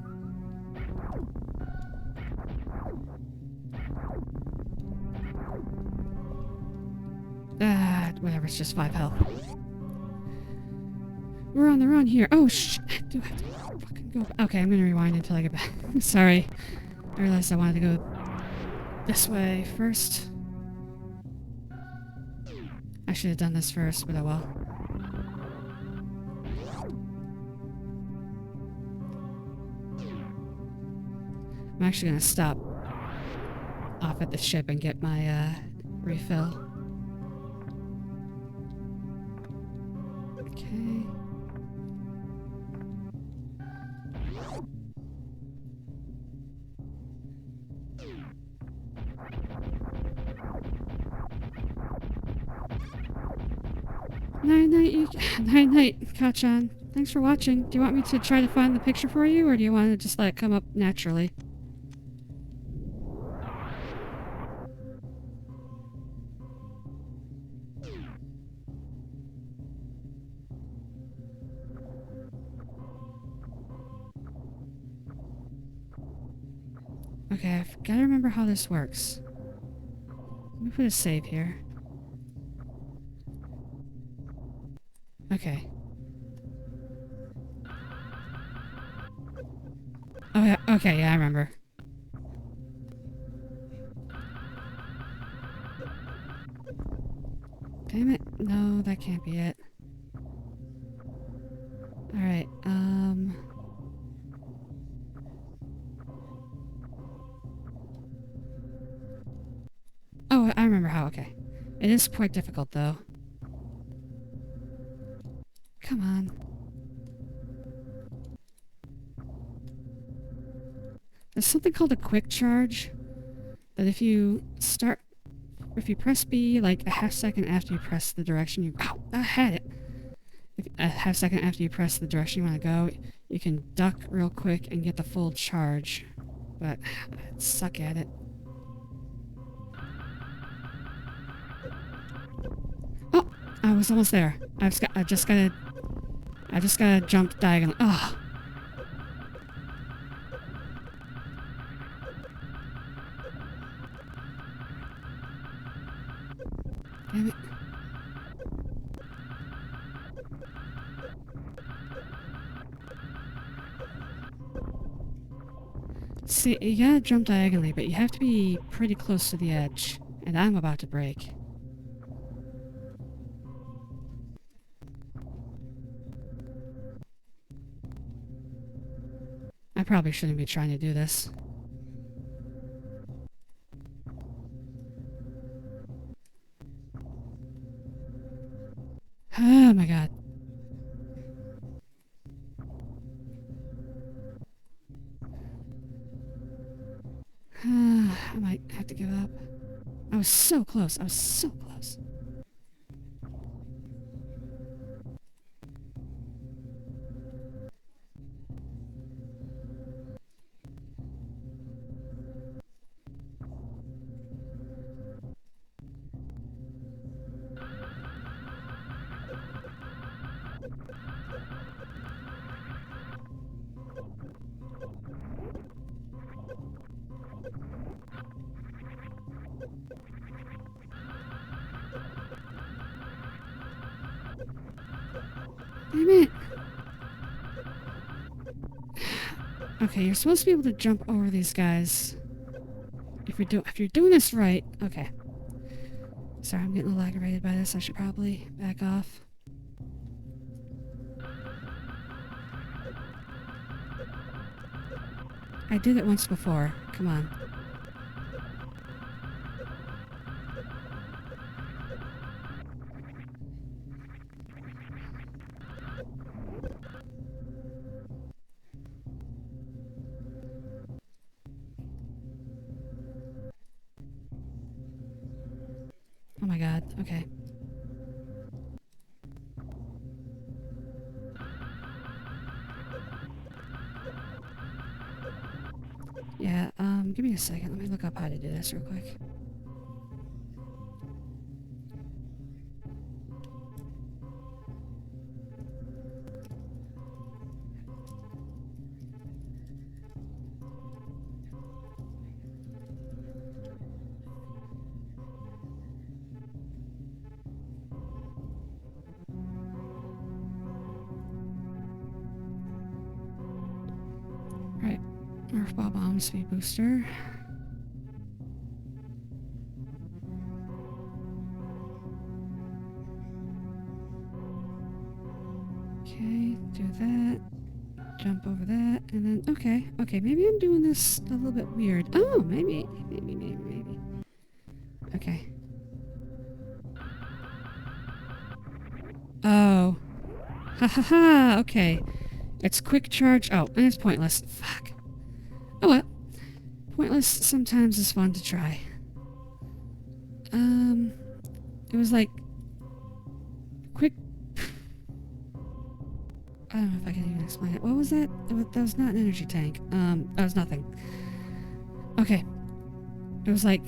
Whatever, it's just 5 health. We're on the run here. Oh, do I have to fucking go back? Okay, I'm gonna rewind until I get back. Sorry. I realized I wanted to go this way first. I should have done this first, but oh well. I'm actually gonna stop off at the ship and get my refill. Okay. Night, Kacchon. Thanks for watching. Do you want me to try to find the picture for you, or do you want to just let it come up naturally? Okay, I've got to remember how this works. Let me put a save here. Okay. Oh yeah, okay, yeah, I remember. Damn it. No, that can't be it. Alright, Oh, I remember how, okay. It is quite difficult, though. Come on. There's something called a quick charge, that if you press B like a half second after you press the direction you... Ow! I had it! A half second after you press the direction you want to go, you can duck real quick and get the full charge. But I suck at it. Oh! I was almost there. I just gotta jump diagonally. Oh! Damn it. See, you gotta jump diagonally, but you have to be pretty close to the edge. And I'm about to break. I probably shouldn't be trying to do this. Oh my god. I might have to give up. I was so close. I was so close. Damn it. Okay, you're supposed to be able to jump over these guys. If you're doing this right. Okay. Sorry, I'm getting a little aggravated by this. I should probably back off. I did it once before. Come on. Oh my god. Okay. Yeah, give me a second. Let me look up how to do this real quick. Right. Earthball bomb speed booster. Okay, do that. Jump over that, and then okay, maybe I'm doing this a little bit weird. Oh, maybe. Okay. Oh. Ha ha ha, okay. It's quick charge. Oh, and it's pointless. Fuck. Oh well. Pointless sometimes is fun to try. It was like quick. I don't know if I can even explain it. What was that? That was not an energy tank. That was nothing. Okay. It was like,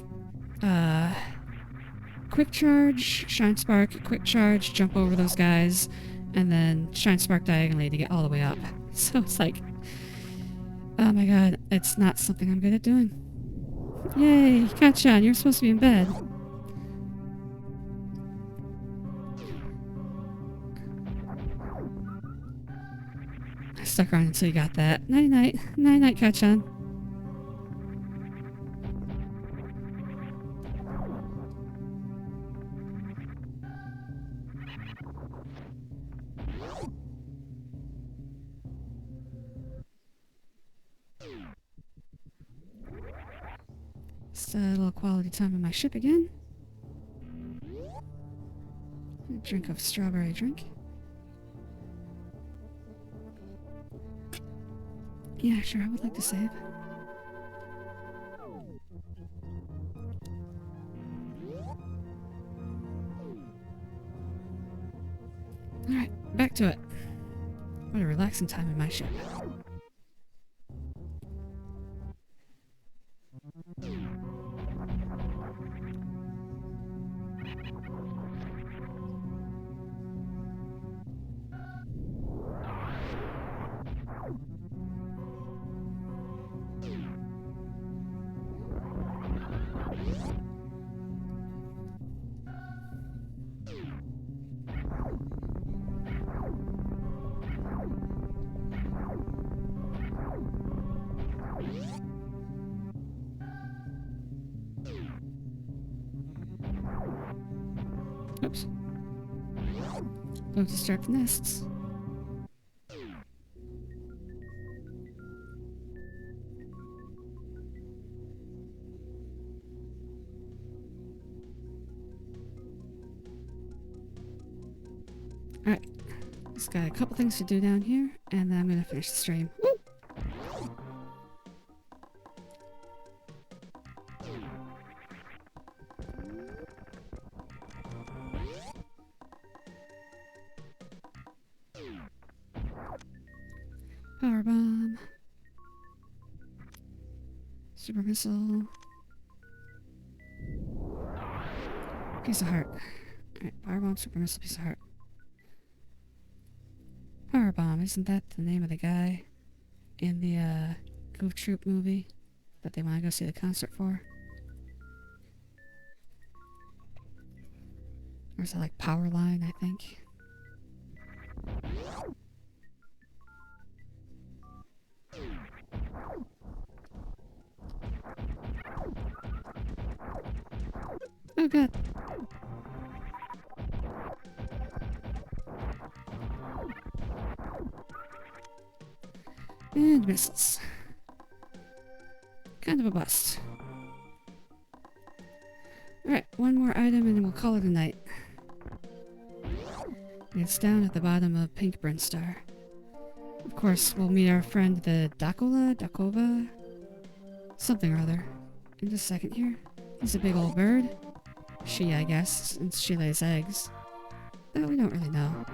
quick charge, shine spark, quick charge, jump over those guys, and then shine spark diagonally to get all the way up. So it's like, oh my god, it's not something I'm good at doing. Yay, Kacchon, you're supposed to be in bed. I stuck around until you got that. Night night. Night night, Kacchon. Just a little quality time in my ship again. A drink of strawberry drink. Yeah, sure, I would like to save. Alright, back to it. What a relaxing time in my ship. Oops. Don't disturb the nests. Alright. Just got a couple things to do down here, and then I'm gonna finish the stream. Woo! Power bomb. Super missile. Piece of heart. Alright, power bomb, super missile, piece of heart. Power bomb, isn't that the name of the guy in the Goof Troop movie that they want to go see the concert for? Or is that like Powerline, I think? Oh god. And missiles. Kind of a bust. Alright, one more item and then we'll call it a night. It's down at the bottom of Pink Brinstar. Of course, we'll meet our friend the Dakova? Something or other. In just a second here. He's a big old bird. She, I guess, since she lays eggs. Though we don't really know.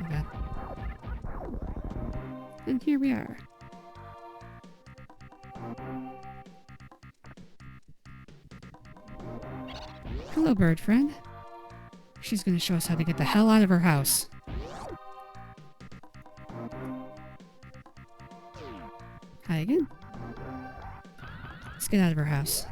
Okay. And here we are. Hello, bird friend. She's gonna show us how to get the hell out of her house. Hi again. Let's get out of her house.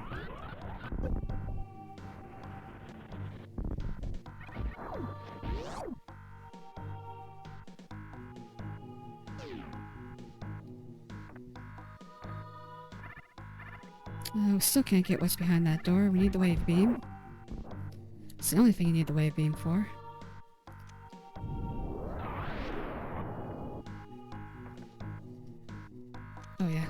We still can't get what's behind that door. We need the wave beam. It's the only thing you need the wave beam for. Oh yeah.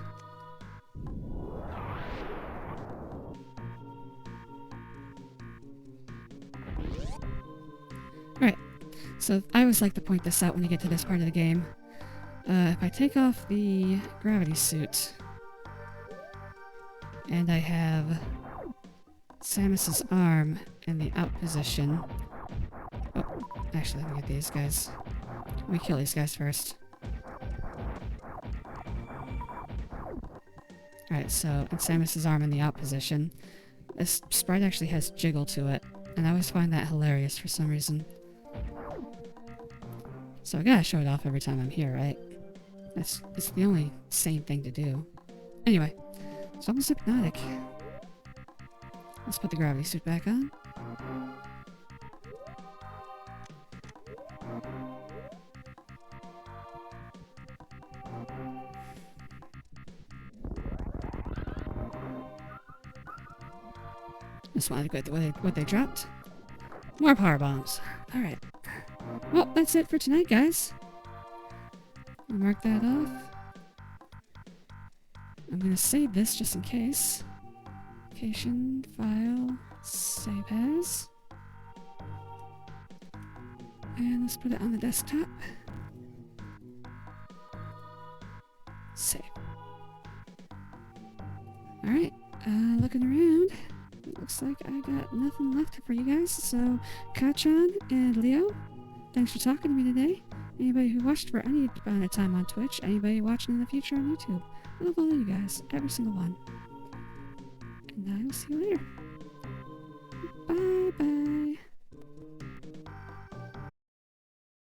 Right. So I always like to point this out when you get to this part of the game. If I take off the gravity suit, and I have Samus's arm in the out position. Oh, actually, let me get these guys. Let me kill these guys first. Alright, so it's Samus's arm in the out position. This sprite actually has jiggle to it, and I always find that hilarious for some reason. So I gotta show it off every time I'm here, right? It's the only sane thing to do. Anyway, it's almost hypnotic. Let's put the gravity suit back on. Just wanted to go what they dropped. More power bombs. Alright. Well, that's it for tonight, guys. I'll mark that off. I'm gonna save this just in case. Location, file, save as. And let's put it on the desktop. Save. Alright, looking around. It looks like I got nothing left for you guys, so Kacchon and Leo, thanks for talking to me today. Anybody who watched for any amount of time on Twitch, anybody watching in the future on YouTube, I love all of you guys, every single one. And I will see you later. Bye bye.